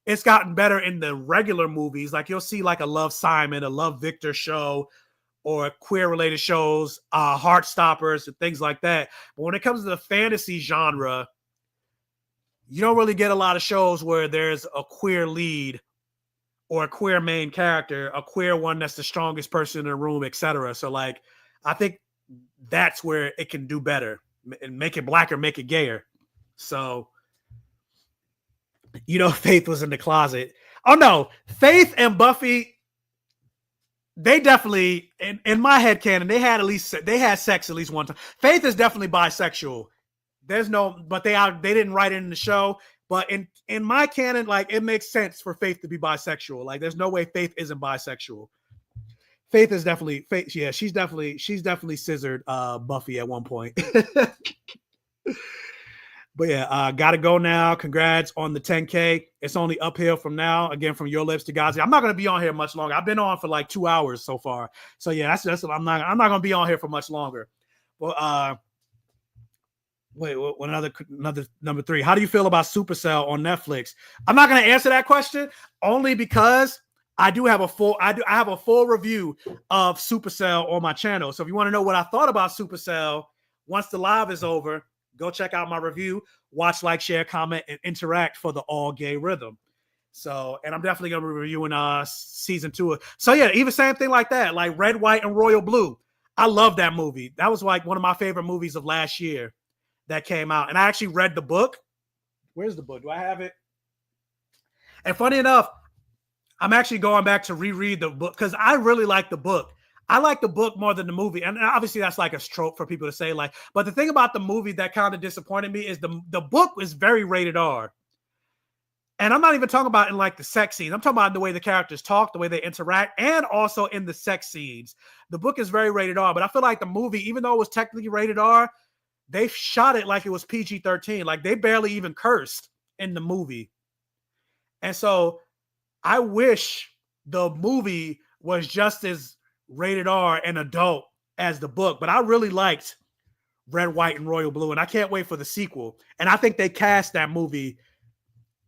it's gotten better in the regular movies. Like you'll see like a Love Simon, a Love Victor show, or queer-related shows, Heartstoppers, and things like that. But when it comes to the fantasy genre, you don't really get a lot of shows where there's a queer lead or a queer main character, a queer one that's the strongest person in the room, etc. So, like, I think that's where it can do better and make it Black or make it gayer. So, Faith was in the closet. Oh, no. Faith and Buffy, they definitely, in my head canon, they had sex at least one time. Faith is definitely bisexual. but they didn't write it in the show. But in my canon, like, it makes sense for Faith to be bisexual. Like, there's no way Faith isn't bisexual. Faith is definitely Faith. Yeah, she's definitely scissored Buffy at one point. But yeah, gotta go now. Congrats on the 10K. It's only uphill from now. Again, from your lips to God's. I'm not gonna be on here much longer. I've been on for like 2 hours so far. So yeah, that's I'm not gonna be on here for much longer. Well, wait, another number 3. How do you feel about Supercell on Netflix? I'm not gonna answer that question only because I have a full review of Supercell on my channel. So if you want to know what I thought about Supercell once the live is over, go check out my review, watch, like, share, comment, and interact for the all gay rhythm. So, and I'm definitely going to be reviewing season 2. So yeah, even same thing like that, like Red, White, and Royal Blue. I love that movie. That was like one of my favorite movies of last year that came out. And I actually read the book. Where's the book? Do I have it? And funny enough, I'm actually going back to reread the book because I really like the book. I like the book more than the movie. And obviously that's like a trope for people to say, like, but the thing about the movie that kind of disappointed me is the book is very rated R. And I'm not even talking about in like the sex scenes. I'm talking about the way the characters talk, the way they interact, and also in the sex scenes. The book is very rated R, but I feel like the movie, even though it was technically rated R, they shot it like it was PG-13. Like, they barely even cursed in the movie. And so I wish the movie was just as rated R and adult as the book, but I really liked Red, White, and Royal Blue, and I can't wait for the sequel. And I think they cast that movie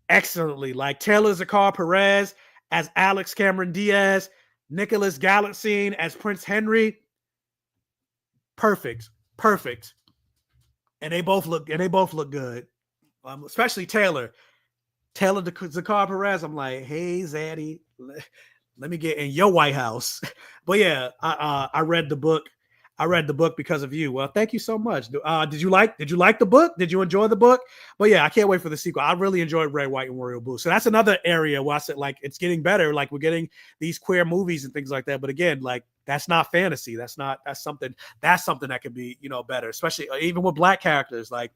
excellently. Like, Taylor Zakar Perez as Alex Cameron Diaz, Nicholas Galitzine as Prince Henry. Perfect. And they both look good. Especially Taylor Zakar Perez. I'm like, hey, Zaddy, let me get in your White House. But yeah, I read the book. I read the book because of you. Well, thank you so much. Did you like the book? Did you enjoy the book? But yeah, I can't wait for the sequel. I really enjoyed Red, White, and Royal Blue. So that's another area where I said, like, it's getting better. Like, we're getting these queer movies and things like that. But again, like, that's not fantasy. That's something that could be, better, especially even with Black characters. Like,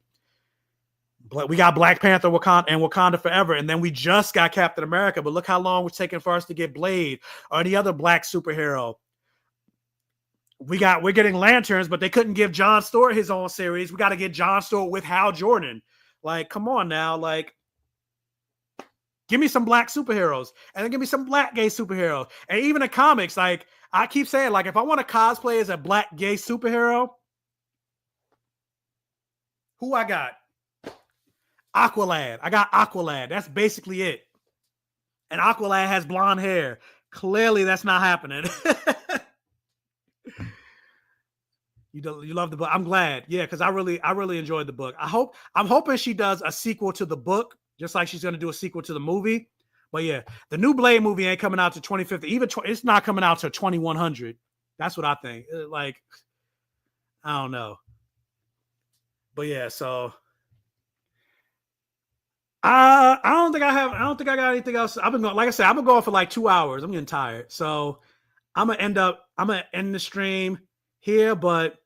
we got Black Panther, Wakanda Forever, and then we just got Captain America. But look how long it's taken for us to get Blade or any other Black superhero. We're getting Lanterns, but they couldn't give John Stewart his own series. We got to get John Stewart with Hal Jordan. Like, come on now. Like, give me some Black superheroes, and then give me some Black gay superheroes. And even in comics, like, I keep saying, like, if I want to cosplay as a Black gay superhero, who I got? Aqualad. I got Aqualad. That's basically it. And Aqualad has blonde hair. Clearly, that's not happening. You love the book. I'm glad. Yeah, because I really enjoyed the book. I'm hoping she does a sequel to the book, just like she's going to do a sequel to the movie. But yeah, the new Blade movie ain't coming out to 2050. It's not coming out to 2100. That's what I think. Like, I don't know. But yeah, so I don't think I got anything else. I've been going, like I said, I've been going for like 2 hours. I'm getting tired. So I'm gonna end the stream here, but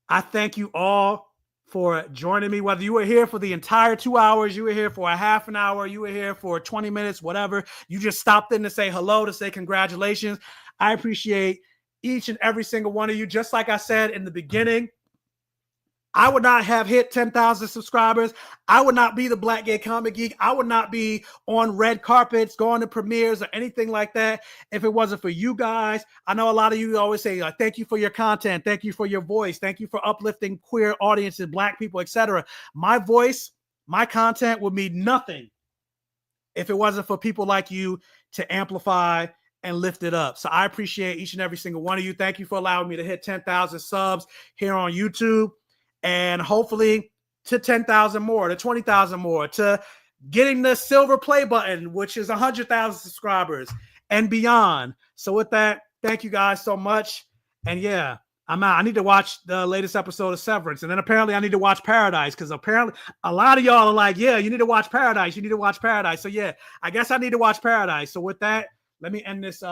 I thank you all for joining me. Whether you were here for the entire 2 hours, you were here for a half an hour, you were here for 20 minutes, whatever. You just stopped in to say hello, to say congratulations. I appreciate each and every single one of you. Just like I said in the beginning, I would not have hit 10,000 subscribers. I would not be the Black Gay Comic Geek. I would not be on red carpets, going to premieres or anything like that if it wasn't for you guys. I know a lot of you always say, thank you for your content. Thank you for your voice. Thank you for uplifting queer audiences, Black people, etc. My voice, my content would mean nothing if it wasn't for people like you to amplify and lift it up. So I appreciate each and every single one of you. Thank you for allowing me to hit 10,000 subs here on YouTube. And hopefully to 10,000 more, to 20,000 more, to getting the silver play button, which is 100,000 subscribers and beyond. So with that, thank you guys so much. And yeah, I'm out. I need to watch the latest episode of Severance. And then apparently I need to watch Paradise, because apparently a lot of y'all are like, yeah, you need to watch Paradise. You need to watch Paradise. So yeah, I guess I need to watch Paradise. So with that, let me end this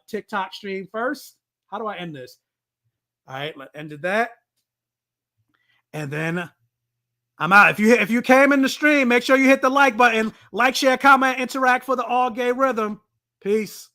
TikTok stream first. How do I end this? All right, ended that. And then I'm out. If you came in the stream, make sure you hit the like button, like, share, comment, interact for the all gay rhythm. Peace.